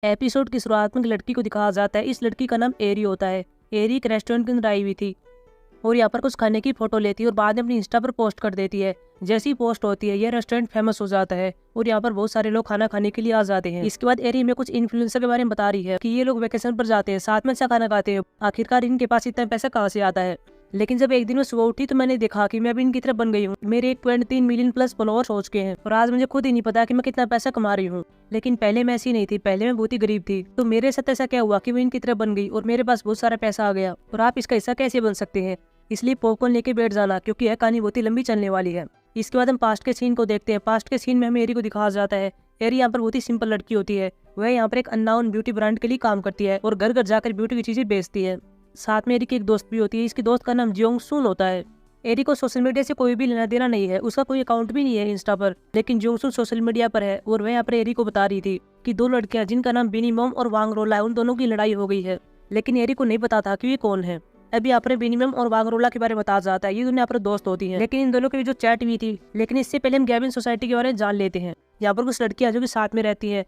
Episode की शुरुआत में एक लड़की को दिखाया जाता है। इस लड़की का नाम एरी होता है। एरी एक रेस्टोरेंट के अंदर आई हुई थी और यहाँ पर कुछ खाने की फोटो लेती है और बाद में अपनी इंस्टा पर पोस्ट कर देती है। जैसी पोस्ट होती है यह रेस्टोरेंट फेमस हो जाता है और यहाँ पर बहुत सारे लोग खाना खाने के लिए आ जाते हैं। इसके बाद एरी में कुछ इन्फ्लुएंसर के बारे में बता रही है कि ये लोग वेकेशन पर जाते हैं, साथ में अच्छा खाना खाते हैं। आखिरकार इनके पास इतना पैसा कहाँ से आता है। लेकिन जब एक दिन मैं सुबह उठी तो मैंने देखा कि मैं भी इनकी तरफ बन गई हूँ। मेरे 1.3 मिलियन प्लस फॉलोअर्स हो चुके हैं और आज मुझे खुद ही नहीं पता कि मैं कितना पैसा कमा रही हूँ। लेकिन पहले मैं ऐसी नहीं थी, पहले मैं बहुत ही गरीब थी। तो मेरे साथ ऐसा क्या हुआ कि मैं इनकी तरफ बन गई और मेरे पास बहुत सारा पैसा आ गया। और आप इसका हिस्सा कैसे बन सकते हैं, इसलिए पॉपकॉर्न लेके बैठ जाना, क्योंकि यह कहानी बहुत ही लंबी चलने वाली है। इसके बाद हम पास्ट के सीन को देखते हैं। पास्ट के सीन में हमें एरी को दिखाया जाता है। एरी यहाँ पर बहुत ही सिंपल लड़की होती है। वह यहाँ पर एक अननोन ब्यूटी ब्रांड के लिए काम करती है और घर घर जाकर ब्यूटी की चीजें बेचती है। साथ में एरी की एक दोस्त भी होती है। इसकी दोस्त का नाम जियोंग सुन होता है। एरी को सोशल मीडिया से कोई भी लेना देना नहीं है, उसका कोई अकाउंट भी नहीं है इंस्टा पर, लेकिन जियोंग सुन सोशल मीडिया पर है और वह यहाँ पर एरी को बता रही थी कि दो लड़कियां जिनका नाम बिनी मॉम और वांग रोला है, उन दोनों की लड़ाई हो गई है। लेकिन एरी को नहीं पता था कि ये कौन है। अभी यहाँ पर बिनी मॉम और वांग रोला के बारे में बताया जाता है। ये दोनों यहाँ पर दोस्त होती हैं, लेकिन इन दोनों की जो चैट हुई थी। लेकिन इससे पहले हम गैबिन सोसाइटी के बारे में जान लेते हैं। यहाँ पर कुछ लड़कियां जो कि साथ में रहती है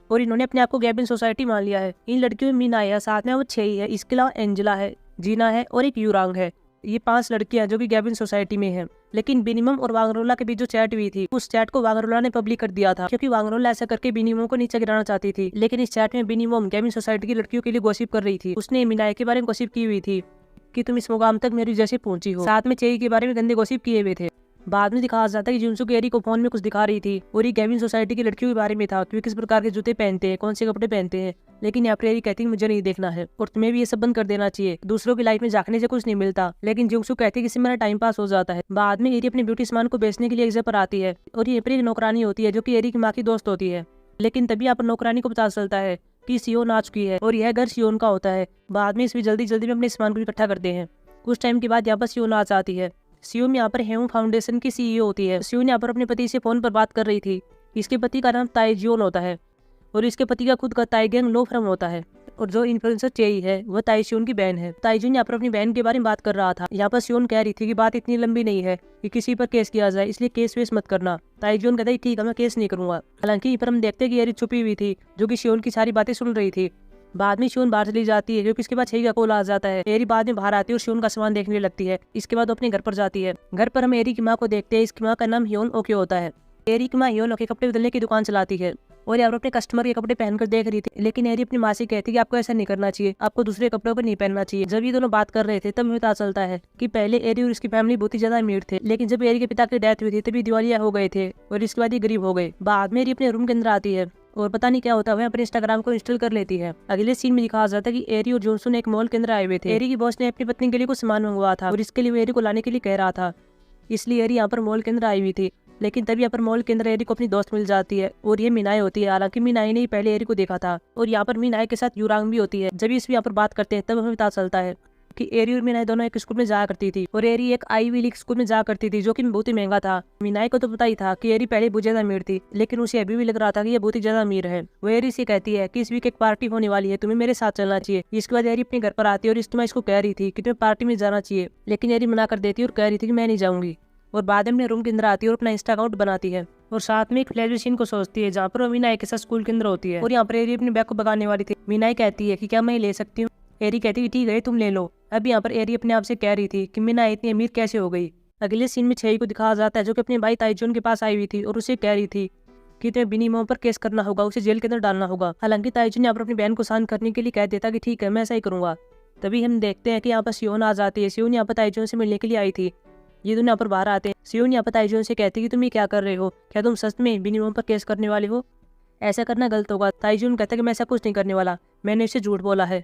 और इन्होंने अपने आप को गैबिन सोसाइटी मान लिया है। इन लड़कियों में मीना है, साथ में वो छही है, इसके अलावा एंजेला है, जीना है और एक यूरांग है। ये 5 लड़कियां जो कि गैबिन सोसाइटी में हैं। लेकिन बिनीमम और वांगरोला के बीच जो चैट हुई थी, उस चैट को वांगरोला ने पब्लिक कर दिया था, क्योंकि वांगरोला ऐसा करके बिनीमम को नीचे गिराना चाहती थी। लेकिन इस चैट में बिनीमम गैबिन सोसाइटी की लड़कियों के लिए गॉसिप कर रही थी। उसने मीना के बारे में गॉसिप की हुई थी कि तुम इस मुकाम तक मेरी जैसे पहुंची हो। साथ में चेई के बारे में गंदे गॉसिप किए हुए थे। बाद में दिखाया जाता है कि जुनसू एरी को फोन में कुछ दिखा रही थी और ये गैबिन सोसाइटी की लड़कियों के बारे में था कि किस प्रकार के जूते पहनते हैं, कौन से कपड़े पहनते हैं। लेकिन यहाँ पर एरी कहती है मुझे नहीं देखना है और तुम्हें भी ये सब बंद कर देना चाहिए। दूसरों की लाइफ में झांकने से कुछ नहीं मिलता। लेकिन जुनसू कहती है कि इससे मेरा टाइम पास हो जाता है। बाद में एरी अपने ब्यूटी सामान को बेचने के लिए एक जगह पर आती है और यहाँ पर एक नौकरानी होती है जो कि एरी की माँ की दोस्त होती है। लेकिन तभी यहाँ पर नौकरानी को पता चलता है कि सियोन आ चुकी है और यह घर सियोन का होता है। बाद में इसमें जल्दी जल्दी में अपने सामान को इकट्ठा करते हैं। कुछ टाइम के बाद यहाँ पर सियोन आ जाती है। सियोन यहाँ पर हेमू फाउंडेशन की सीईओ होती है। सियोन यहाँ पर अपने पति से फोन पर बात कर रही थी। इसके पति का नाम ताइजियोन होता है और इसके पति का खुद का ताइगेंग लो फ्रम होता है। और जो इन्फ्लुएंसर चेई है वह ताइजियोन की बहन है। ताइजियोन यहाँ पर अपनी बहन के बारे में बात कर रहा था। यहाँ पर सियोन कह रही थी कि बात इतनी लंबी नहीं है कि किसी पर केस किया जाए, इसलिए केस वेस मत करना। ताइजियोन कहता है ठीक है मैं केस नहीं करूंगा। हालांकि पर हम देखते हैं कि एरी छुपी हुई थी जो कि सियोन की सारी बातें सुन रही थी। बाद में शिवन बाहर चली जाती है क्योंकि इसके बाद छही का कॉल आ जाता है। एरी बाद में बाहर आती है और शिवन का सामान देखने लगती है। इसके बाद अपने घर पर जाती है। घर पर हम एरी की माँ को देखते हैं। इसकी माँ का नाम ह्योन ओके होता है। एरी की माँ ह्योन ओके कपड़े बदलने की दुकान चलाती है और यहाँ अपने कस्टमर के कपड़े पहनकर देख रही थी। लेकिन एरी अपनी माँ से कहती है कि आपको ऐसा नहीं करना चाहिए, आपको दूसरे कपड़ों पर नहीं पहनना चाहिए। जब ये दोनों बात कर रहे थे तब हमें पता चलता है कि पहले एरी और इसकी फैमिली बहुत ही ज्यादा अमीर थे, लेकिन जब एरी के पिता की डेथ हुई थी तभी दिवालिया हो गए थे और इसके बाद ये गरीब हो गए। बाद में एरी अपने रूम के अंदर आती है और पता नहीं क्या होता है, वह अपने इंस्टाग्राम को इंस्टॉल कर लेती है। अगले सीन में दिखाया जाता है कि एरी और जोनसुन एक मॉल के अंदर आए हुए थे। एरी की बॉस ने अपनी पत्नी के लिए कुछ सामान मंगवाया था और इसके लिए वो एरी को लाने के लिए कह रहा था, इसलिए एरी यहाँ पर मॉल के अंदर आई हुई थी। लेकिन तभी यहाँ पर मॉल के अंदर एरी को अपनी दोस्त मिल जाती है और ये मीनाई होती है। हालांकि मीनाई ने पहले एरी को देखा था और यहाँ पर मीनाई के साथ यूरांग भी होती है। जब इस यहाँ पर बात करते हैं तब हमें पता चलता है कि एरी और मीनाई दोनों एक स्कूल में जाया करती थी और एरी एक आईवी लीग स्कूल में जाया करती थी जो कि बहुत ही महंगा था। मीनाई को तो पता ही था कि एरी पहले बहुत ज्यादा अमीर थी, लेकिन उसे अभी भी लग रहा था कि ये बहुत ही ज्यादा अमीर है। वो एरी से कहती है कि इस वीक एक पार्टी होने वाली है, तुम्हें मेरे साथ चलना चाहिए। इसके बाद एरी अपने घर पर आती है और इस इसको कह रही थी कि तुम्हें पार्टी में जाना चाहिए, लेकिन एरी मना कर देती है और कह रही थी कि मैं नहीं जाऊंगी। और बाद में अपने रूम के अंदर आती है और अपना इंस्टा अकाउंट बनाती है और साथ में एक फ्लैश सीन को सोचती है जहाँ पर वो मीनाई के साथ स्कूल के अंदर होती है और यहाँ पर एरी अपने बैग को भगाने वाली थी। मीनाई कहती है कि क्या मैं ले सकती हूँ। एरी कहती है ठीक है तुम ले लो। अब यहाँ पर एरी अपने आप से कह रही थी कि मीना इतनी अमीर कैसे हो गई। अगले सीन में छही को दिखाया जाता है जो कि अपने भाई ताइजोन के पास आई हुई थी और उसे कह रही थी कि तुम्हें बिनी मोम पर केस करना होगा, उसे जेल के अंदर डालना होगा। हालांकि ताइजोन यहाँ पर अपनी बहन को शांत करने के लिए कह देता कि ठीक है मैं ऐसा ही करूंगा। तभी हम देखते हैं कि यहाँ पर सियोन आ जाती है। सियोन यहाँ पर ताइजोन से मिलने के लिए आई थी। ये दोनों यहाँ पर बाहर आते हैं। सियोन यहाँ पर ताइजोन से कहती है कि तुम ये क्या कर रहे हो, क्या तुम सच में बिनी मोम पर केस करने वाले हो, ऐसा करना गलत होगा। ताइजोन कहता है कि मैं ऐसा कुछ नहीं करने वाला, मैंने इसे झूठ बोला है,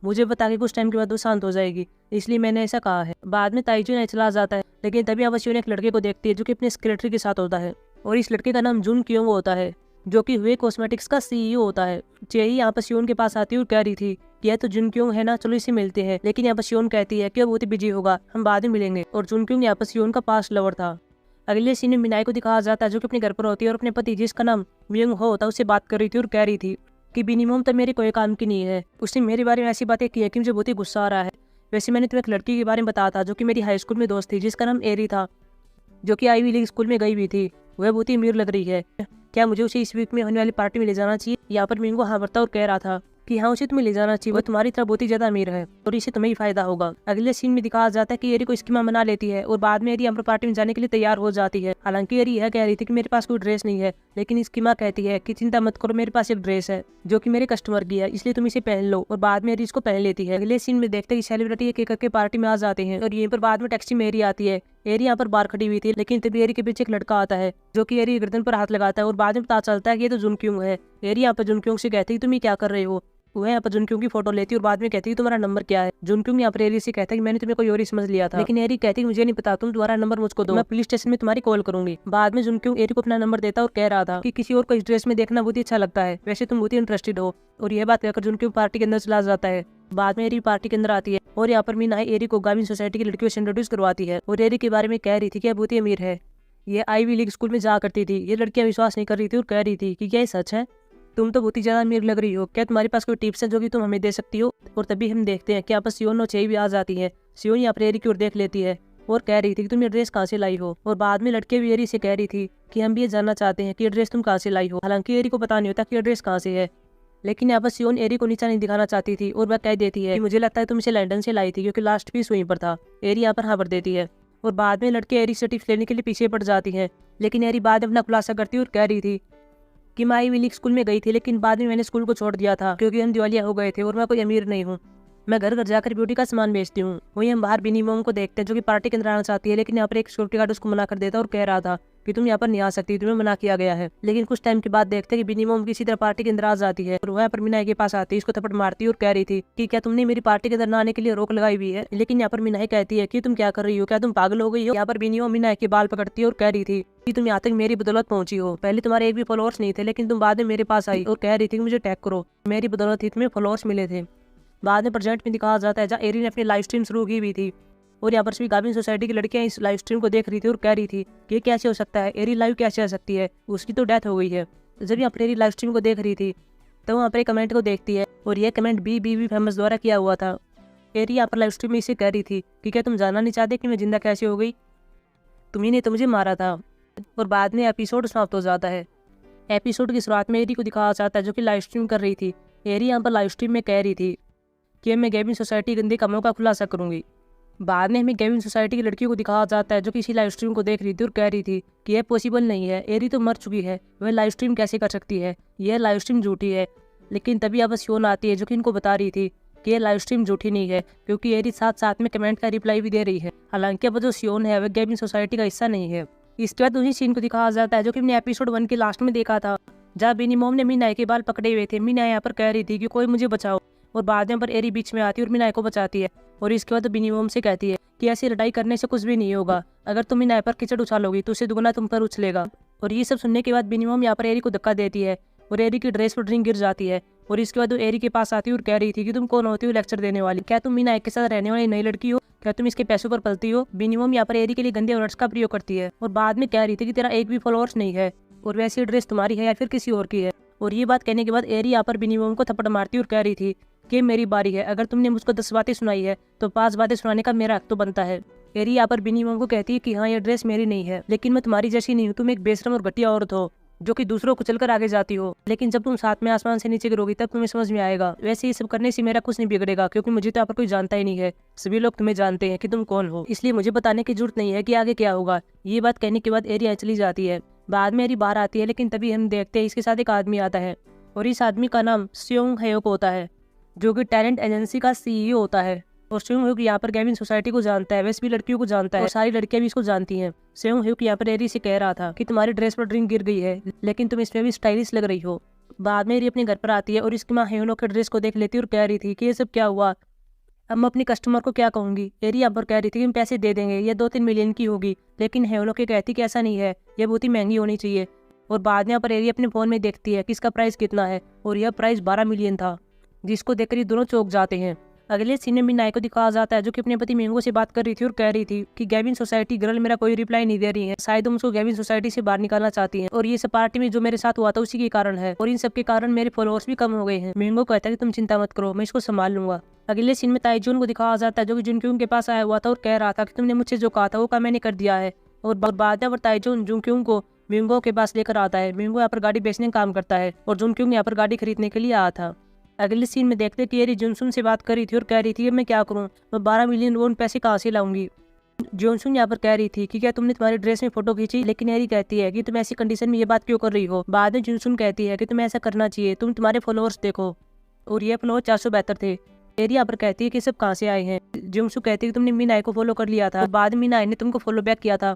मुझे बता के कुछ टाइम के बाद वो शांत हो जाएगी, इसलिए मैंने ऐसा कहा है। बाद में ताइजोन चला जाता है, लेकिन तभी यहाँ पर सियोन एक लड़के को देखती है जो कि अपने सेक्रेटरी के साथ होता है और इस लड़के का नाम जुन क्योंग होता है जो कि वे कॉस्मेटिक्स का सीईओ होता है। चेई यहाँ पर सियोन के पास आती है और कह रही थी यह तो जुन क्योंग है ना, चलो इसे मिलते हैं। लेकिन यहाँ पर सियोन कहती है कि वो बहुत ही बिजी होगा, हम बाद में मिलेंगे। और जुन क्योंग यहाँ पर सियोन का पास्ट लवर था। अगले सीन में मीनाई को दिखाया जाता है जो कि अपने घर पर होती है और अपने पति जिसका नाम म्यूंग हो होता है उससे बात कर रही थी और कह रही थी कि बिनी मोम तो मेरे कोई काम की नहीं है। उसने मेरे बारे में ऐसी बातें की है कि मुझे बहुत ही गुस्सा आ रहा है। वैसे मैंने तुम्हें एक लड़की के बारे में बताया था जो कि मेरी हाई स्कूल में दोस्त थी जिसका नाम एरी था, जो कि आईवी लीग स्कूल में गई हुई थी। वह बहुत ही अमीर लग रही है, क्या मुझे उसे इस वीक में होने वाली पार्टी में ले जाना चाहिए? यहाँ पर मिंगो हाँ भरता और कह रहा था कि हाँ उसे तुम्हें ले जाना चाहिए, वो तुम्हारी तरह बहुत ही ज्यादा अमीर है और इससे तुम्हें ही फायदा होगा। अगले सीन में दिखाया जाता है कि एरी को स्कीमा मना लेती है और बाद में एरी यहाँ पर पार्टी में जाने के लिए तैयार हो जाती है। हालांकि एरी यह कह रही थी कि मेरे पास कोई ड्रेस नहीं है, लेकिन स्कीमा कहती है कि चिंता मत करो, मेरे पास एक ड्रेस है जो कि मेरे कस्टमर की है, इसलिए तुम इसे पहन लो। और बाद में एरी इसको पहन लेती है। अगले सीन में देखते हैं कि सेलिब्रिटी एक एक करके पार्टी में आ जाते हैं और यहीं पर बाद में टैक्सी में एरी आती है। एरी यहाँ पर बाहर खड़ी हुई थी, लेकिन तभी एरी के पीछे एक लड़का आता है जो कि एरी गर्दन पर हाथ लगाता है और बाद में पता चलता है कि ये तो जुनक्योंग है। एरी यहाँ पर जुनक्योंग से कहती है तुम ये क्या कर रहे हो? वो यहाँ पर जुनक्योंग की फोटो लेती है और बाद में कहती है तुम्हारा नंबर क्या है? जुनक्योंग यहाँ पर एरी से कहता है कि मैंने तुम्हें कोई और ही समझ लिया था, लेकिन एरी कहती है मुझे नहीं पता, तुम तुम्हारा नंबर मुझको दो, मैं पुलिस स्टेशन में तुम्हारी कॉल करूंगी। बाद में जुनक्योंग एरी को अपना नंबर देता और कह रहा था कि किसी और को इस ड्रेस में देखना बहुत ही अच्छा लगता है, वैसे तुम बहुत ही इंटरेस्टेड हो। और यह बात कहकर जुनक्योंग पार्टी के अंदर चला जाता है। बाद में एरी पार्टी के अंदर आती है और यहाँ पर मीना एरी को गाविन सोसाइटी की लड़कियों से इंट्रोड्यूस करवाती है और एरी के बारे में कह रही थी कि यह बहुत ही अमीर है, ये आईवी लीग स्कूल में जा करती थी। ये लड़कियां विश्वास नहीं कर रही थी और कह रही थी कि क्या ये सच है? तुम तो बहुत ही ज्यादा अमीर लग रही हो, क्या तुम्हारे पास कोई टिप्स है जो कि तुम हमें दे सकती हो? और तभी हम देखते हैं कि यहाँ पर सियोन और चेई भी आ जाती है। सियोन यहाँ पर एरी की ओर देख लेती है और कह रही थी कि तुम ये ड्रेस कहाँ से लाई हो। और बाद में लड़के भी एरी से कह रही थी कि हम भी ये जानना चाहते हैं कि ये ड्रेस तुम कहाँ से लाई हो। हालांकि एरी को पता नहीं होता कि ये ड्रेस कहाँ से है, लेकिन यहाँ पर सियोन एरी को नीचा नहीं दिखाना चाहती थी और वह कह देती है कि मुझे लगता है तुम इसे लंदन से लाई थी क्योंकि लास्ट पीस वहीं पर था। एरी यहाँ पर हाँ भर देती है और बाद में लड़के एरी से टिप्स लेने के लिए पीछे पड़ जाती हैं। लेकिन एरी बाद में अपना खुलासा करती है और कह रही थी कि मैं आईवी लीग स्कूल में गई थी, लेकिन बाद में मैंने स्कूल को छोड़ दिया था क्योंकि हम दिवालिया हो गए थे और मैं कोई अमीर नहीं हूँ, मैं घर घर जाकर ब्यूटी का सामान बेचती हूँ। वहीं हम बाहर बिनी मोम को देखते हैं जो कि पार्टी के अंदर आना चाहती है, लेकिन यहाँ पर एक सिक्योरिटी गार्ड उसको मना कर देता और कह रहा था कि तुम यहाँ पर नहीं आ सकती, तुम्हें मना किया गया है। लेकिन कुछ टाइम के बाद देखते हैं कि बिनी मोम किसी तरह पार्टी के अंदर आ जाती है और वह पर मीना के पास आती है, इसको थप्पड़ मारती है और कह रही थी कि क्या तुमने मेरी पार्टी के अंदर न आने के लिए रोक लगाई हुई है? लेकिन यहाँ पर मीना कहती है कि तुम क्या कर रही हो, क्या तुम पागल हो गई हो? यहाँ पर बिनी मोम मीना के बाल पकड़ती है और कह रही थी कि तुम यहाँ तक मेरी बदौलत पहुंची हो, पहले तुम्हारे एक भी फॉलोअर्स नहीं थे, लेकिन तुम बाद में मेरे पास आई और कह रही थी कि मुझे टैग करो, मेरी बदौलत ही तुम्हें फॉलोअर्स मिले थे। बाद में प्रेजेंट में दिखाया जाता है जहाँ एरी ने अपनी लाइव स्ट्रीम शुरू की हुई थी और यहाँ पर सभी गाविन सोसाइटी की लड़कियां इस लाइव स्ट्रीम को देख रही थी और कह रही थी कि ये कैसे हो सकता है, एरी लाइव कैसे आ सकती है, उसकी तो डेथ हो गई है। जब यहाँ पर एरी लाइव स्ट्रीम को देख रही थी तो वहाँ पर एक कमेंट को देखती है और यह कमेंट बी फेमस द्वारा किया हुआ था। एरी यहाँ पर लाइव स्ट्रीम में इसे कह रही थी कि क्या तुम जानना नहीं चाहते कि मैं जिंदा कैसे हो गई? तुम्ही ने तो मुझे मारा था। और बाद में एपिसोड समाप्त हो जाता है। एपिसोड की शुरुआत में एरी को दिखाया जाता है जो कि लाइव स्ट्रीम कर रही थी। एरी यहाँ पर लाइव स्ट्रीम में कह रही थी कि मैं गेमिंग सोसाइटी गंदे कामों का खुलासा करूंगी। बाद में हमें गेमिंग सोसाइटी की लड़कियों को दिखाया जाता है जो कि इसी लाइव स्ट्रीम को देख रही थी और कह रही थी कि यह पॉसिबल नहीं है, एरी तो मर चुकी है, वह लाइव स्ट्रीम कैसे कर सकती है, यह लाइव स्ट्रीम झूठी है। लेकिन तभी अब सियोन आती है जो कि इनको बता रही थी कि यह लाइव स्ट्रीम झूठी नहीं है क्योंकि एरी साथ साथ में कमेंट का रिप्लाई भी दे रही है। हालांकि अब जो सियोन है वह गेमिंग सोसाइटी का हिस्सा नहीं है। इसके बाद उसी सीन को दिखाया जाता है जो कि हमने एपिसोड 1 के लास्ट में देखा था, जहाँ बिनी मोम ने मीना के बाल पकड़े हुए थे। मीना यहाँ पर कह रही थी कि कोई मुझे बचाओ और बाद में पर एरी बीच में आती है और मीना को बचाती है और इसके बाद बिनी मोम से कहती है कि ऐसी लड़ाई करने से कुछ भी नहीं होगा, अगर तुम मीना पर कीचड़ उछालोगी तो उसे दुगना तुम पर उछलेगा। और ये सब सुनने के बाद बिनी मोम यहाँ पर एरी को धक्का देती है और एरी की ड्रेस पर ड्रिंक गिर जाती है और इसके बाद वो एरी के पास आती है और कह रही थी कि तुम कौन होती हो लेक्चर देने वाली, क्या तुम मीना के साथ रहने वाली नई लड़की हो, क्या तुम इसके पैसों पर पलती हो? बिनी मोम यहाँ पर एरी के लिए गंदे वर्ड्स का प्रयोग करती है और बाद में कह रही थी कि तेरा एक भी फॉलोअर्स नहीं है और वैसी ड्रेस तुम्हारी है या फिर किसी और की है। और ये बात कहने के बाद एरी यहाँ पर बिनी मोम को थप्पड़ मारती और कह रही थी कि मेरी बारी है, अगर तुमने मुझको 10 बातें सुनाई है तो 5 बातें सुनाने का मेरा हक तो बनता है। एरी यहाँ पर बिनी मोम को कहती है कि हाँ ये ड्रेस मेरी नहीं है, लेकिन मैं तुम्हारी जैसी नहीं हूँ, तुम एक बेशरम और घटिया औरत हो जो कि दूसरों को चलकर आगे जाती हो, लेकिन जब तुम साथ में आसमान से नीचे गिरोगी तब तुम्हें समझ में आएगा। वैसे ये सब करने से मेरा कुछ नहीं बिगड़ेगा क्योंकि मुझे तो यहाँ पर कोई जानता ही नहीं है, सभी लोग तुम्हें जानते हैं कि तुम कौन हो, इसलिए मुझे बताने की जरूरत नहीं है कि आगे क्या होगा। ये बात कहने के बाद एरी यहाँ चली जाती है। बाद में एरी बाहर आती है, लेकिन तभी हम देखते हैं इसके साथ एक आदमी आता है और इस आदमी का नाम सियोंग हेयोक होता है जो कि टैलेंट एजेंसी का CEO होता है। और सियोंग हेयोक यहाँ पर गेमिंग सोसाइटी को जानता है, वैसे भी लड़कियों को जानता है और सारी लड़कियां भी इसको जानती हैं। सियोंग हेयोक यहाँ पर एरी से कह रहा था कि तुम्हारी ड्रेस पर ड्रिंक गिर गई है, लेकिन तुम इसमें भी स्टाइलिश लग रही हो। बाद में एरी अपने घर पर आती है और इसकी माँ हेयोनोक के ड्रेस को देख लेती है और कह रही थी कि ये सब क्या हुआ, अब मैं अपने कस्टमर को क्या कहूंगी। एरी यहाँ पर कह रही थी कि हम पैसे दे देंगे, ये 2-3 मिलियन की होगी, लेकिन हेयोनोक कहती कि ऐसा नहीं है, यह बहुत ही महंगी होनी चाहिए। और बाद में यहाँ पर एरी अपने फोन में देखती है कि इसका प्राइस कितना है और यह प्राइस 12 मिलियन था, जिसको देखकर ये दोनों चौंक जाते हैं। अगले सीन में मीना को दिखाया जाता है जो कि अपने पति मैंगो से बात कर रही थी और कह रही थी कि गेमिंग सोसाइटी गर्ल मेरा कोई रिप्लाई नहीं दे रही है, शायद तुम उसको गेमिंग सोसाइटी से बाहर निकालना चाहती हैं और ये सब पार्टी में जो मेरे साथ हुआ था उसी के कारण है और इन सब के कारण मेरे फॉलोअर्स भी कम हो गए हैं। मैंगो कहता है कि तुम चिंता मत करो, मैं इसको संभाल लूंगा। अगले सीन में ताइजून को दिखाया जाता है जो कि जुनक्योंग के पास आया हुआ था और कह रहा था कि तुमने मुझसे जो कहा था वो काम मैंने कर दिया है। और बाद में ताइजून जुनक्योंग को मिंगो के पास लेकर आता है। मिंगो यहाँ पर गाड़ी बेचने का काम करता है और जुनक्योंग यहाँ पर गाड़ी खरीदने के लिए आया था। अगले सीन में देखते कि एरी जुनसुन से बात कर रही थी और कह रही थी मैं क्या करूँ, मैं 12 मिलियन वोन पैसे कहाँ से लाऊंगी। जोनसुन यहाँ पर कह रही थी कि क्या तुमने तुम्हारी ड्रेस में फोटो खींची, लेकिन एरी कहती है कि तुम ऐसी कंडीशन में ये बात क्यों कर रही हो। बाद में जोनसुन कहती है कि तुम्हें ऐसा करना चाहिए, तुम तुम्हारे फॉलोअर्स देखो, और ये फॉलोअर 472 थे। एरी यहाँ पर कहती है कि सब कहाँ से आए हैं। जोनसुन कहती है कि तुमने मीनाई को फॉलो कर लिया था और बाद में मीनाई ने तुमको फॉलो बैक किया था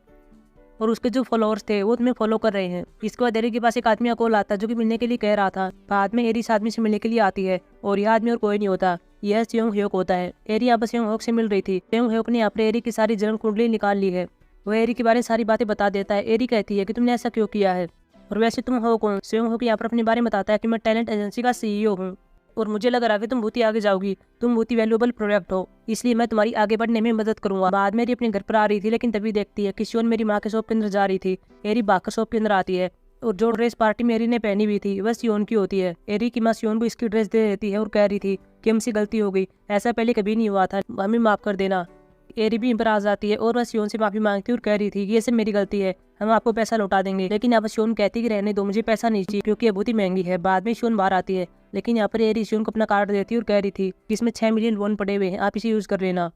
और उसके जो फॉलोअर्स थे वो तुम्हें फॉलो कर रहे हैं। इसके बाद एरी के पास एक आदमी का कॉल आता है जो कि मिलने के लिए कह रहा था। बाद में एरी इस आदमी से मिलने के लिए आती है और यह आदमी और कोई नहीं होता, यह स्योंग ह्योक होता है। एरी यहाँ पर स्योंग ह्योक से मिल रही थी। स्योंग ह्योक ने यहाँ पर एरी की सारी जन्म कुंडली निकाल ली है। वह एरी के बारे में सारी बातें बता देता है। एरी कहती है कि तुमने ऐसा क्यों किया है और वैसे तुम हो कौन। स्योंग ह्योक यहाँ पर अपने बारे में बताता है कि मैं टैलेंट एजेंसी का CEO हूँ और मुझे लग रहा है कि तुम बहुत ही आगे जाओगी, तुम बहुत ही वैल्यूएबल प्रोडक्ट हो, इसलिए मैं तुम्हारी आगे बढ़ने में मदद करूंगा। बाद में एरी अपने घर पर आ रही थी, लेकिन तभी देखती है कि शियोन मेरी माँ के शॉप के अंदर जा रही थी। एरी भागकर शॉप के अंदर आती है और जो ड्रेस पार्टी में एरी ने पहनी हुई थी वह शियोन की होती है। एरी की माँ शियोन को इसकी ड्रेस दे देती है और कह रही थी कि हमसे गलती हो गई, ऐसा पहले कभी नहीं हुआ था, हमें माफ कर देना। एरी भी पर आ जाती है और वह शियोन से माफी मांगती है और कह रही थी ये सब मेरी गलती है, हम आपको पैसा लौटा देंगे। लेकिन यहाँ पर शियोन कहती है कि रहने दो, मुझे पैसा नहीं चाहिए क्योंकि ये बहुत ही महंगी है। बाद में शियोन बाहर आती है, लेकिन यहाँ पर एरी शियोन को अपना कार्ड देती है और कह रही थी कि इसमें 6 मिलियन वोन पड़े हुए हैं, आप इसे यूज कर लेना,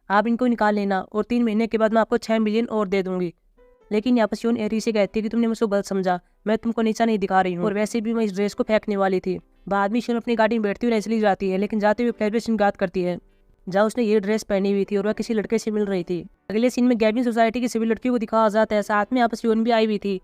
आप इनको निकाल लेना और 3 महीने के बाद मैं आपको 6 मिलियन और दे दूंगी। लेकिन यहाँ पर शियोन एरी से कहती है कि तुमने मुझको गलत समझा, मैं तुमको नीचा नहीं दिखा रही हूँ और वैसे भी मैं इस ड्रेस को फेंकने वाली थी। बाद में शियोन अपनी गाड़ी में बैठती हुई चली जाती है, लेकिन जाते हुए फ्लैशबैक याद करती है जहाँ उसने ये ड्रेस पहनी हुई थी और वह किसी लड़के से मिल रही थी। अगले सीन में गैबिन सोसाइटी की सभी लड़कियों को दिखाया जाता है, साथ में यहाँ पर शियोन भी आई हुई थी,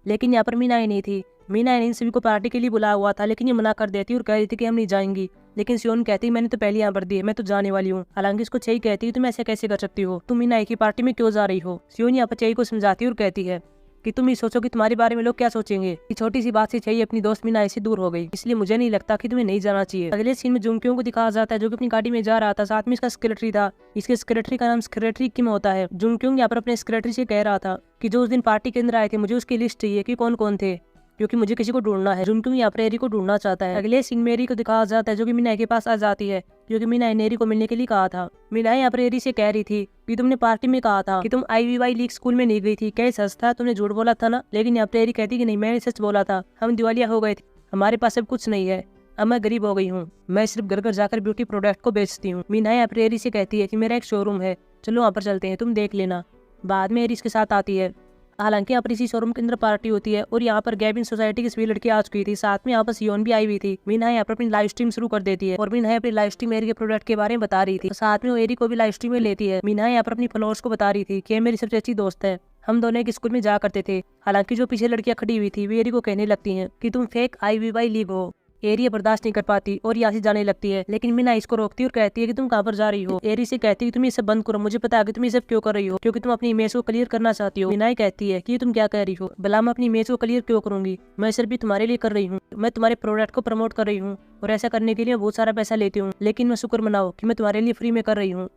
लेकिन यहाँ पर मीनाई नहीं थी। मीनाई ने इन सभी को पार्टी के लिए बुलाया हुआ था, लेकिन ये मना कर देती और कह रही थी कि हम नहीं जाएंगी। लेकिन शियोन कहती मैंने तो पहले यहाँ पर दी है, मैं तो जाने वाली हूँ। हालांकि उसको चेई कहती तुम ऐसे कैसे कर सकती हो, तुम मीनाई की पार्टी में क्यों जा रही हो। शियोन यहाँ पर चेई को समझाती और कहती है कि तुम ही सोचो कि तुम्हारे बारे में लोग क्या सोचेंगे। कि छोटी सी बात से चाहिए अपनी दोस्त मीनाई से दूर हो गई, इसलिए मुझे नहीं लगता कि तुम्हें नहीं जाना चाहिए। अगले सीन में जुनक्यों को दिखाया जाता है जो कि अपनी गाड़ी में जा रहा था, साथ में इसका सेक्रेटरी था। इसके सेक्रेटरी का नाम सेक्रेटरी किम होता है। जुनक्यों यहाँ पर अपने सेक्रेटरी से कह रहा था कि जो उस दिन पार्टी के अंदर आए थे मुझे उसकी लिस्ट चाहिए कि कौन कौन थे, क्योंकि मुझे किसी को ढूंढना है। जुनक्यों यहाँ पर एरी को ढूंढना चाहता है। अगले सीन में एरी को दिखाया जाता है जो कि मीनाई के पास आ जाती है, जो कि मीनाई ने एरी को मिलने के लिए कहा था। मीनाई यहाँ पर एरी से कह रही थी कि तुमने पार्टी में कहा था कि तुम IVY लीग स्कूल में नहीं गई थी, क्या सच था, तुमने झूठ बोला था ना। लेकिन यहाँ पर एरी कहती कि नहीं, मैंने सच बोला था, हम दिवालिया हो गए थे, हमारे पास अब कुछ नहीं है, अब मैं गरीब हो गई हूँ, मैं सिर्फ घर घर जाकर ब्यूटी प्रोडक्ट को बेचती हूँ। मीनाई यहाँ पर एरी से कहती है कि मेरा एक शोरूम है, चलो वहाँ पर चलते हैं, तुम देख लेना। बाद में एरी इसके साथ आती है। हालांकि यहाँ पर इसी शोरूम के अंदर पार्टी होती है और यहाँ पर गैबिन सोसाइटी की सभी लड़की आ चुकी थी, साथ में यहाँ पर शियोन भी आई हुई थी। मीना यहाँ पर अपनी लाइव स्ट्रीम शुरू कर देती है और मीना अपनी लाइव स्ट्रीम एरी के प्रोडक्ट के बारे में बता रही थी, साथ में वो एरी को भी लाइव स्ट्रीम में लेती है। मीना यहाँ पर अपनी फॉलोअर्स को बता रही थी कि मेरी सबसे अच्छी दोस्त है, हम दोनों एक स्कूल में जा करते थे। हालांकि जो पीछे लड़कियां खड़ी हुई थी वे एरी को कहने लगती हैं कि तुम फेक IVY लीग हो। एरी बर्दाश्त नहीं कर पाती और यहाँ से जाने लगती है, लेकिन मीना इसको रोकती और कहती है कि तुम कहाँ पर जा रही हो। एरी से कहती है तुम ये सब बंद करो, मुझे पता है कि तुम ये सब क्यों कर रही हो, क्योंकि तुम अपनी इमेज को क्लियर करना चाहती हो। मीना कहती है कि तुम क्या कह रही हो, भला मैं अपनी इमेज को क्लियर क्यों करूंगी, मैं सिर्फ भी तुम्हारे लिए कर रही हूँ, मैं तुम्हारे प्रोडक्ट को प्रमोट कर रही हूँ और ऐसा करने के लिए बहुत सारा पैसा लेती हूँ, लेकिन मैं शुक्र मनाओ कि मैं तुम्हारे लिए फ्री में कर रही हूँ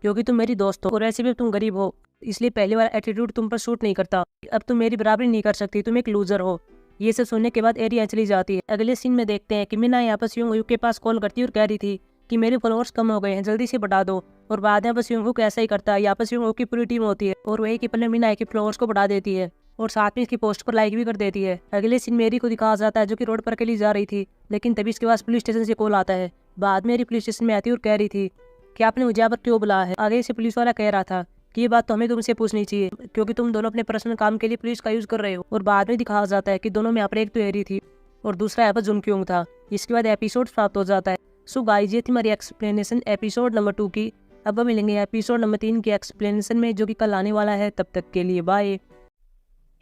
क्योंकि तुम मेरी दोस्त हो और ऐसे भी तुम गरीब हो, इसलिए पहले वाला एटीट्यूड तुम पर सूट नहीं करता, अब तुम मेरी बराबरी नहीं कर सकती, तुम एक लूजर हो। ये सब सुनने के बाद एरी यहाँ चली जाती है। अगले सीन में देखते हैं कि मीना यहाँ पर शियोंग के पास कॉल करती है और कह रही थी कि मेरे फॉलोअर्स कम हो गए हैं, जल्दी से बढ़ा दो। और बाद में शियोंग को ऐसा ही करता है। यहाँ पर शियोंग की पूरी टीम होती है और वही की पहले मीना के फॉलोअर्स को बढ़ा देती है और साथ में इसकी पोस्ट पर लाइक भी कर देती है। अगले सीन में एरी को दिखाया जाता है जो कि रोड पर अकेली जा रही थी, लेकिन तभी इसके पास पुलिस स्टेशन से कॉल आता है। बाद में एरी पुलिस स्टेशन में आती है और कह रही थी कि आपने मुझे यहाँ पर क्यों बुलाया है। आगे से पुलिस वाला कह रहा था कि ये बात तो हमें तुमसे पूछनी चाहिए क्योंकि तुम दोनों अपने पर्सनल काम के लिए पुलिस का यूज कर रहे हो। और बाद में दिखाया जाता है कि दोनों में यहाँ पर एक तो एरी थी और दूसरा यहाँ पर जुनक्योंग था। इसके बाद एपिसोड समाप्त हो जाता है। सो गाइस ये थी हमारी एक्सप्लेनेशन एपिसोड नंबर 2 की। अब हम मिलेंगे एपिसोड नंबर 3 की एक्सप्लेनेशन में जो कि कल आने वाला है। तब तक के लिए बाय।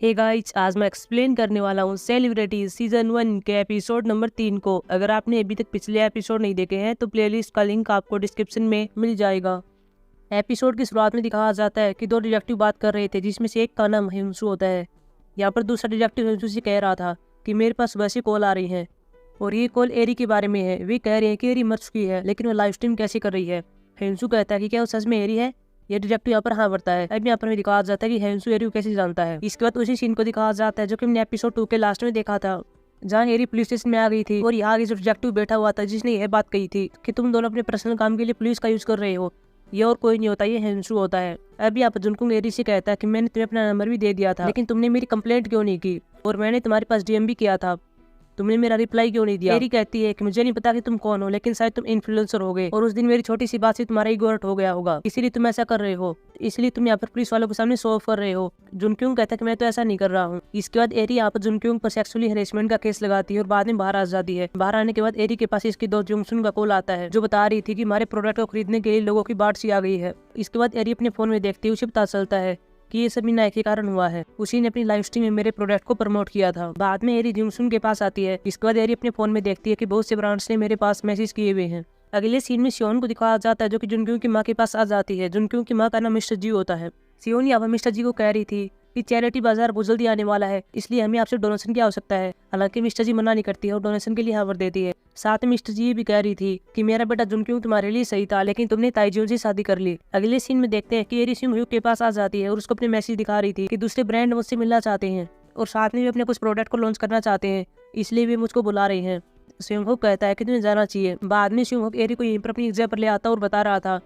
हे गाइस आज मैं एक्सप्लेन करने वाला हूँ सेलिब्रिटीज सीजन 1 के एपिसोड नंबर 3 को। अगर आपने अभी तक पिछले एपिसोड नहीं देखे हैं तो प्लेलिस्ट का लिंक आपको डिस्क्रिप्शन में मिल जाएगा। एपिसोड की शुरुआत में दिखाया जाता है कि 2 डिटेक्टिव बात कर रहे थे जिसमें से एक का नाम हिंसू होता है। यहाँ पर दूसरा डिटेक्टिव हिंसू से कह रहा था कि मेरे पास वैसे कॉल आ रही है और ये कॉल एरी के बारे में है। वे कह रहे हैं कि एरी मर चुकी है लेकिन वो लाइव स्ट्रीम कैसे कर रही है। हिंसू कहता है कि क्या वो सच में एरी है। ये डिटेक्टिव यहाँ पर हाँ भरता है। अब यहाँ पर हमें दिखाया जाता है कि हिंसू एरी को कैसे जानता है। इसके बाद उसी सीन को दिखाया जाता है जो कि हमने एपिसोड 2 के लास्ट में देखा था, जहाँ एरी पुलिस स्टेशन में आ गई थी और यहाँ आगे जो डिटेक्टिव बैठा हुआ था जिसने यह बात कही थी कि तुम दोनों अपने पर्सनल काम के लिए पुलिस का यूज कर रहे हो। ये और कोई नहीं होता, ये हिंसू होता है। अभी आप जुनकुंग एरी से कहता है कि मैंने तुम्हें अपना नंबर भी दे दिया था, लेकिन तुमने मेरी कंप्लेंट क्यों नहीं की, और मैंने तुम्हारे पास डीएम भी किया था, तुमने मेरा रिप्लाई क्यों नहीं दिया। एरी कहती है कि मुझे नहीं पता कि तुम कौन हो, लेकिन शायद तुम इन्फ्लुएंसर हो गए और उस दिन मेरी छोटी सी बात से तुम्हारा ईगो हर्ट हो गया होगा, इसीलिए तुम ऐसा कर रहे हो, इसलिए तुम यहाँ पर पुलिस वालों के सामने शो ऑफ कर रहे हो। जुनक्योंग कहता है कि मैं तो ऐसा नहीं कर रहा हूँ। इसके बाद एरी यहाँ पर जुनक्योंग पर सेक्सुअली हरेसमेंट का केस लगाती है और बाद में बाहर आ जाती है। बाहर आने के बाद एरी के पास इसकी दोस्त जुंगसुन का कॉल आता है, जो बता रही थी कि हमारे प्रोडक्ट को खरीदने के लिए लोगों की बाढ़ सी आ गई है। इसके बाद एरी अपने फोन में देखती है, उसे पता चलता है कि ये सब मीना के कारण हुआ है, उसी ने अपनी लाइव स्ट्रीम में मेरे प्रोडक्ट को प्रमोट किया था। बाद में एरी जुंगसुन के पास आती है। इसके बाद एरी अपने फोन में देखती है कि बहुत से ब्रांड्स ने मेरे पास मैसेज किए हुए हैं। अगले सीन में सियोन को दिखाया जाता है, जो कि जुनक्योंग की माँ के पास आ जाती है। जुनक्योंग की माँ का नाम मिस्टर जी होता है। सियोन यहाँ मिस्टर जी को कह रही थी कि चैरिटी बाजार बहुत जल्दी आने वाला है, इसलिए हमें आपसे डोनेशन की आवश्यकता है। हालांकि मिस्टर जी मना नहीं करती है और डोनेशन के लिए हाँ भर देती है। साथ में मिस्टर जी ये भी कह रही थी कि मेरा बेटा जुनक्योंग तुम्हारे लिए सही था, लेकिन तुमने ताइजून से शादी कर ली। अगले सीन में देखते हैं कि एरी सियोन के पास आ जाती है और उसको अपने मैसेज दिखा रही थी कि दूसरे ब्रांड मुझसे मिलना चाहते हैं और साथ में भी अपने कुछ प्रोडक्ट को लॉन्च करना चाहते हैं, इसलिए वे मुझको बुला रहे हैं। सियोंग कहता है कि तुम्हें जाना चाहिए। बाद में सियोंग एरी को यहीं पर अपनी एग्जाम पर ले आता और बता रहा था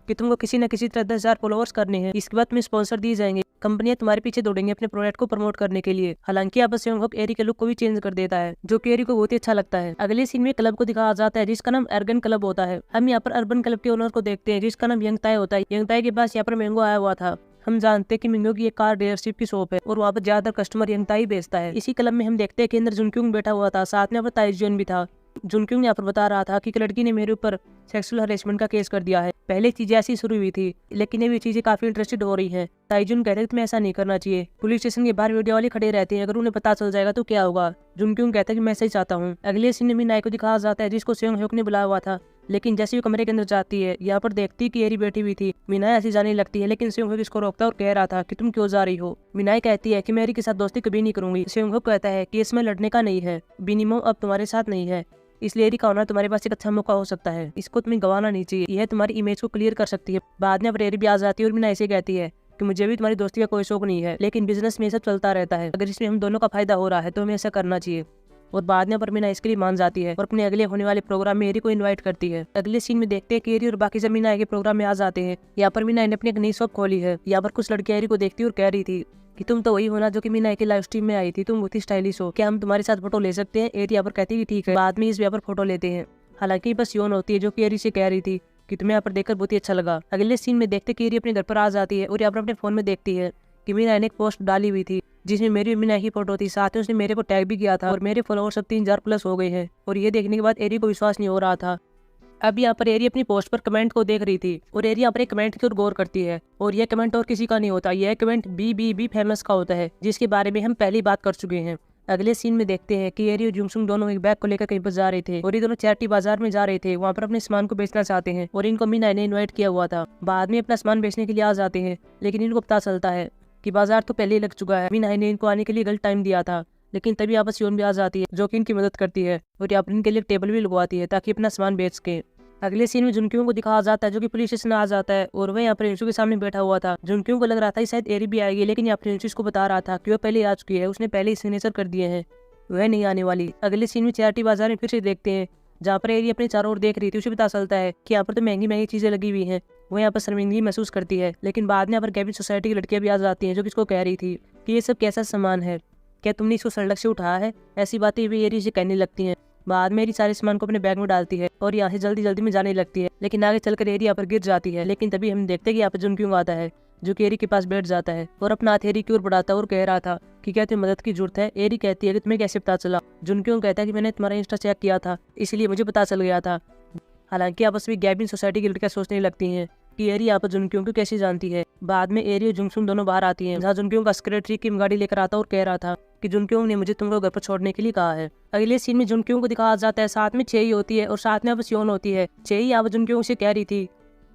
कि तुमको किसी न किसी तरह 10,000 फॉलोअर्स करने हैं। इसके बाद तुम्हें स्पॉन्सर दिए जाएंगे, कंपनियां तुम्हारे पीछे दौड़ेंगे अपने प्रोडक्ट को प्रमोट करने के लिए। हालांकि अब सियोंग एरी के लुक को भी चेंज कर देता है, जो कि एरी को बहुत ही अच्छा लगता है। अगले सीन में क्लब को दिखाया जाता है, जिसका नाम अर्बन क्लब होता है। हम यहाँ पर अर्बन क्लब के ओनर को देखते हैं, जिसका नाम यंगताई होता है। यंगताई के पास यहाँ पर मैंगो आया हुआ था। हम जानते हैं कि मिंगो की एक कार डीलरशिप की शॉप है और वहाँ पर ज्यादातर कस्टमर यंगताई बेचता है। इसी क्लब में हम देखते हैं कि अंदर जुनक्योंग बैठा हुआ था, साथ में यहाँ पर ताइजून भी था। जुनक्योंग यहाँ पर बता रहा था कि एक लड़की ने मेरे ऊपर सेक्सुअल हरेसमेंट का केस कर दिया है। पहले चीजें ऐसी शुरू हुई थी, लेकिन ये चीजें काफी इंटरेस्टेड हो रही हैं। ताइजून कहते हैं तुम्हें ऐसा नहीं करना चाहिए, पुलिस स्टेशन के बाहर वीडियो वाले खड़े रहते हैं, अगर उन्हें पता चल जाएगा तो क्या होगा। जुनक्योंग कहता है कि मैं सही चाहता हूँ। अगले सीन में मीनाई को दिखाया जाता है, जिसको सियोंग ह्योक ने बुलाया हुआ था, लेकिन जैसे वो कमरे के अंदर जाती है, यहाँ पर देखती कि एरी बैठी हुई थी। मीनाई ऐसी जाने लगती है, लेकिन सियोंग इसको रोकता और कह रहा था कि तुम क्यों जा रही हो। मीनाई कहती है कि मैं एरी के साथ दोस्ती कभी नहीं करूंगी। सियोंग कहता है कि इसमें लड़ने का नहीं है, बिनिमो अब तुम्हारे साथ नहीं है, इसलिए एरी का होना तुम्हारे पास एक अच्छा मौका हो सकता है, इसको तुम्हें गंवाना नहीं चाहिए, यह तुम्हारी इमेज को क्लियर कर सकती है। बाद में अब एरी भी आ जाती है और मीनाई से कहती है कि मुझे भी तुम्हारी दोस्ती का कोई शौक नहीं है, लेकिन बिजनेस में ये सब चलता रहता है, अगर इसमें हम दोनों का फायदा हो रहा है तो हमें ऐसा करना चाहिए। और बाद में मीना इसके लिए मान जाती है और अपने अगले होने वाले प्रोग्राम में एरी को इनवाइट करती है। अगले सीन में देखते हैं कि एरी और बाकी सब मीना के प्रोग्राम में आ जाते हैं। यहाँ पर मीना ने अपनी एक नई शॉप खोली है। यहाँ पर कुछ लड़कियां एरी को देखती और कह रही थी कि तुम तो वही होना जो कि मीना की लाइव स्ट्रीम में आई थी, तुम बहुत ही स्टाइलिश हो, क्या हम तुम्हारे साथ फोटो ले सकते हैं। एरी यहाँ पर कहती है ठीक है। बाद में इस यहाँ पर फोटो लेते हैं। हालांकि बस सियोन होती है जो कि एरी से कह रही थी कि तुम्हें यहाँ पर देखकर बहुत ही अच्छा लगा। अगले सीन में देखते कि एरी अपने घर पर आ जाती है और यहाँ पर अपने फोन में देखती है कि मीना ने एक पोस्ट डाली हुई थी, जिसमें मेरी मीना की फोटो थी, साथ में उसने मेरे को टैग भी किया था और मेरे फॉलोअर्स अब 3,000 प्लस हो गए हैं। और ये देखने के बाद एरी को विश्वास नहीं हो रहा था। अब यहाँ पर एरी अपनी पोस्ट पर कमेंट को देख रही थी और एरी यहाँ पर एक कमेंट की ओर गौर करती है, और यह कमेंट और किसी का नहीं होता, यह कमेंट बी फेमस का होता है, जिसके बारे में हम पहली बात कर चुके हैं। अगले सीन में देखते हैं कि एरी और जुंगसुंग दोनों एक बैग को लेकर कहीं पर जा रहे थे और ये दोनों चैरिटी बाजार में जा रहे थे, वहाँ पर अपने सामान को बेचना चाहते हैं और इनको मीना ने इन्वाइट किया हुआ था। बाद में अपना सामान बेचने के लिए आ जाते हैं, लेकिन इनको पता चलता है कि बाजार तो पहले ही लग चुका है। मीना ने इनको आने के लिए गलत टाइम दिया था, लेकिन तभी आपस सियोन भी आ जाती है जो कि इनकी मदद करती है और यहाँ पर इनके लिए टेबल भी लगवाती है ताकि अपना सामान बेच के। अगले सीन में जुनक्योंग को दिखाया जाता है जो कि पुलिस स्टेशन आ जाता है और वह यहाँ पर हिंसू के सामने बैठा हुआ था। जुनक्योंग को लग रहा था शायद एरी भी आएगी, लेकिन यहाँ पर हिंसू इसको बता रहा था कि वह पहले आ चुकी है, उसने पहले ही सिग्नेचर कर दिए हैं, वह नहीं आने वाली। अगले सीन में चैरिटी बाजार में फिर से देखते हैं जहाँ पर एरी अपने चारों ओर देख रही थी। उसे पता चलता है कि यहाँ पर तो महंगी महंगी चीजें लगी हुई हैं, वो यहाँ पर शर्मिंदगी महसूस करती है। लेकिन बाद में यहाँ पर गैबिन सोसाइटी की लड़कियां भी आ जाती हैं जो किसको कह रही थी कि ये सब कैसा सामान है, क्या तुमने इसको सड़क से उठाया है, ऐसी बातें भी एरी से कहने लगती हैं। बाद में एरी सारे सामान को अपने बैग में डालती है और यहाँ से जल्दी जल्दी में जाने लगती है, लेकिन आगे चलकर एरी यहाँ पर गिर जाती है। लेकिन तभी हम देखते हैं कि यहाँ पर जुनक्योंग आता है जो कि एरी के पास बैठ जाता है और अपना हाथ एरी की ओर बढ़ाता है और कह रहा था कि क्या तुम्हें मदद की जरूरत है। एरी कहती है कि तुम्हें कैसे पता चला। जुनक्योंग कहता है कि मैंने तुम्हारा इंस्टा चेक किया था, इसलिए मुझे पता चल गया था। हालांकि आपस में गैबिन सोसाइटी की लड़कियां सोचने लगती हैं कि एरी यहाँ पर जुनक्योंग को कैसे जानती है। बाद में एरी और जुंगसुंग दोनों बाहर आती हैं, जहाँ जुनक्योंग का सेक्रेटरी की गाड़ी लेकर आता और कह रहा था कि जुनक्योंग ने मुझे तुमको घर पर छोड़ने के लिए कहा है। अगले सीन में जुनक्योंग को दिखाया जाता है, साथ में छेई होती है और साथ में अब सियोन होती है। छेई यहाँ पर जुनक्योंग से कह रही थी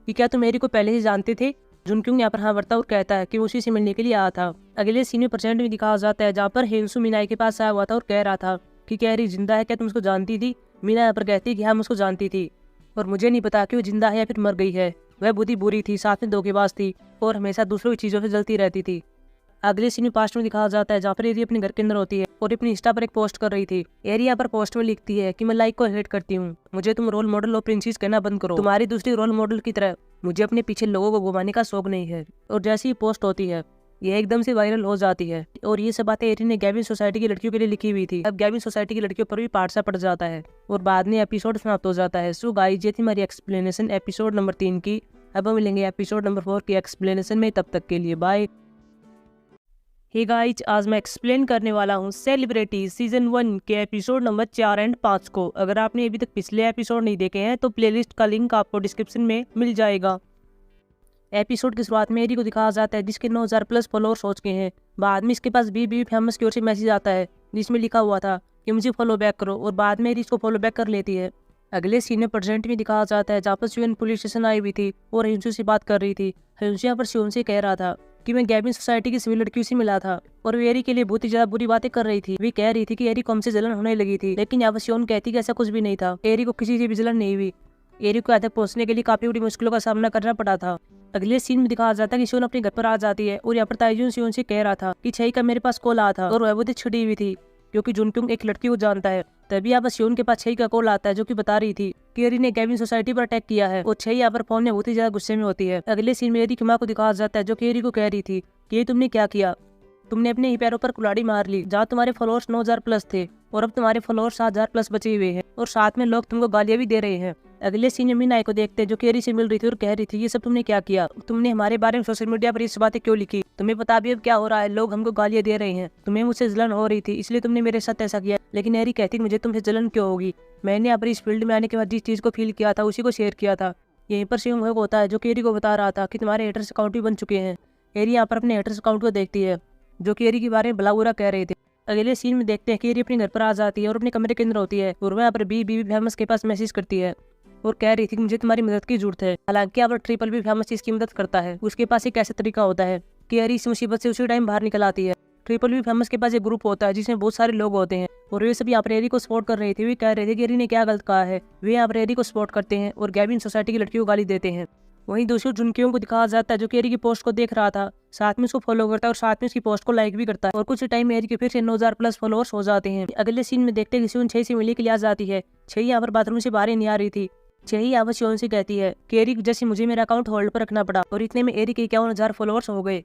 कि क्या तुम एरी को पहले से जानते थे। जुनक्योंग यहाँ पर हाँ भरता और कहता है कि उसी से मिलने के लिए आया था। अगले सीन में प्रेजेंट में दिखाया जाता है जहाँ पर हिंसू मीनाई के पास आया हुआ था और कह रहा था कि क्या एरी जिंदा है, क्या तुम उसको जानती थी। मीना यहाँ पर कहती है कि हाँ मैं उसको जानती थी और मुझे नहीं पता कि वो जिंदा है या फिर मर गई है। वह बुद्धि बुरी थी, साथ में धोखेबाज थी और हमेशा दूसरों की चीजों से जलती रहती थी। अगले सीन में पास्ट में दिखाया जाता है जहाँ पर एरी अपने घर के अंदर होती है और अपनी इंस्टा पर एक पोस्ट कर रही थी। एरी यहाँ पर पोस्ट में लिखती है कि मैं लाइक को हेट करती हूँ, मुझे तुम रोल मॉडल और प्रिंसेस कहना बंद करो, तुम्हारी दूसरी रोल मॉडल की तरह मुझे अपने पीछे लोगों को घुमाने का शौक नहीं है। और जैसी ही पोस्ट होती है यह एकदम से वायरल हो जाती है और ये सब बातें एरी ने गैविन सोसाइटी की लड़कियों के लिए लिखी हुई थी। अब गैविन सोसाइटी की लड़कियों पर भी पार्ट पड़ जाता है और बाद में एपिसोड समाप्त हो जाता है। सो गाइस, ये थी हमारी एक्सप्लेनेशन एपिसोड नंबर 3 की। अब हम मिलेंगे एपिसोड नंबर 4 की एक्सप्लेनेशन में, तब तक के लिए बाय। हे गाइस, आज मैं एक्सप्लेन करने वाला हूँ सेलिब्रिटी सीजन 1 के एपिसोड नंबर 4 और 5 को। अगर आपने अभी तक पिछले एपिसोड नहीं देखे हैं तो प्लेलिस्ट का लिंक आपको डिस्क्रिप्शन में मिल जाएगा। एपिसोड की शुरुआत में एरी को दिखाया जाता है जिसके 9000 प्लस फॉलोअर्स हो चुके हैं। बाद में इसके पास भी फेमस की ओर से मैसेज आता है जिसमें लिखा हुआ था कि मुझे फॉलो बैक करो, और बाद में एरी इसको फॉलो बैक कर लेती है। अगले सीन में प्रेजेंट में दिखाया जाता है जहाँ पर शिवन पुलिस स्टेशन आई हुई थी और हिंसू से बात कर रही थी। हिंसू यहाँ पर शिवन से कह रहा था कि मैं गैविन सोसाइटी की सभी लड़कियों से मिला था और वे एरी के लिए बहुत ही ज्यादा बुरी बातें कर रही थी। वे कह रही थी कि एरी को हमसे जलन होने लगी थी, लेकिन यहाँ पर शिवन कहती कि ऐसा कुछ भी नहीं था, एरी को किसी से भी जलन नहीं हुई। एरी को यहाँ तक पहुंचने के लिए काफी बड़ी मुश्किलों का सामना करना पड़ा था। अगले सीन में दिखाया जाता है कि शिवन अपने घर पर आ जाती है और यहाँ पर ताइजून शिवन से कह रहा था कि छई का मेरे पास कॉल आया था और वह बहुत ही छिड़ी हुई थी क्योंकि जुनक्योंग एक लड़की को जानता है। तभी यहाँ पर शिवन के पास छई का कॉल आता है जो कि बता रही थी कि एरी ने गैविन सोसाइटी पर अटैक किया है और छई यहाँ पर फोन में बहुत ही ज्यादा गुस्से में होती है। अगले सीन में एरी की माँ को दिखाया जाता है जो कि एरी को कह रही थी कि ये तुमने क्या किया, तुमने अपने ही पैरों पर कुल्हाड़ी मार ली। जहाँ तुम्हारे फॉलोअर्स 9000 प्लस थे और अब तुम्हारे फॉलोअर्स 7000 प्लस बचे हुए हैं और साथ में लोग तुमको गालियां भी दे रहे हैं। अगले सीन में मीनाई को देखते हैं जो एरी से मिल रही थी और कह रही थी ये सब तुमने क्या किया, तुमने हमारे बारे में सोशल मीडिया पर इस बातें क्यों लिखी, तुम्हें पता भी अब क्या हो रहा है, लोग हमको गालियां दे रहे हैं, तुम्हें मुझसे जलन हो रही थी इसलिए तुमने मेरे साथ ऐसा किया। लेकिन एरी कहती मुझे तुमसे जलन क्यों होगी, मैंने यहाँ पर इस फील्ड में आने के बाद जिस चीज को फील किया था उसी को शेयर किया था। यहीं पर शिवम होता है जो एरी को बता रहा था कि तुम्हारे हेटर्स अकाउंट भी बन चुके हैं। एरी यहाँ पर अपने हेटर्स अकाउंट को देखती है जो कि एरी के बारे में भला बुरा कह रहे थे। अगले सीन में देखते हैं कि एरी अपने घर पर आ जाती है और अपने कमरे के अंदर होती है और वह यहाँ पर बी फेमस के पास मैसेज करती है और कह रही थी कि मुझे तुम्हारी मदद की जरूरत है। हालांकि यहाँ पर ट्रिपल भी फेमस इसकी मदद करता है। उसके पास एक ऐसा तरीका होता है कि एरी इस मुसीबत से उसी टाइम बाहर निकल आती है। ट्रिपल भी फेमस के पास एक ग्रुप होता है जिसमें बहुत सारे लोग होते हैं और वे सब यहाँ पर एरी को सपोर्ट कर रहे थे। वे कह रहे थे कि एरी ने क्या गलत कहा है। वे यहाँ पर एरी को सपोर्ट करते हैं और गैविन सोसाइटी की लड़कियों को गाली देते हैं। वहीं दूसरी जुनक्योंग को दिखाया जाता है जो कि एरी की पोस्ट को देख रहा था, साथ में उसको फॉलो करता है और साथ में उसकी पोस्ट को लाइक भी करता है और कुछ टाइम में एरी के फिर से 9000 प्लस फॉलोअर्स हो जाते हैं। अगले सीन में देखते हैं कि शिवन छई से मिलने के लिए आ जाती है। छई यहाँ पर बाथरूम से बाहर नहीं आ रही थी। छई यहाँ पर शिवन से कहती है कि एरी जैसे मुझे मेरा अकाउंट होल्ड पर रखना पड़ा और इतने में एरी के 51,000 फॉलोअर्स हो गए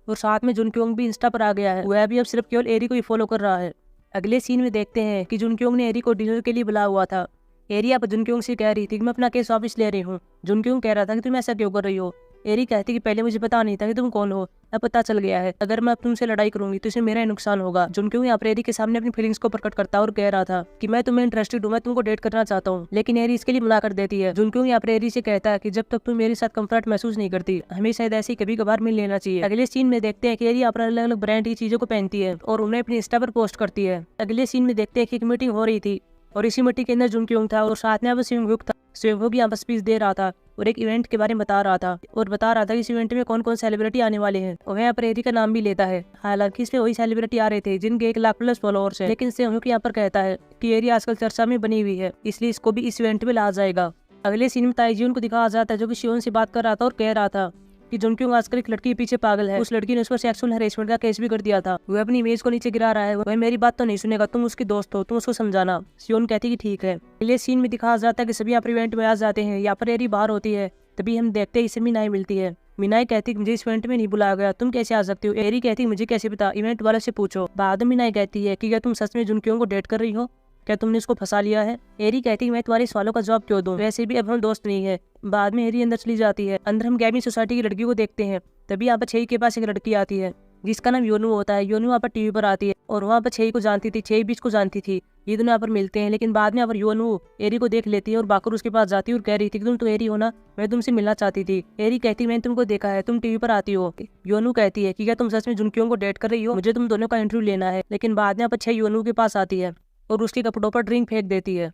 और साथ में जुनक्योंग भी इंस्टा पर आ गया है। वह भी अब सिर्फ केवल एरी को ही फॉलो कर रहा है। अगले सीन में देखते हैं कि जुनक्योंग ने एरी को डिनर के लिए बुलाया हुआ था। एरी अब जुनक्योंग से कह रही थी कि मैं अपना केस वापस ले रही हूँ। जुनक्योंग कह रहा था कि तुम ऐसा क्यों कर रही हो। एरी कहती कि पहले मुझे पता नहीं था कि तुम कौन हो, अब पता चल गया है, अगर मैं अब तुमसे लड़ाई करूंगी तो इसमें मेरा ही नुकसान होगा। जुनक्योंग यहाँ पर एरी के सामने अपनी फीलिंग्स को प्रकट करता और कह रहा था कि मैं तुम्हें इंटरेस्टेड हूँ, मैं तुमको डेट करना चाहता हूँ, लेकिन एरी इसके लिए मना कर देती है। जुनक्योंग यहाँ पर एरी से कहता है कि जब तक तुम मेरे साथ कंफर्ट महसूस नहीं करती हमें शायद ऐसे कभी कभार मिल लेना चाहिए। अगले सीन में देखते हैं कि एरी यहाँ पर अलग अलग ब्रांड की चीजों को पहनती है और उन्हें अपनी इंस्टा पर पोस्ट करती है। अगले सीन में देखते हैं कि एक मीटिंग हो रही थी और इसी मीटिंग के अंदर जुनक्योंग था और साथ में यहाँ पर स्विंगहुक था। स्विंगहुक यहाँ पर स्पीच दे रहा था और एक इवेंट के बारे में बता रहा था और बता रहा था कि इस इवेंट में कौन कौन सेलिब्रिटी आने वाले हैं और यहाँ पर एरी का नाम भी लेता है। हालांकि इसमें वही सेलिब्रिटी आ रहे थे जिनके 1 लाख प्लस फॉलोअर्स है, लेकिन स्विंगहुक यहाँ पर कहता है कि एरी आजकल चर्चा में बनी हुई है इसलिए इसको भी इस इवेंट में लाया जाएगा। अगले सीन में ताइजून को दिखाया जाता है जो कि शिवन से बात कर रहा था और कह रहा था कि जुनक्योंग आजकल एक लड़की के पीछे पागल है। उस लड़की ने उस पर सेक्सुअल हैरेसमेंट का केस भी कर दिया था। वह अपनी इमेज को नीचे गिरा रहा है, वह मेरी बात तो नहीं सुनेगा, तुम उसकी दोस्त हो, तुम उसको समझाना। शिवन कहती कि ठीक है। अगले सीन में दिखाया जाता है कि सभी यहाँ पर इवेंट में आ जाते हैं। यहाँ पर एरी बाहर होती है, तभी हम देखते हैं इसे मीनाई मिलती है। मीनाई कहती कि मुझे इस इवेंट में नहीं बुलाया गया, तुम कैसे आ सकती हो। एरी कहती मुझे कैसे पता, इवेंट वाले से पूछो। बाद में मीनाई कहती है कि क्या तुम सच में जुनक्योंग को डेट कर रही हो, क्या तुमने इसको फंसा लिया है। एरी कहती है मैं तुम्हारे सवालों का जवाब क्यों दूं, वैसे भी अब हम दोस्त नहीं है। बाद में एरी अंदर चली जाती है। अंदर हम गैविन सोसाइटी की लड़की को देखते हैं। तभी यहाँ पर छई के पास एक लड़की आती है जिसका नाम योनू होता है। योनू यहाँ पर टीवी पर आती है और वहाँ पर छई को जानती थी, छई बीच को जानती थी। ये दोनों यहाँ पर मिलते हैं, लेकिन बाद में यहाँ पर योनू एरी को देख लेती है और बाकुर उसके पास जाती है और कह रही थी कि तुम तो एरी हो ना, मैं तुमसे मिलना चाहती थी। एरी कहती मैंने तुमको देखा है, तुम टीवी पर आती हो। योनू कहती है कि क्या तुम सच में जुनक्योंग को डेट कर रही हो, मुझे तुम दोनों का इंटरव्यू लेना है। लेकिन बाद में यहाँ पर छई योनू के पास आती है और उसके कपड़ों पर ड्रिंक फेंक देती है।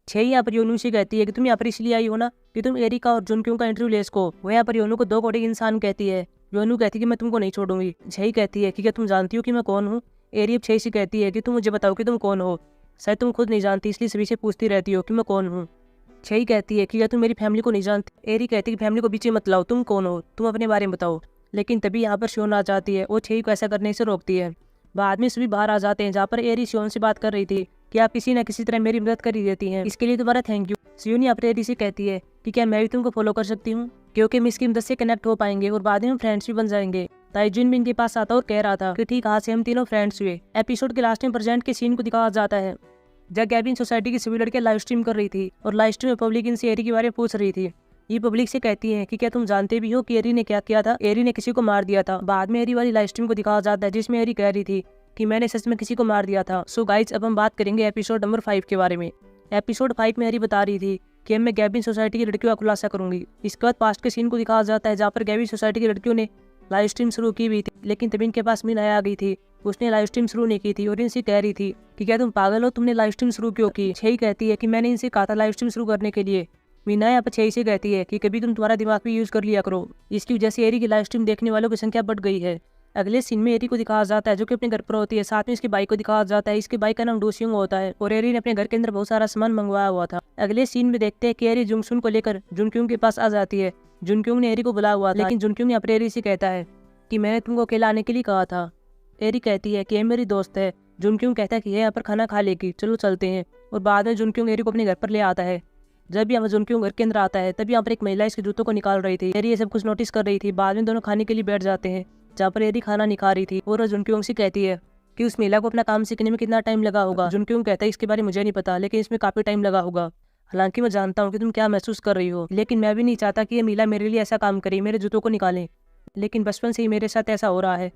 छई यहाँ पर योनू से कहती है कि तुम यहाँ पर इसलिए आई हो ना कि तुम एरी का और जुनक्योंग का इंटरव्यू ले सको। वो यहाँ पर योनू को 2 कोड़ी इंसान कहती है। योनू कहती है कि मैं तुमको नहीं छोड़ूंगी। छई कहती है कि क्या तुम जानती हो कि मैं कौन हूँ। एरी अब छई से कहती है कि तुम मुझे बताओ कि तुम कौन हो, शायद तुम खुद नहीं जानती इसलिए सभी से पूछती रहती हो कि मैं कौन हूँ। छई कहती है कि क्या तुम मेरी फैमिली को नहीं जानती। एरी कहती है कि फैमिली को बीच में मत लाओ, तुम कौन हो, तुम अपने बारे में बताओ। लेकिन तभी यहाँ पर शिवन आ जाती है और छई को ऐसा करने से रोकती है। बाद में सभी बाहर आ जाते हैं जहाँ पर एरी शिवन से बात कर रही थी कि आप किसी न किसी तरह मेरी मदद कर ही देती हैं, इसके लिए तुम्हारा थैंक यू। शिवन यहाँ पर एरी से कहती है कि क्या मैं भी तुमको फॉलो कर सकती हूँ, क्योंकि हम इसकी मदद से कनेक्ट हो पाएंगे और बाद में हम फ्रेंड्स भी बन जाएंगे। ताइजुन भी इनके पास आता और कह रहा था कि ठीक आज से हम तीनों फ्रेंड्स हुए। एपिसोड के लास्ट में प्रेजेंट के सीन को दिखाया जाता है जब गैबिन सोसाइटी की सभी लड़कियां लाइव स्ट्रीम कर रही थी और लाइव स्ट्रीम में पब्लिक इनसे एरी के बारे में पूछ रही थी। ये पब्लिक से कहती है कि क्या तुम जानते भी हो कि एरी ने क्या किया था। एरी ने किसी को मार दिया था। बाद में एरी वाली लाइव स्ट्रीम को दिखाया जाता है जिसमें एरी कह रही थी कि मैंने सच में किसी को मार दिया था। सो गाइज अब हम बात करेंगे एपिसोड नंबर 5 के बारे में। एपिसोड 5 में एरी बता रही थी कि अब मैं गैबिन सोसाइटी की लड़कियों का खुलासा करूंगी। इसके बाद पास्ट के सीन को दिखाया जाता है जहाँ पर गैबिन सोसाइटी की लड़कियों ने लाइव स्ट्रीम शुरू की हुई थी, लेकिन तभी इनके पास मीना आ गई थी। उसने लाइव स्ट्रीम शुरू नहीं की थी और इनसे कह रही थी कि क्या तुम पागल हो, तुमने लाइव स्ट्रीम शुरू क्यों की। छही कहती है कि मैंने इनसे कहा था लाइव स्ट्रीम शुरू करने के लिए। मीना यहाँ पर छही से कहती है कि कभी तुम तुम्हारा दिमाग भी यूज कर लिया करो। इसकी वजह से एरी की लाइव स्ट्रीम देखने वालों की संख्या बढ़ गई है। अगले सीन में एरी को दिखाया जाता है जो कि अपने घर पर होती है। साथ में इसकी बाइक को दिखाया जाता है। इसकी बाइक का नाम डोसिंग होता है और एरी ने अपने घर के अंदर बहुत सारा सामान मंगवाया हुआ था। अगले सीन में देखते हैं कि एरी जुंगसुन को लेकर जुनक्योंग के पास आ जाती है। जुनक्योंग ने एरी को बुलाया हुआ था, लेकिन जुनक्योंग यहाँ पर एरी से कहता है कि मैंने तुमको अकेला आने के लिए कहा था। एरी कहती है कि ये मेरी दोस्त है। जुनक्योंग कहता है कि ये यहाँ पर खाना खा लेगी, चलो चलते हैं। और बाद में जुनक्योंग एरी को अपने घर पर ले आता है। जब यहाँ पर जुनक्योंग घर के अंदर आता है तब यहाँ पर एक महिला इसके जूतों को निकाल रही थी। एरी ये सब कुछ नोटिस कर रही थी। बाद में दोनों खाने के लिए बैठ जाते हैं जहाँ पर एरी खाना नहीं खा रही थी और जुनक्योंग से कहती है कि उस महिला को अपना काम सीखने में कितना टाइम लगा होगा। जुनक्योंग कहता है इसके बारे में मुझे नहीं पता, लेकिन इसमें काफी टाइम लगा होगा। हालांकि मैं जानता हूँ कि तुम क्या महसूस कर रही हो, लेकिन मैं भी नहीं चाहता कि ये महिला मेरे लिए ऐसा काम करे, मेरे जूतों को निकाले। लेकिन बचपन से ही मेरे साथ ऐसा हो रहा है।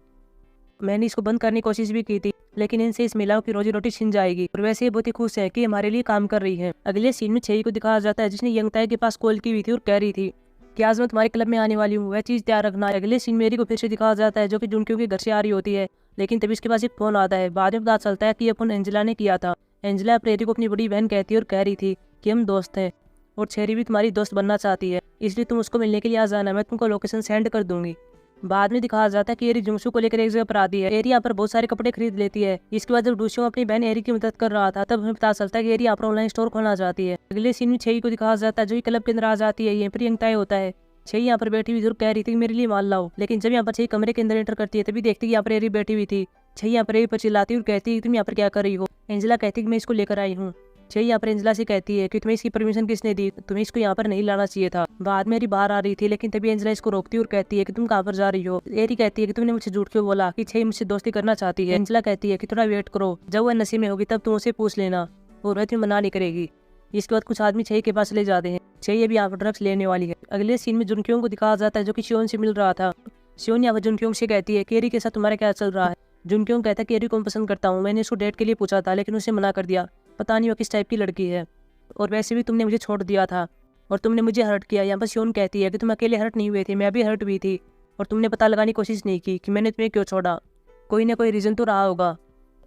मैंने इसको बंद करने की कोशिश भी की थी, लेकिन इनसे इस महिलाओं की रोजी रोटी छिन जाएगी। और वैसे ये बहुत ही खुश है कि हमारे लिए काम कर रही है। अगले सीन में छही को दिखाया जाता है जिसने यंग ताई के पास कॉल की हुई थी और कह रही थी कि आज मैं तुम्हारे क्लब में आने वाली हूँ, वह चीज तैयार रखना है। अगले सीन में एरी को फिर से दिखाया जाता है जो कि जुनक्योंग के घर से आ रही होती है, लेकिन तभी इसके पास एक फोन आता है। बाद में पता चलता है कि ये फोन एंजेला ने किया था। एंजेला अपने एरी को अपनी बड़ी बहन कहती है और कह रही थी कि हम दोस्त हैं और छेरी भी तुम्हारी दोस्त बनना चाहती है, इसलिए तुम उसको मिलने के लिए आ जाना, मैं तुमको लोकेशन सेंड कर दूंगी। बाद में दिखाया जाता है कि एरी जुंगसू को लेकर एक जगह पर आती है। एरी यहाँ पर बहुत सारे कपड़े खरीद लेती है। इसके बाद जब डूसियों अपनी बहन एरी की मदद कर रहा था तब हमें पता चलता है कि एरी यहाँ पर ऑनलाइन स्टोर खोलना चाहती है। अगले सीन में छही को दिखाया जाता है जो क्लब के अंदर आ जाती है। यहीं पर यंग ताई होता है। छही यहाँ पर बैठी हुई जरूर कह रही थी मेरे लिए माल लाओ, लेकिन जब यहाँ पर छही कमरे के अंदर एंटर करती है तभी देखती है यहाँ पर एरी बैठी हुई थी। छही यहाँ पर एरी पर चिल्लाती और कहती है तुम यहाँ पर क्या कर रही हो। एंजेला कहती है मैं इसको लेकर आई हूँ। छही यहाँ पर एंजेला से कहती है कि तुम्हें इसकी परमिशन किसने दी, तुम्हें इसको यहाँ पर नहीं लाना चाहिए था। बाद में एरी बाहर आ रही थी, लेकिन तभी एंजेला इसको रोकती और कहती है कि तुम कहाँ पर जा रही हो। एरी कहती है कि तुमने मुझे झूठ क्यों बोला कि छही मुझसे दोस्ती करना चाहती है। एंजेला कहती है कि थोड़ा वेट करो, जब वह नशे में होगी तब तुम उसे पूछ लेना और वह तुम्हें मना नहीं करेगी। इसके बाद कुछ आदमी छही के पास ले जाते हैं। छही अभी यहाँ पर ड्रग्स लेने वाली है। अगले सीन में जुनक्योंग को दिखाया जाता है जो कि शियोन से मिल रहा था। शियोन यहाँ पर जुनक्योंग से कहती है कि एरी के साथ तुम्हारा क्या चल रहा है। जुनक्योंग कहता है कि एरी को मैं पसंद करता हूँ, मैंने उसको डेट के लिए पूछा था लेकिन उसे मना कर दिया, पता नहीं वो किस टाइप की लड़की है, और वैसे भी तुमने मुझे छोड़ दिया था और तुमने मुझे हर्ट किया। यहाँ पर शियोन कहती है कि तुम अकेले हर्ट नहीं हुए थे, मैं भी हर्ट हुई थी और तुमने पता लगाने की कोशिश नहीं की कि मैंने तुम्हें क्यों छोड़ा, कोई ना कोई रीजन तो रहा होगा।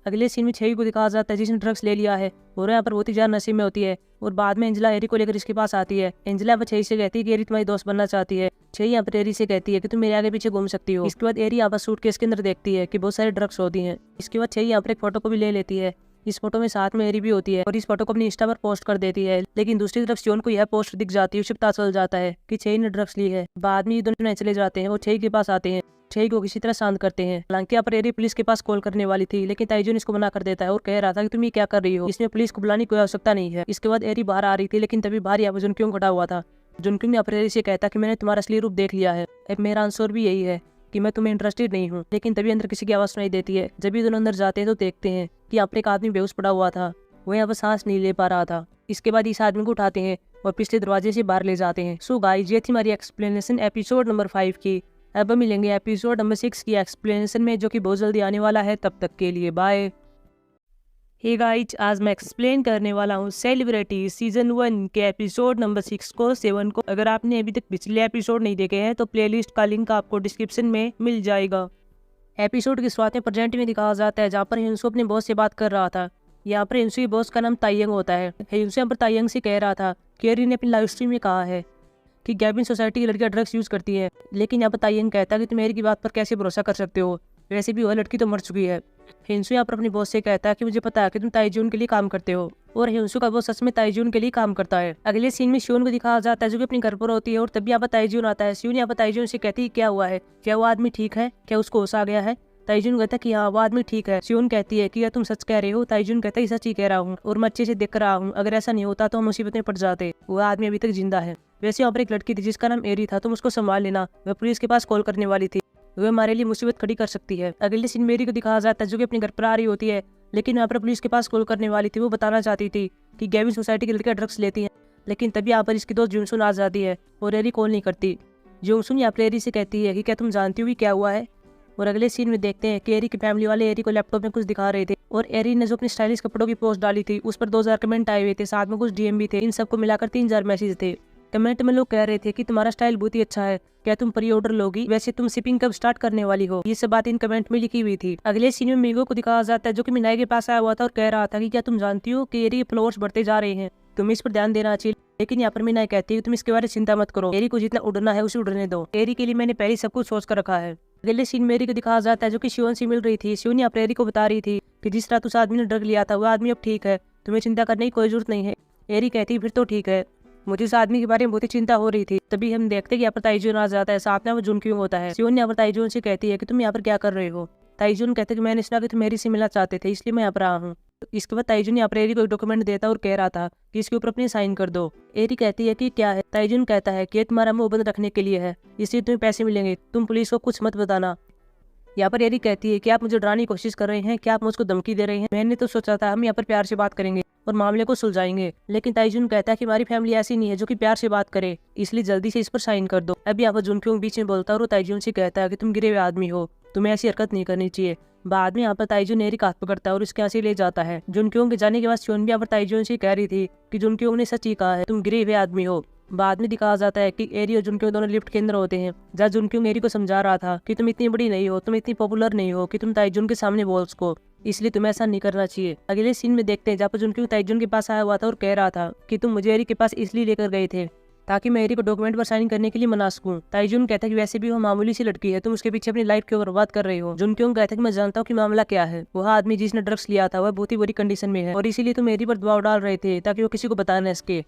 अगले सीन में छही को दिखाया जाता है जिसने ड्रग्स ले लिया है और यहाँ पर बहुत ही ज्यादा नशे में होती है। और बाद में एंजेला एरी को लेकर इसके पास आती है। एंजेला पर छही से कहती है कि एरी तुम्हारी दोस्त बनना चाहती है। छही यहाँ पर एरी से कहती है कि तुम मेरे आगे पीछे घूम सकती हो। इसके बाद एरी यहाँ पर सूटकेस के अंदर देखती है कि बहुत सारे ड्रग्स होती हैं। इसके बाद छही यहाँ पर एक फोटो को भी ले लेती है। इस फोटो में साथ में एरी भी होती है और इस फोटो को अपनी इंस्टा पर पोस्ट कर देती है, लेकिन दूसरी तरफ शियोन को यह पोस्ट दिख जाती है। उसे पता चल जाता है कि छही ने ड्रग्स ली है। बाद में ये दोनों चले जाते हैं और छही के पास आते हैं। छही को किसी तरह शांत करते हैं। हालांकि यहाँ पर एरी पुलिस के पास कॉल करने वाली थी, लेकिन ताइजुन इसको मना कर देता है और कह रहा था कि तुम ये क्या कर रही हो, इसमें पुलिस को बुलाने की कोई आवश्यकता नहीं है। इसके बाद एरी बाहर आ रही थी, लेकिन तभी बाहर यहाँ पर जुनक्योंग खड़ा हुआ था। जुनक्योंग यहाँ पर एरी से कहता कि मैंने तुम्हारा असली रूप देख लिया है, अब मेरा आंसर भी यही है कि मैं तुम्हें इंटरेस्टेड नहीं हूँ। लेकिन तभी अंदर किसी की आवाज सुनाई देती है। जब ये दोनों अंदर जाते हैं तो देखते हैं कि यहाँ पर एक आदमी बेहोश पड़ा हुआ था, वो यहाँ पर सांस नहीं ले पा रहा था। इसके बाद इस आदमी को उठाते हैं और पिछले दरवाजे से बाहर ले जाते हैं। सो गाइस, ये थी हमारी एक्सप्लेनेशन एपिसोड नंबर 5 की। अब हम मिलेंगे एपिसोड नंबर 6 की एक्सप्लेनेशन में, जो कि बहुत जल्दी आने वाला है। तब तक के लिए बाय। हे गाइस, आज मैं एक्सप्लेन करने वाला हूँ सेलिब्रिटी सीजन 1 के एपिसोड नंबर 6 को 7 को। अगर आपने अभी तक पिछले एपिसोड नहीं देखे हैं तो प्लेलिस्ट का लिंक आपको डिस्क्रिप्शन में मिल जाएगा। एपिसोड की शुरुआत में प्रेजेंट में दिखाया जाता है जहाँ पर हिंसू अपने बॉस से बात कर रहा था। यहाँ पर हिंसू के बॉस का नाम ताइयंग होता है। हिंसू यहाँ पर ताइयंग से कह रहा था कि एरी ने अपनी लाइव स्ट्रीम में कहा है कि गैबिन सोसाइटी की लड़कियां ड्रग्स यूज करती हैं, लेकिन यहाँ पर ताइयंग कहता है कि तुम एरी की बात पर कैसे भरोसा कर सकते हो, वैसे भी वह लड़की तो मर चुकी है। हिंसू यहाँ पर अपनी बॉस से कहता है कि मुझे पता है कि तुम ताइजून के लिए काम करते हो, और हिंसू का बॉस सच में ताइजून के लिए काम करता है। अगले सीन में शियोन को दिखाया जाता है जो कि अपने घर पर होती है और तभी यहाँ पर ताइजून आता है। शियोन यहाँ पर ताइजून से कहती है क्या हुआ है, क्या वो आदमी ठीक है, क्या उसको होश आ गया है। ताइजुन कहता है कि हाँ वो आदमी ठीक है। सियोन कहती है कि क्या तुम सच कह रहे हो? ताइजुन कहता है सच ही कह रहा हूँ और मैं अच्छे से देख रहा हूँ, अगर ऐसा नहीं होता तो हम मुसीबत में पड़ जाते। वो आदमी अभी तक जिंदा है। वैसे यहाँ पर एक लड़की थी जिसका नाम एरी था, तुम उसको संभाल लेना, वह पुलिस के पास कॉल करने वाली थी, वह हमारे लिए मुसीबत खड़ी कर सकती है। अगले सीन में एरी को दिखाया जाता है जो कि अपने घर पर आ रही होती है, लेकिन यहाँ पर पुलिस के पास कॉल करने वाली थी। वो बताना चाहती थी कि गेविन सोसाइटी की लड़कियां ड्रग्स लेती हैं, लेकिन तभी यहाँ पर इसकी दोस्त जुनसुन आ जाती है और एरी कॉल नहीं करती। जुनसुन यहाँ पर एरी से कहती है कि क्या तुम जानती हो कि क्या हुआ है। और अगले सीन में देखते हैं कि एरी की फैमिली वाले एरी को लैपटॉप में कुछ दिखा रहे थे और एरी ने जो अपनी स्टाइलिश कपड़ों की पोस्ट डाली थी उस पर 2000 कमेंट आए हुए थे, साथ में कुछ डीएम भी थे। इन सबको मिलाकर 3000 मैसेज थे। कमेंट में लोग कह रहे थे कि तुम्हारा स्टाइल बहुत ही अच्छा है, क्या तुम प्री ऑर्डर लोगी, वैसे तुम शिपिंग कब स्टार्ट करने वाली हो, ये सब बात इन कमेंट में लिखी हुई थी। अगले सीन में मीगो को दिखाया जाता है जो कि मिनाई के पास आया हुआ था और कह रहा था कि क्या तुम जानती हो कि एरी के फॉलोअर्स बढ़ते जा रहे हैं, तुम्हें इस पर ध्यान देना चाहिए। लेकिन यहाँ पर मिनाई कहती है तुम इसके बारे में चिंता मत करो, एरी को जितना उड़ना है उसे उड़ने दो, एरी के लिए मैंने पहले सब कुछ सोच कर रखा है। अगले सीन में एरी को दिखाया जाता है जो कि शिवन से मिल रही थी। शिवन यहाँ पर एरी को बता रही थी कि जिस रात उस आदमी ने ड्रग लिया था वो आदमी अब ठीक है, तुम्हें चिंता करने की कोई जरूरत नहीं है। एरी कहती फिर तो ठीक है, मुझे उस आदमी के बारे में बहुत ही चिंता हो रही थी। तभी हम देखते हैं कि यहाँ पर ताइजुन आ जाता है, साथ में वो जुनक्योंग होता है। शिवन यहाँ पर ताइजुन से कहती है कि तुम यहाँ पर क्या कर रहे हो। ताइजुन कहते हैं कि मैंने सुना कि तुम एरी से मिलना चाहते थे, इसलिए मैं यहाँ पर आया हूँ। इसके बाद ताइजुन यहाँ पर एरी को एक डॉक्यूमेंट देता है और कह रहा था कि इसके ऊपर अपनी साइन कर दो। एरी कहती है कि क्या है। ताइजुन कहता है कि तुम्हारा मुंह बंद रखने के लिए है, इसलिए तुम्हें पैसे मिलेंगे, तुम पुलिस को कुछ मत बताना। यहाँ पर एरी कहती है कि आप मुझे डराने की कोशिश कर रहे हैं, क्या आप मुझको धमकी दे रहे हैं? मैंने तो सोचा था हम यहाँ पर प्यार से बात करेंगे और मामले को सुलझाएंगे, लेकिन ताइजुन कहता है कि हमारी फैमिली ऐसी नहीं है जो कि प्यार से बात करे, इसलिए जल्दी से इस पर साइन कर दो। अब यहाँ पर जुनक्योंग बीच में बोलता है और वो ताइजुन से कहता है कि तुम गिरे हुए आदमी हो, तुम्हें ऐसी हरकत नहीं करनी चाहिए। बाद में यहाँ पर ताइजुन एरी का हाथ पकड़ता है और उसके यहाँ से ले जाता है। जुनक्योंग के जाने के बाद शिवन भी यहाँ पर ताइजुन से कह रही थी कि जुनक्योंग ने सच ही कहा है, तुम गिरे हुए आदमी हो। बाद में दिखाया जाता है कि एरी और जुनक्योंग दोनों लिफ्ट के अंदर होते हैं, जहाँ जुनक्योंग एरी को समझा रहा था कि तुम इतनी बड़ी नहीं हो, तुम इतनी पॉपुलर नहीं हो कि तुम ताइजुन के सामने बोल सको, इसलिए तुम्हें ऐसा नहीं करना चाहिए। अगले सीन में देखते हैं जहाँ पर जुनक्योंग ताइजुन के पास आया हुआ था और कह रहा था कि तुम मुझे एरी के पास इसलिए लेकर गए थे ताकि मैं एरी को डॉक्यूमेंट पर साइन करने के लिए मना सकूं। ताइजुन कहता है कि वैसे भी वो मामूली सी लड़की है, तुम उसके पीछे अपनी लाइफ क्यों बर्बाद कर रहे हो। जुनक्योंग कहता है कि मैं जानता हूँ कि मामला क्या है, वह आदमी जिसने ड्रग्स लिया था वह बहुत ही बुरी कंडीशन में है और इसीलिए तुम एरी पर दबाव डाल रहे थे ताकि वो किसी को बता न सके।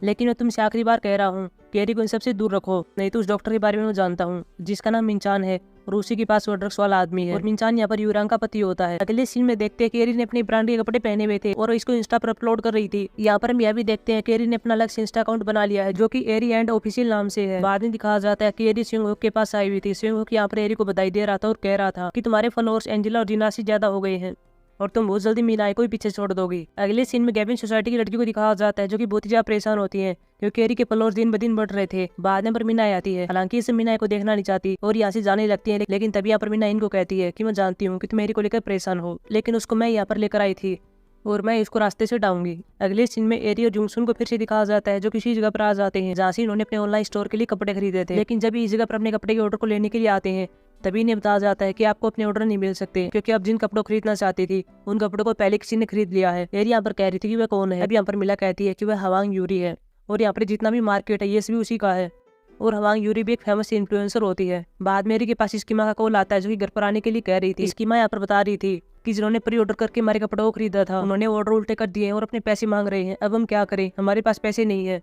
लेकिन मैं तुमसे आखिरी बार कह रहा हूँ कि एरी को इन सबसे दूर रखो, नहीं तो उस डॉक्टर के बारे में मैं जानता हूँ जिसका नाम मिंचान है और उसी के पास वो ड्रग्स वाला आदमी है और मिंचान यहाँ पर यूरांग का पति होता है। अगले सीन में देखते हैं कि एरी ने अपने ब्रांड के कपड़े पहने हुए थे और इसको इंस्टा पर अपलोड कर रही थी। यहाँ पर हम यह भी देखते हैं कि एरी ने अपना अलग से इंस्टा अकाउंट बना लिया है जो कि एरी एंड ऑफिशियल नाम से है। बाद में दिखाया जाता है कि एरी स्विंग के पास आई हुई थी। स्विंग यहाँ पर एरी को बधाई दे रहा था और कह रहा था कि तुम्हारे फॉलोअर्स एंजेला और जीना से ज्यादा हो गए हैं और तुम बहुत जल्दी मिनाई को भी पीछे छोड़ दोगी। अगले सीन में गेविन सोसाइटी की लड़की को दिखाया जाता है जो कि बहुत ही ज्यादा परेशान होती है क्योंकि एरी के फॉलोअर्स दिन ब दिन बढ़ रहे थे। बाद में पर मिनाई आती है, हालांकि इसे मिनाई को देखना नहीं चाहती और यहाँ से जाने लगती है, लेकिन तभी यहाँ पर मिनाई इनको कहती है कि मैं जानती हूँ कि तुम एरी को लेकर परेशान हो, लेकिन उसको मैं यहाँ पर लेकर आई थी और मैं इसको रास्ते से डाऊंगी। अगले सीन में एरी और जुनसुन को फिर से दिखाया जाता है जो किसी जगह पर आ जाते हैं जहाँ से इन्होंने अपने ऑनलाइन स्टोर के लिए कपड़े खरीदे थे, लेकिन जब इस जगह पर अपने कपड़े के ऑर्डर को लेने के लिए आते हैं तभी इन्हें बताया जाता है कि आपको अपने ऑर्डर नहीं मिल सकते क्योंकि आप जिन कपड़ों खरीदना चाहती थी उन कपड़ों को पहले किसी ने खरीद लिया है। एरी यहाँ पर कह रही थी कि वह कौन है। अब यहाँ पर मिला कहती है कि वह हवांग यूरी है और यहाँ पर जितना भी मार्केट है ये सभी उसी का है और हवांग यूरी भी एक फेमस इन्फ्लुएंसर होती है। बाद में एरी के पास इसकी माँ का कॉल आता है जो कि घर पर आने के लिए कह रही थी। इसकी माँ यहाँ पर बता रही थी कि जिन्होंने प्री ऑर्डर करके हमारे कपड़ों को खरीदा था उन्होंने ऑर्डर उल्टे कर दिए और अपने पैसे मांग रहे हैं, अब हम क्या करें, हमारे पास पैसे नहीं है।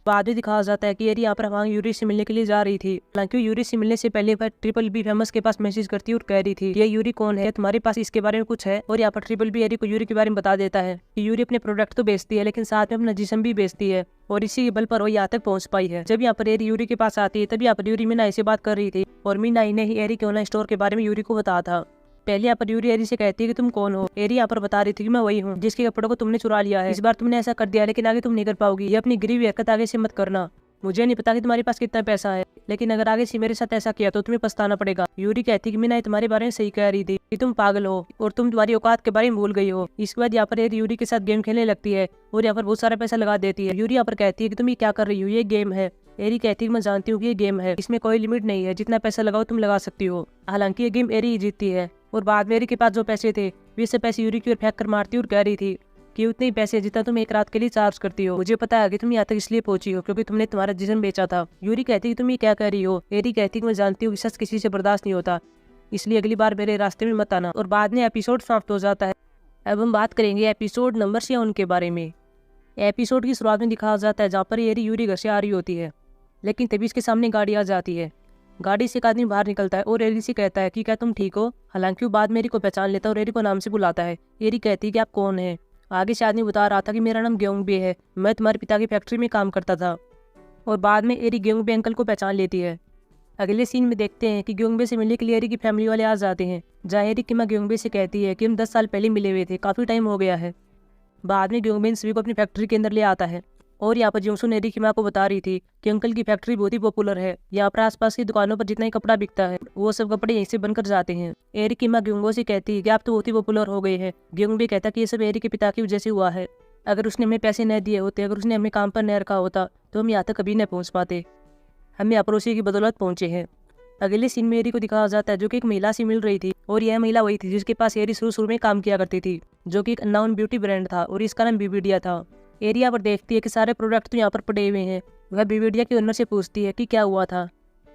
बाद में दिखाया जाता है कि एरी यहाँ पर हवांग यूरी से मिलने के लिए जा रही थी, हालांकि यूरी से मिलने से पहले वह ट्रिपल बी फेमस के पास मैसेज करती और कह रही थी ये यूरी कौन है, तुम्हारे पास इसके बारे में कुछ है। और यहाँ पर ट्रिपल बी एरी को यूरी के बारे में बता देता है कि यूरी अपने प्रोडक्ट तो बेचती है लेकिन साथ में अपना जिस्म भी बेचती है और इसी के बल पर वो यहाँ तक पहुंच पाई है। जब यहाँ पर एरी यूरी के पास आती है तब यहाँ पर यूरी मिनाई से बात कर रही थी और मिनाई ने ही एरी के ऑनलाइन स्टोर के बारे में यूरी को बताया था। पहले यहाँ पर यूरी एरी से कहती है कि तुम कौन हो। एरी यहाँ पर बता रही थी कि मैं वही हूँ जिसके कपड़ों को तुमने चुरा लिया है, इस बार तुमने ऐसा कर दिया लेकिन आगे तुम नहीं कर पाओगी, ये अपनी गिरी हुई हरकत आगे से मत करना। मुझे नहीं पता कि तुम्हारे पास कितना पैसा है, लेकिन अगर आगे से मेरे साथ ऐसा किया तो तुम्हें पछताना पड़ेगा। यूरी कहती कि मिनाई तुम्हारे बारे में सही कह रही थी कि तुम पागल हो और तुम तुम्हारी औकात के बारे में भूल गई हो। इसके बाद यहाँ पर एरी यूरी के साथ गेम खेलने लगती है और यहाँ पर बहुत सारा पैसा लगा देती है। यूरी यहाँ पर कहती है कि तुम ये क्या कर रही हो, ये गेम है। एरी कहती है मैं जानती हूँ कि ये गेम है, इसमें कोई लिमिट नहीं है, जितना पैसा लगाओ तुम लगा सकती हो। हालांकि ये गेम एरी ही जीतती है और बाद में एरी के पास जो पैसे थे वे सब पैसे यूरी की ओर फेंक कर मारती और कह रही थी कि उतने ही पैसे जितना तुम एक रात के लिए चार्ज करती हो, मुझे पता है कि तुम यहाँ तक इसलिए पहुंची हो क्योंकि तुमने तुम्हारा जिस्म बेचा था। यूरी कहती कि तुम ये क्या कर रही हो। एरी कहती कि मैं जानती हूँ कि सच किसी से बर्दाश्त नहीं होता, इसलिए अगली बार मेरे रास्ते में मत आना। और बाद में एपिसोड समाप्त हो जाता है। अब हम बात करेंगे एपिसोड नंबर 6 उनके बारे में। एपिसोड की शुरुआत में दिखाया जाता है जहाँ पर एरी यूरी घर से आ रही होती है, लेकिन तभी इसके सामने गाड़ी आ जाती है। गाड़ी से एक आदमी बाहर निकलता है और एरी से कहता है कि क्या तुम ठीक हो। हालांकि वो बाद में एरी को पहचान लेता है और एरी को नाम से बुलाता है। एरी कहती है कि आप कौन है। आगे से आदमी बता रहा था कि मेरा नाम ग्योंगबे है, मैं तुम्हारे पिता की फैक्ट्री में काम करता था। और बाद में एरी ग्योंगबे अंकल को पहचान लेती है। अगले सीन में देखते हैं कि ग्योंगबे से मिलने के लिए एरी की फैमिली वाले आ जाते हैं, जहाँ एरी की माँ ग्योंगबे से कहती है कि हम 10 साल पहले मिले हुए थे, काफ़ी टाइम हो गया है। बाद में ग्योंगबे इन सभी को अपनी फैक्ट्री के अंदर ले आता है और यहाँ पर जोंसुन एरी की माँ को बता रही थी कि अंकल की फैक्ट्री बहुत ही पॉपुलर है। यहाँ पर आसपास की दुकानों पर जितना ही कपड़ा बिकता है वो सब कपड़े यहीं से बनकर जाते हैं। एरी की माँ ग्योंगो से कहती है कि आप तो बहुत ही पॉपुलर हो गए हैं। ग्योंगबे कहता कि ये सब एरी के पिता की वजह से हुआ है। अगर उसने हमें पैसे न दिए होते, अगर उसने हमें काम पर न रखा होता तो हम यहाँ तक कभी न पहुँच पाते। हम यहाँ पर उसी की बदौलत पहुँचे हैं। अगले सीन में एरी को दिखाया जाता है जो कि एक महिला से मिल रही थी और यह महिला वही थी जिसके पास एरी शुरू में काम किया करती थी, जो कि एक अननोन ब्यूटी ब्रांड था और इसका नाम बीबीडिया था। एरी यहाँ पर देखती है कि सारे प्रोडक्ट तो यहाँ पर पड़े हुए हैं। वह बीबीडिया के ओनर से पूछती है कि क्या हुआ था।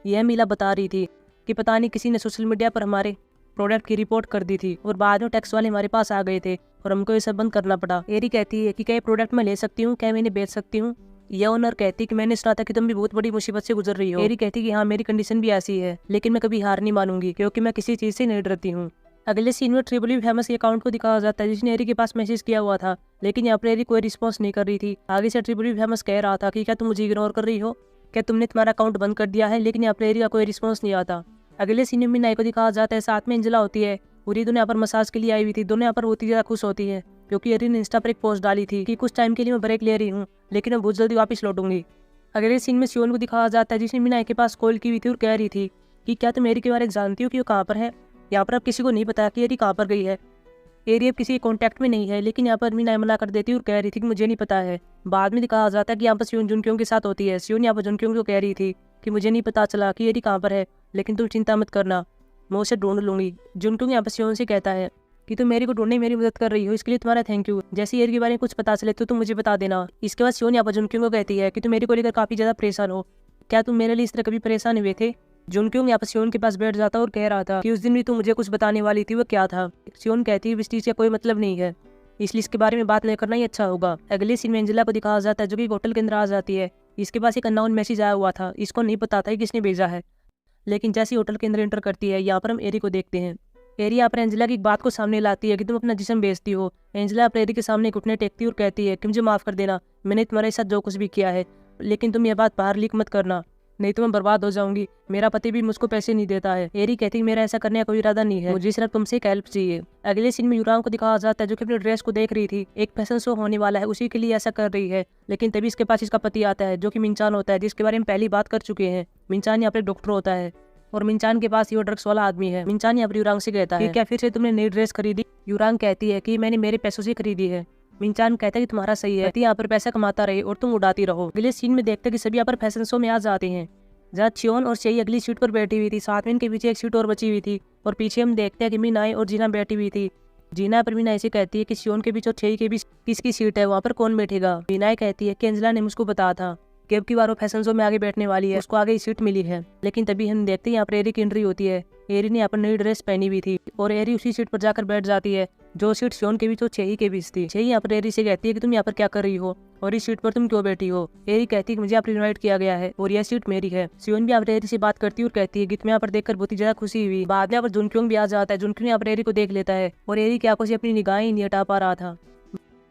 यह महिला बता रही थी कि पता नहीं किसी ने सोशल मीडिया पर हमारे प्रोडक्ट की रिपोर्ट कर दी थी और बाद में टैक्स वाले हमारे पास आ गए थे और हमको ये सब बंद करना पड़ा। एरी कहती है कि क्या ये प्रोडक्ट मैं ले सकती हूँ, क्या मैं इन्हें बेच सकती हूँ। यह ओनर कहती कि मैंने सुना था कि तुम भी बहुत बड़ी मुसीबत से गुजर रही हो। एरी कहती कि हाँ, मेरी कंडीशन भी ऐसी है, लेकिन मैं कभी हार नहीं मानूंगी क्योंकि मैं किसी चीज़ से नहीं डरती हूँ। अगले सीन में ट्रिपल फेमस अकाउंट को दिखाया जाता है जिसने एरी के पास मैसेज किया हुआ था, लेकिन यहाँ पर एरी कोई रिस्पॉन्स नहीं कर रही थी। आगे से ट्रिपल फेमस कह रहा था कि क्या तुम मुझे इग्नोर कर रही हो, क्या तुमने तुम्हारा अकाउंट बंद कर दिया है, लेकिन यहाँ पर एरी का कोई रिस्पॉन्स नहीं आता। अगले सीन में नाई को दिखाया जाता है, साथ में एंजेला होती है। पूरी दोनों यहाँ पर मसाज के लिए आई हुई थी। दोनों यहाँ पर बहुत ही ज़्यादा खुश होती है क्योंकि एरी ने इंस्टा पर एक पोस्ट डाली थी कि कुछ टाइम के लिए मैं ब्रेक ले रही हूँ, लेकिन मैं बहुत जल्दी वापस लौटूंगी। अगले सीन में सियोन को दिखाया जाता है जिसने मीनाई के पास कॉल की हुई थी और कह रही थी कि क्या तुम एरी के बारे में जानती हो कि वो कहाँ पर है। यहाँ पर अब किसी को नहीं पता कि एरी कहाँ पर गई है। एरी अब किसी कॉन्टैक्ट में नहीं है, लेकिन यहाँ पर मीनाई मना कर देती है और कह रही थी कि मुझे नहीं पता है। बाद में दिखाया जाता है कि यहाँ पर सियोन जुनक्यों के साथ होती है। सियोन यहाँ पर जुनक्यों को कह रही थी कि मुझे नहीं पता चला कि एरी कहाँ पर है, लेकिन तुम चिंता मत करना, मैं उसे ढूंढ लूंगी। जुनक्यों यहाँ पर सियोन से कहता है कि तुम मेरी को ढूंढने में मेरी मदद कर रही हो, इसके लिए तुम्हारा थैंक यू। जैसे एरी के बारे में कुछ पता चले तो तुम मुझे बता देना। इसके बाद सियोन यहाँ पर जुनक्यों को कहती है कि तुम मेरी को लेकर काफ़ी ज़्यादा परेशान हो, क्या तुम मेरे लिए इस तरह कभी परेशान हुए थे। जुनक्यों यहाँ पर सियोन के पास बैठ जाता और कह रहा था कि उस दिन भी तुम मुझे कुछ बताने वाली थी, वो क्या था। सियोन कहती है इस चीज़ का कोई मतलब नहीं है, इसलिए इसके बारे में बात नहीं करना ही अच्छा होगा। अगले सीन में एंजेला को दिखाया जाता है जो कि होटल के अंदर आ जाती है। इसके पास एक अननोन मैसेज आया हुआ था, इसको नहीं पता था किसने भेजा है, लेकिन जैसे होटल के अंदर एंटर करती है यहाँ पर हम एरी को देखते हैं। एरी यहाँ पर एंजेला की एक बात को सामने लाती है कि तुम अपना जिस्म बेचती हो। एंजेला पर एरी के सामने घुटने टेकती है और कहती है कि मुझे माफ़ कर देना, मैंने तुम्हारे साथ जो कुछ भी किया है, लेकिन तुम ये बात बाहर लीक मत करना, नहीं तो मैं बर्बाद हो जाऊंगी। मेरा पति भी मुझको पैसे नहीं देता है। एरी कहती है मेरा ऐसा करने का कोई इरादा नहीं है, मुझे सिर्फ तुमसे एक हेल्प चाहिए। अगले सीन में यूरांग को दिखाया जाता है जो कि अपने ड्रेस को देख रही थी, एक फैशन शो होने वाला है उसी के लिए ऐसा कर रही है, लेकिन तभी इसके पास इसका पति आता है जो कि मिंचान होता है, जिसके बारे में पहली बात कर चुके हैं। मिंचान यहाँ पर डॉक्टर होता है और मिंचान के पास ये ड्रग्स वाला आदमी है। मिंचान यहाँ पर यूरांग से कहता है क्या फिर से तुमने नई ड्रेस खरीदी। यूरांग कहती है कि मैंने मेरे पैसों से खरीदी है। मिंचान कहता है कि तुम्हारा सही है, यहाँ पर पैसा कमाता रहे और तुम उड़ाती रहो। अगले सीन में देखते हैं कि सभी यहाँ पर फैशन शो में आ जाते हैं, जहाँ चियोन और शेई अगली सीट पर बैठी हुई थी, साथ में इनके पीछे एक सीट और बची हुई थी और पीछे हम देखते हैं कि मीनाई और जीना बैठी हुई थी। जीना पर मीनाई से कहती है कि चियोन के बीच और शेई के बीच किसकी सीट है, वहाँ पर कौन बैठेगा। मीनाई कहती है कि एंजेला ने मुझको बताया था कि अब की बार वो फैशन शो में आगे बैठने वाली है, उसको आगे सीट मिली है। लेकिन तभी हम देखते हैं यहाँ पर एरी की एंट्री होती है। एरी ने यहाँ पर नई ड्रेस पहनी हुई थी और एरी उसी सीट पर जाकर बैठ जाती है जो सीट शियोन के बीच और शेई के बीच थी। शेई यहाँ पर एरी से कहती है कि तुम यहाँ पर क्या कर रही हो और इस सीट पर तुम क्यों बैठी हो। एरी कहती है कि मुझे यहाँ पर इन्वाइट किया गया है और यह सीट मेरी है। शियोन भी यहाँ पर एरी से बात करती है और कहती है कि तुम्हें यहाँ पर देखकर बहुत ही ज्यादा खुशी हुई। बाद में यहाँ पर जुनक्योंग भी आ जाता है। जुनक्योंग यहाँ पर एरी को देख लेता है और एरी की आंखों से अपनी निगाहें नहीं हटा पा रहा था।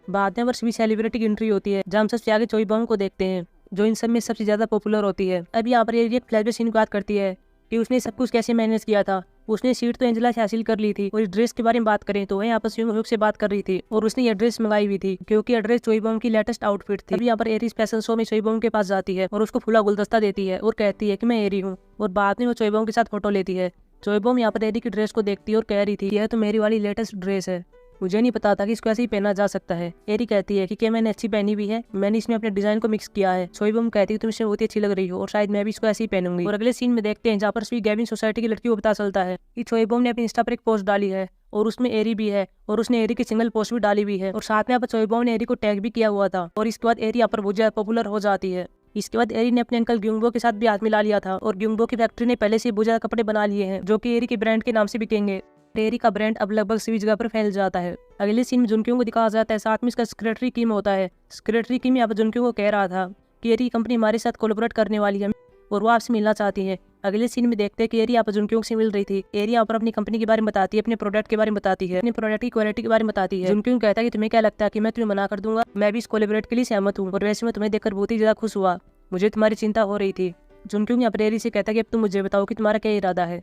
बाद में सभी सेलिब्रिटी की एंट्री होती है जहाँ हम सबसे आगे चोई बॉन्ग को देखते हैं जो इन सब में सबसे ज्यादा पॉपुलर होती है। अब यहाँ पर एरी एक फ्लैशबैक सीन की बात करती है कि उसने सब कुछ कैसे मैनेज किया था। उसने सीट तो एंजेला से हासिल कर ली थी और इस ड्रेस के बारे में बात करें तो वह यहाँ पर स्विंग से बात कर रही थी और उसने ये ड्रेस मंगाई हुई थी क्योंकि यह ड्रेस चोई बॉन्ग की लेटेस्ट आउटफिट थी। अभी यहाँ पर एरी फैशन शो में चोई बॉन्ग के पास जाती है और उसको फूला गुलदस्ता देती है और कहती है कि मैं एरी हूँ और बाद में वो चोई बॉन्ग के साथ फोटो लेती है। चोई बॉन्ग यहाँ पर एरी की ड्रेस को देखती है और कह रही थी यह तो मेरी वाली लेटेस्ट ड्रेस है, मुझे नहीं पता था कि इसको ऐसे ही पहना जा सकता है। एरी कहती है कि क्या मैंने अच्छी पहनी हुई है, मैंने इसमें अपने डिजाइन को मिक्स किया है। चोई बॉन्ग कहती है तुम इसमें बहुत ही अच्छी लग रही हो और शायद मैं भी इसको ऐसे ही पहनूंगी। और अगले सीन में देखते हैं जहाँ पर स्वी गैविन सोसाइटी की लड़की को पता चलता है कि चोई बॉन्ग ने अपनी इंस्टा पर एक पोस्ट डाली है और उसमें एरी भी है और उसने एरी की सिंगल पोस्ट भी डाली हुई है और साथ में यहाँ पर चोई बॉन्ग ने एरी को टैग भी किया हुआ था। और इसके बाद एरी यहाँ पर बहुत ज्यादा पॉपुलर हो जाती है। इसके बाद एरी ने अपने अंकल ग्योंगबो के साथ भी हाथ मिला लिया था और ग्योंगबो की फैक्ट्री ने पहले से बहुत ज्यादा कपड़े बना लिए हैं जो कि एरी के ब्रांड के नाम से बिकेंगे। एरी का ब्रांड अब लगभग सभी जगह पर फैल जाता है। अगले सीन में जुनक्योंग को दिखाया जाता है, साथ में इसका सेक्रेटरी किम होता है। सेक्रेटरी किम यहाँ पर जुनक्योंग को कह रहा था कि एरी कंपनी हमारे साथ कोलैबोरेट करने वाली है और वो आपसे मिलना चाहती है। अगले सीन में देखते हैं कि एरी यहाँ पर जुनक्योंग से मिल रही थी। एरी यहाँ पर अपनी कंपनी के बारे में बताती है, अपने प्रोडक्ट के बारे में बताती है, अपने प्रोडक्ट की क्वालिटी के बारे में बताती है। जुनक्योंग कहता है कि तुम्हें क्या लगता है कि मैं तुम्हें मना कर दूंगा? मैं भी इस कोलैबोरेट के लिए सहमत हूँ और वैसे मैं तुम्हें देखकर बहुत ही ज्यादा खुश हुआ। मुझे तुम्हारी चिंता हो रही थी। जुनक्योंग यहाँ पर एरी से कहता है कि अब तुम मुझे बताओ कि तुम्हारा क्या इरादा है।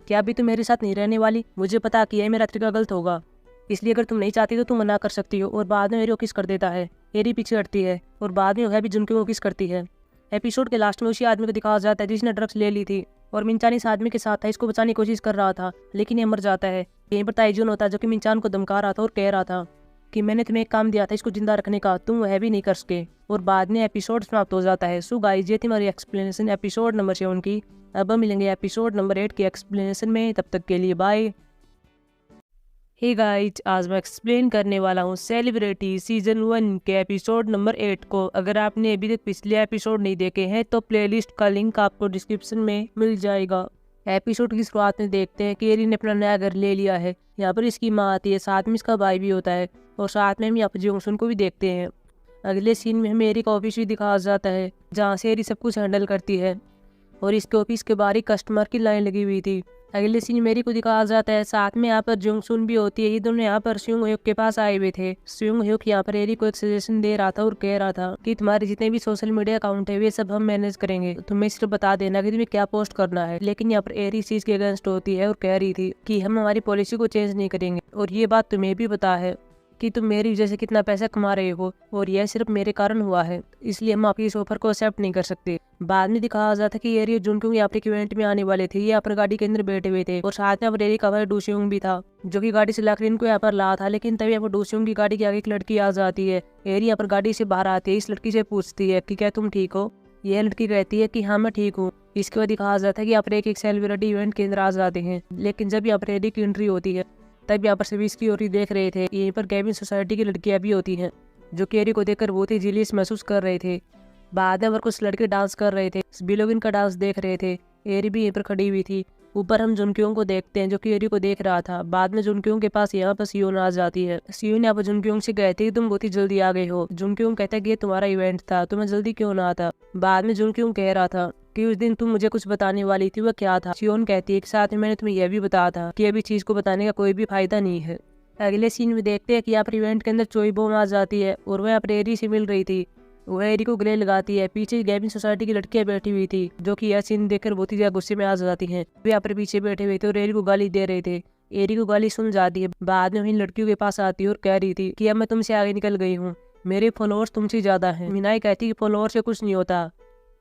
क्या अभी तुम मेरे साथ नहीं रहने वाली? मुझे पता कि यह मेरा तरीका गलत होगा, इसलिए अगर तुम नहीं चाहती तो तुम मना कर सकती हो। और बाद में एरी को किस कर देता है। एरी पीछे हटती है और बाद में वह भी जुनक्योंग को किस करती है। एपिसोड के लास्ट में उसी आदमी को दिखाया जाता है जिसने ड्रग्स ले ली थी और मिंचान इस आदमी के साथ था, इसको बचाने की कोशिश कर रहा था, लेकिन ये मर जाता है। यहीं पर ताइजून होता है जो कि मिंचान को धमका रहा था और कह रहा था कि मैंने तुम्हें एक काम दिया था इसको जिंदा रखने का, तुम वह भी नहीं कर सके। और बाद में एपिसोड समाप्त हो जाता है। सो गाइस, ये थी हमारी एक्सप्लेनेशन एपिसोड नंबर 7 की। अब हम मिलेंगे एपिसोड नंबर 8 की एक्सप्लेनेशन में। तब तक के लिए बाय। हे गाइस, आज मैं एक्सप्लेन करने वाला हूँ सेलिब्रिटी सीजन 1 के एपिसोड नंबर 8 को। अगर आपने अभी तक पिछले एपिसोड नहीं देखे हैं तो प्लेलिस्ट का लिंक आपको डिस्क्रिप्शन में मिल जाएगा। एपिसोड की शुरुआत में देखते हैं कि एरी ने अपना नया घर ले लिया है। यहाँ पर इसकी माँ आती है, साथ में इसका भाई भी होता है और साथ में हम यहाँ पर जोंगसुन को भी देखते हैं। अगले सीन में हमें एरी का ऑफिस भी दिखाया जाता है जहाँ से एरी सब कुछ हैंडल करती है और इसके ऑफिस के बाहर ही कस्टमर की लाइन लगी हुई थी। अगले सीन मेरी को दिखाया जाता है, साथ में यहाँ पर जोंगसुन भी होती है। ये दोनों यहाँ पर स्यूंग ह्यूक के पास आए हुए थे। स्यूंग ह्यूक यहाँ पर एरी को एक सजेशन दे रहा था और कह रहा था कि तुम्हारे जितने भी सोशल मीडिया अकाउंट है वे सब हम मैनेज करेंगे, तुम्हें सिर्फ बता देना कि तुम्हें क्या पोस्ट करना है। लेकिन यहाँ पर एरी इस चीज के अगेंस्ट होती है और कह रही थी कि हम हमारी पॉलिसी को चेंज नहीं करेंगे और ये बात तुम्हें भी पता है कि तुम मेरी वजह से कितना पैसा कमा रहे हो और यह सिर्फ मेरे कारण हुआ है, इसलिए हम आपकी इस ऑफर को एक्सेप्ट नहीं कर सकते। बाद में दिखाया जाता कि एरी और जुनक्योंग यहाँ पर इवेंट में आने वाले थे। ये यहाँ पर गाड़ी के अंदर बैठे हुए थे और साथ में एरी का भाई डूसियोंग भी था जो कि गाड़ी से लाकर इनको यहाँ पर ला था। लेकिन तभी यहाँ पर डूसियोंग की गाड़ी के आगे एक लड़की आ जाती है। एरी यहाँ पर गाड़ी से बाहर आती है, इस लड़की से पूछती है कि क्या तुम ठीक हो? यह लड़की कहती है कि हाँ मैं ठीक हूँ। इसके बाद दिखाया जाता है कि यहाँ पर एक सेलिब्रिटी इवेंट के अंदर आ जाते हैं। लेकिन जब यहाँ पर एरी की एंट्री होती है तब यहाँ पर सभी इसकी ओर ही देख रहे थे। यहीं पर गेमिंग सोसाइटी की लड़कियां भी होती हैं जो कि एरी को देखकर बहुत ही जिलियस महसूस कर रहे थे। बाद में कुछ लड़के डांस कर रहे थे, सभी लोग इनका डांस देख रहे थे। एरी भी यहीं पर खड़ी हुई थी। ऊपर हम जुनक्योंग को देखते हैं जो कि एरी को देख रहा था। बाद में जुनक्योंग के पास यहाँ पर सियोन आ जाती है। सियोन यहाँ पर जुनक्योंग से कहती है तुम बहुत ही जल्दी आ गए हो। जुनक्योंग कहता है कि ये तुम्हारा इवेंट था, तुम्हें जल्दी क्यों ना आता? बाद में जुनक्योंग कह रहा था कि उस दिन तुम मुझे कुछ बताने वाली थी, वह क्या था? सियोन कहती है कि साथ में मैंने तुम्हें यह भी बताया था कि अभी चीज को बताने का कोई भी फायदा नहीं है। अगले सीन में देखते हैं कि यहाँ पर इवेंट के अंदर चोई बोम आ जाती है और वह यहाँ पर एरी से मिल रही थी। वह एरी को गले लगाती है। पीछे गेमिंग सोसाइटी की लड़कियां बैठी हुई थी जो कि यह सीन देखकर बहुत ही ज्यादा गुस्से में आ जाती हैं। वे यहाँ पर पीछे बैठे हुए थे और एरी को गाली दे रहे थे। एरी को गाली सुन जाती है। बाद में इन लड़कियों के पास आती है और कह रही थी कि अब मैं तुमसे आगे निकल गई हूँ, मेरे फॉलोअर्स तुमसे ज्यादा हैं। मिनाई कहती है कि फॉलोअर से कुछ नहीं होता।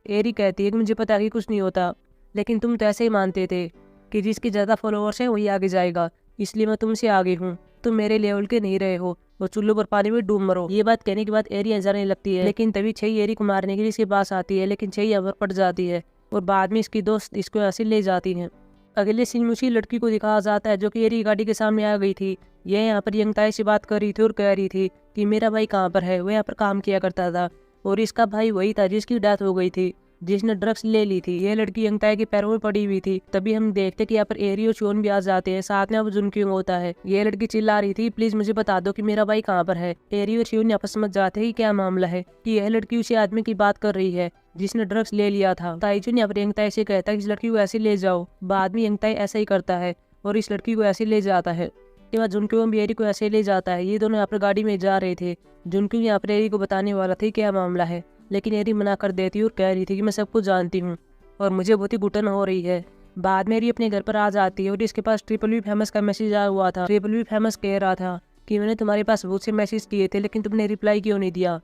एरी कहती है कि मुझे पता है कि कुछ नहीं होता, लेकिन तुम तो ऐसे ही मानते थे कि जिसके ज्यादा फॉलोअर्स हैं वही आगे जाएगा, इसलिए मैं तुमसे आगे हूँ। तुम मेरे लेवल के नहीं रहे हो और चुल्लू पर पानी में डूब मरो। ये बात कहने के बाद एरी हंसने लगती है। लेकिन तभी छई एरी को मारने के लिए इसके पास आती है, लेकिन छई यहाँ पर पड़ जाती है और बाद में इसकी दोस्त इसको यहाँ से ले जाती है। अगले सीन में उसी लड़की को दिखाया जाता है जो कि एरी गाड़ी के सामने आ गई थी। यह यहाँ पर यंगताई से बात कर रही थी और कह रही थी कि मेरा भाई कहाँ पर है। वह यहाँ पर काम किया करता था और इसका भाई वही था जिसकी डेथ हो गई थी, जिसने ड्रग्स ले ली थी। यह लड़की यंगताई के पैरों में पड़ी हुई थी। तभी हम देखते कि यहाँ पर एरी और चोन भी आ जाते हैं, साथ में अब जुनक्योंग होता है। यह लड़की चिल्ला रही थी प्लीज मुझे बता दो कि मेरा भाई कहाँ पर है। एरी और चोन यहाँ पर समझ जाते हैं कि क्या मामला है, कि यह लड़की उसी आदमी की बात कर रही है जिसने ड्रग्स ले लिया था। ताइजून यहाँ पर यंगताई से कहता है कि इस लड़की को ऐसे ले जाओ। बाद में यंगताई ऐसा ही करता है और इस लड़की को ऐसे ले जाता है। के बाद जुनक्योंग भी एरी को ऐसे ले जाता है। ये दोनों यहाँ पर गाड़ी में जा रहे थे। जुनक्योंग यहाँ पर एरी को बताने वाला था क्या मामला है, लेकिन एरी मना कर देती और कह रही थी कि मैं सब कुछ जानती हूँ और मुझे बहुत ही घुटन हो रही है। बाद में एरी अपने घर पर आ जाती है और इसके पास ट्रिपल वी फेमस का मैसेज आया हुआ था। ट्रिपल वी फेमस कह रहा था कि मैंने तुम्हारे पास बहुत से मैसेज किए थे लेकिन तुमने रिप्लाई क्यों नहीं दिया।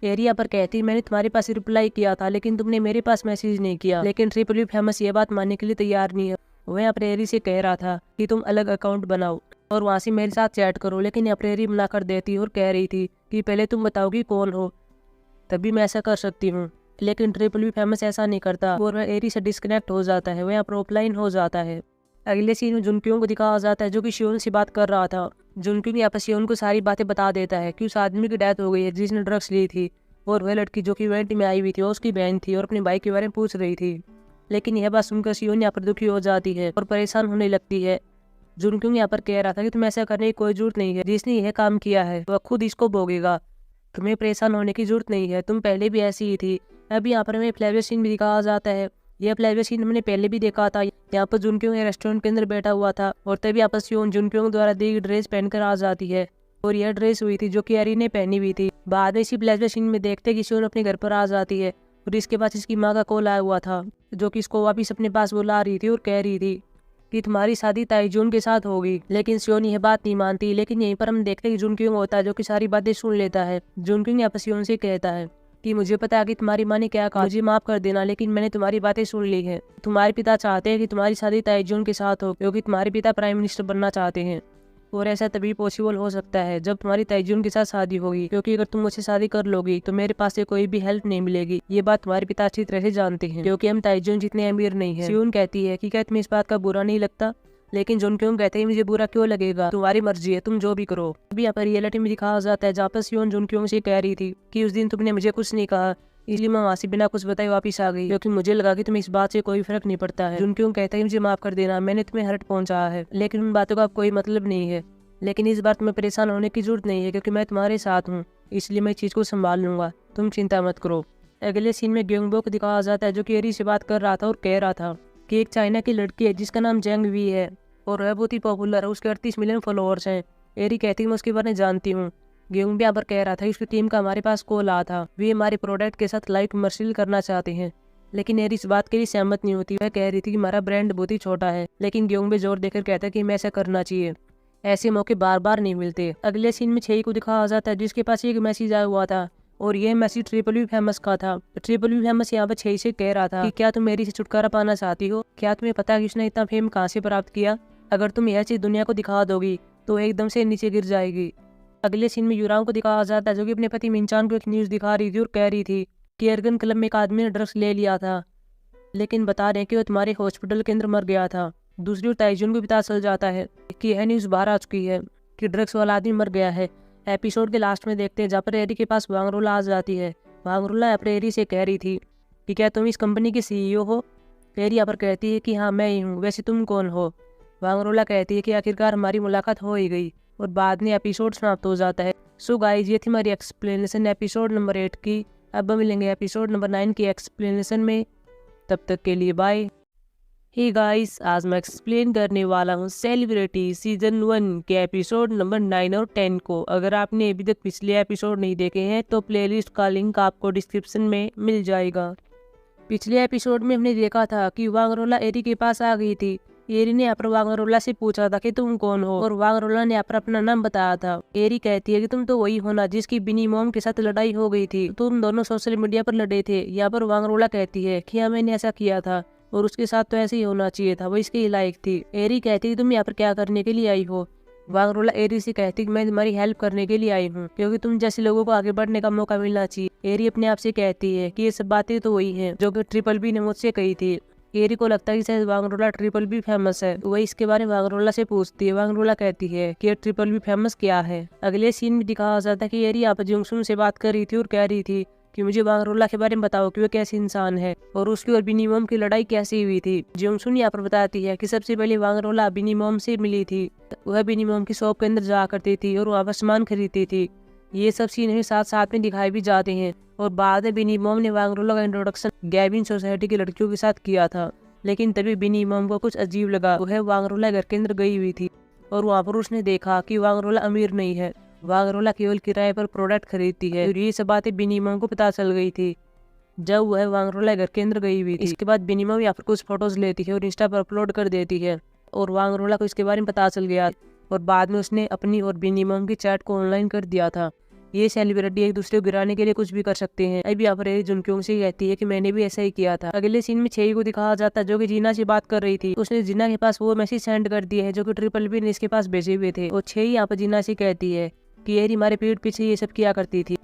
एरी यहाँ पर कहती मैंने तुम्हारे पास रिप्लाई किया था लेकिन तुमने मेरे पास मैसेज नहीं किया। लेकिन ट्रिपल वी फेमस ये बात मानने के लिए तैयार नहीं है। वह यहाँ पर एरी से कह रहा था कि तुम अलग अकाउंट बनाओ और वहाँ से मेरे साथ चैट करो। लेकिन यहाँ पर एरी मना कर देती और कह रही थी कि पहले तुम बताओगी कौन हो, तभी मैं ऐसा कर सकती हूँ। लेकिन ट्रिपल वी फेमस ऐसा नहीं करता और वह एरी से डिस्कनेक्ट हो जाता है। वह यहाँ पर ऑफलाइन हो जाता है। अगले सीन में जुनक्योंग को दिखाया जाता है जो कि शियोन से बात कर रहा था। जुनक्योंग यहाँ पर शियोन को सारी बातें बता देता है कि उस आदमी की डेथ हो गई है जिसने ड्रग्स ली थी और वह लड़की जो कि इवेंट में आई हुई थी उसकी बहन थी और अपने भाई के बारे में पूछ रही थी। लेकिन यह बात सुनकर शियोन यहाँ पर दुखी हो जाती है और परेशान होने लगती है। जुनक्योंग यहाँ पर कह रहा था कि तुम्हें ऐसा करने की कोई जरूरत नहीं है, जिसने यह काम किया है वह खुद इसको भोगेगा, तुम्हें परेशान होने की जरूरत नहीं है, तुम पहले भी ऐसी ही थी। अभी यहाँ पर हमें फ्लैवर सीन भी दिखाया जाता है। यह फ्लैशबैक सीन हमने पहले भी देखा था। यहाँ पर जुनक्योंग रेस्टोरेंट के अंदर बैठा हुआ था और तभी आपस जुनक्योंग द्वारा दी गई ड्रेस पहनकर आ जाती है और यह ड्रेस हुई थी जो कि एरी ने पहनी हुई थी। बाद में इसी फ्लैशबैक सीन में देखते कि शियोन अपने घर पर आ जाती है और इसके बाद इसकी माँ का कॉल आया हुआ था जो कि इसको वापिस अपने पास बुला रही थी और कह रही थी कि तुम्हारी शादी ताइजून के साथ होगी। लेकिन शियोन यह बात नहीं मानती। लेकिन यहीं पर हम देखते हैं कि जुनक्योंग होता है जो कि सारी बातें सुन लेता है। जुनक्योंग यहाँ पर शियोन से कहता है कि मुझे पता है कि तुम्हारी माँ ने क्या कहा, मुझे माफ कर देना, लेकिन मैंने तुम्हारी बातें सुन ली है। तुम्हारे पिता चाहते हैं कि तुम्हारी शादी ताइजून के साथ हो क्योंकि तुम्हारे पिता प्राइम मिनिस्टर बनना चाहते हैं और ऐसा तभी पॉसिबल हो सकता है जब तुम्हारी ताइजून के साथ शादी होगी, क्योंकि अगर तुम मुझसे शादी कर लोगी तो मेरे पास से कोई भी हेल्प नहीं मिलेगी। ये बात तुम्हारे पिता अच्छी तरह से जानते हैं क्योंकि हम ताइजून जितने अमीर नहीं है। शियोन कहती है कि क्या तुम्हें इस बात का बुरा नहीं लगता? लेकिन जुनक्योंग कहते हैं मुझे बुरा क्यों लगेगा, तुम्हारी मर्जी है, तुम जो भी करो। अभी यहाँ पर रियलिटी में दिखाया जाता है जहाँ पर शियोन जुनक्योंग से कह रही थी कि उस दिन तुमने मुझे कुछ नहीं कहा, इसलिए मैं वहाँ से बिना कुछ बताए वापस आ गई क्योंकि मुझे लगा कि तुम्हें इस बात से कोई फर्क नहीं पड़ता है। जुनक्योंग कहता है मुझे माफ कर देना, मैंने तुम्हें हर्ट पहुंचाया है, लेकिन उन बातों का कोई मतलब नहीं है। लेकिन इस बार तुम्हें परेशान होने की जरूरत नहीं है क्योंकि मैं तुम्हारे साथ हूँ, इसलिए मैं इस चीज़ को संभाल लूंगा, तुम चिंता मत करो। अगले सीन में ग्योंगबो को दिखाया जाता है जो कि एरी से बात कर रहा था और कह रहा था कि एक चाइना की लड़की है जिसका नाम जेंग वी है और वह बहुत ही पॉपुलर है, उसके 38 मिलियन फॉलोअर्स हैं। एरी कहती है मैं उसके बारे में जानती हूँ। ग्योंग भी यहाँ पर कह रहा था उसकी टीम का हमारे पास कॉल आया था, वे हमारे प्रोडक्ट के साथ लाइव कमर्शियल करना चाहते हैं। लेकिन एरी इस बात के लिए सहमत नहीं होती। वह कह रही थी कि हमारा ब्रांड बहुत ही छोटा है, लेकिन ग्योंग भी जोर देकर कहता है कि हमें ऐसा करना चाहिए, ऐसे मौके बार बार नहीं मिलते। अगले सीन में छेई को दिखाया जाता है जिसके पास एक मैसेज आया हुआ था और यह मैसेज ट्रिपल वी फेमस का था। ट्रिपल वी फेमस यहाँ पर छेई से कह रहा था कि क्या तुम मेरी से छुटकारा पाना चाहती हो? क्या तुम्हें पता है कि उसने इतना फेम कहाँ से प्राप्त किया? अगर तुम यह चीज दुनिया को दिखा दोगी तो एकदम से नीचे गिर जाएगी। अगले सीन में युरांग को दिखाया जाता है जो कि अपने पति मिनचान को एक न्यूज दिखा रही थी और कह रही थी कि एयरगन क्लब में एक आदमी ने ड्रग्स ले लिया था, लेकिन बता रहे कि वो तुम्हारे हॉस्पिटल के अंदर मर गया था। दूसरी ओर ताइजून को पता चल जाता है कि यह न्यूज बाहर आ चुकी है कि ड्रग्स वाला आदमी मर गया है। एपिसोड के लास्ट में देखते हैं जहाँ पर एरी के पास वांगरोला आ जाती है। वांगरोला यहाँ पर एरी से कह रही थी कि क्या तुम इस कंपनी के CEO हो? एरी यहाँ पर कहती है कि हाँ मैं ही हूँ, वैसे तुम कौन हो? वांगरोला कहती है कि आखिरकार हमारी मुलाकात हो ही गई और बाद में एपिसोड समाप्त हो जाता है। सो गाइस ये थी हमारी एक्सप्लेनेशन एपिसोड नंबर 8 की। अब मिलेंगे एपिसोड नंबर 9 की एक्सप्लेनेशन में, तब तक के लिए बाय। हे गाइस आज मैं एक्सप्लेन करने वाला हूँ सेलिब्रिटी सीजन 1 के एपिसोड नंबर 9 और 10 को। अगर आपने अभी तक पिछले एपिसोड नहीं देखे हैं तो प्लेलिस्ट का लिंक आपको डिस्क्रिप्शन में मिल जाएगा। पिछले एपिसोड में हमने देखा था कि वांगरोला एरी के पास आ गई थी। एरी ने यहाँ पर वांगरोला से पूछा था कि तुम कौन हो और वांगरोला ने यहाँ पर अपना नाम बताया था। एरी कहती है कि तुम तो वही हो ना जिसकी बिनी मॉम के साथ लड़ाई हो गई थी, तुम दोनों सोशल मीडिया पर लड़े थे। यहाँ पर वांगरोला कहती है कि हाँ मैंने ऐसा किया था और उसके साथ तो ऐसे ही होना चाहिए था, वो इसके लायक थी। एरी कहती है तुम यहाँ पर क्या करने के लिए आई हो? वांगरोला एरी से कहती कि मैं तुम्हारी हेल्प करने के लिए आई हूँ क्योंकि तुम जैसे लोगों को आगे बढ़ने का मौका मिलना चाहिए। एरी अपने आप से कहती है कि ये सब बातें तो वही हैं जो कि ट्रिपल बी ने मुझसे कही थी। एरी को लगता है कि शायद वांगरोला ट्रिपल बी फेमस है, वही इसके बारे में वांगरोला से पूछती है। वांगरोला कहती है कि ट्रिपल बी फेमस क्या है। अगले सीन में दिखाया जाता है कि एरी यहाँ पर जुंगसुन से बात कर रही थी और कह रही थी कि मुझे वांगरोला के बारे में बताओ कि वो कैसे इंसान है और उसकी और बिनी मॉम की लड़ाई कैसी हुई थी। जुंगसुन यहाँ पर बताती है कि सबसे पहले वांगरोला बिनी मॉम से मिली थी। वह बिनी मॉम की शॉप के अंदर जाया करती थी और वहाँ पर सामान खरीदती थी। ये सब सीन हमें साथ साथ में दिखाए भी जाते हैं। और बाद में बिनी मॉम ने वांगरोला का इंट्रोडक्शन गैविन सोसाइटी की लड़कियों के साथ किया था, लेकिन तभी बिनी मॉम को कुछ अजीब लगा। वह वांगरोला घर के अंदर गई हुई थी और वहाँ पर उसने देखा कि वांगरोला अमीर नहीं है, वांगरोला केवल किराए पर प्रोडक्ट खरीदती है। और ये सब बातें बिनी मॉम को पता चल गई थी जब वह वांगरोला घर के अंदर गई हुई थी। इसके बाद बिनी मॉम यहाँ पर कुछ फोटोज लेती है और इंस्टा पर अपलोड कर देती है और वांगरोला को इसके बारे में पता चल गया और बाद में उसने अपनी और बिनी मॉम की चैट को ऑनलाइन कर दिया था। ये सेलिब्रिटी एक दूसरे को गिराने के लिए कुछ भी कर सकते हैं। अभी यहाँ पर जुनक्योंग से कहती है कि मैंने भी ऐसा ही किया था। अगले सीन में छेई को दिखाया जाता है जो कि जीना से बात कर रही थी। उसने जीना के पास वो मैसेज सेंड कर दिया है जो कि ट्रिपल बी ने इसके पास भेजे हुए थे। और छेई यहाँ पर जीना से कहती है कि एरी हमारे पीठ पीछे ये सब किया करती थी,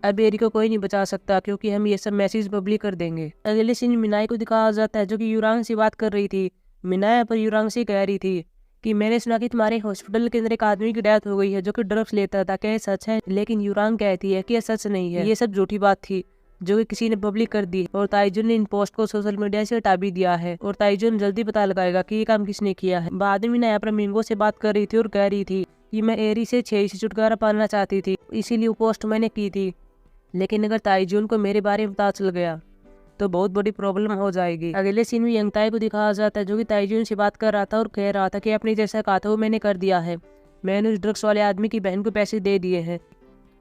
अब एरी को कोई नहीं बचा सकता क्योंकि हम ये सब मैसेज पब्लिक कर देंगे। अगले सीन मिनाई को दिखाया जाता है जो कि युरांग से बात कर रही थी। मिनाई पर युरांग से कह रही थी कि मैंने सुना कि तुम्हारे हॉस्पिटल के अंदर एक आदमी की डेथ हो गई है जो कि ड्रग्स लेता था, क्या ये सच है? लेकिन युरांग कहती है कि यह सच नहीं है, ये सब झूठी बात थी जो कि किसी ने पब्लिक कर दी और ताइजुन ने इन पोस्ट को सोशल मीडिया से हटा भी दिया है और ताइजुन जल्दी पता लगाएगा कि ये काम किसने किया है। बाद में यहाँ पर मिंगो से बात कर रही थी और कह रही थी कि मैं एरी से छेई से छुटकारा पाना चाहती थी, इसीलिए वो पोस्ट मैंने की थी। लेकिन अगर ताइजुन को मेरे बारे में पता चल गया तो बहुत बड़ी प्रॉब्लम हो जाएगी। अगले सीन में यंगताई को दिखाया जाता है जो कि ताइजुन से बात कर रहा था और कह रहा था कि अपनी जैसा कहा था वो मैंने कर दिया है। मैंने उस ड्रग्स वाले आदमी की बहन को पैसे दे दिए हैं,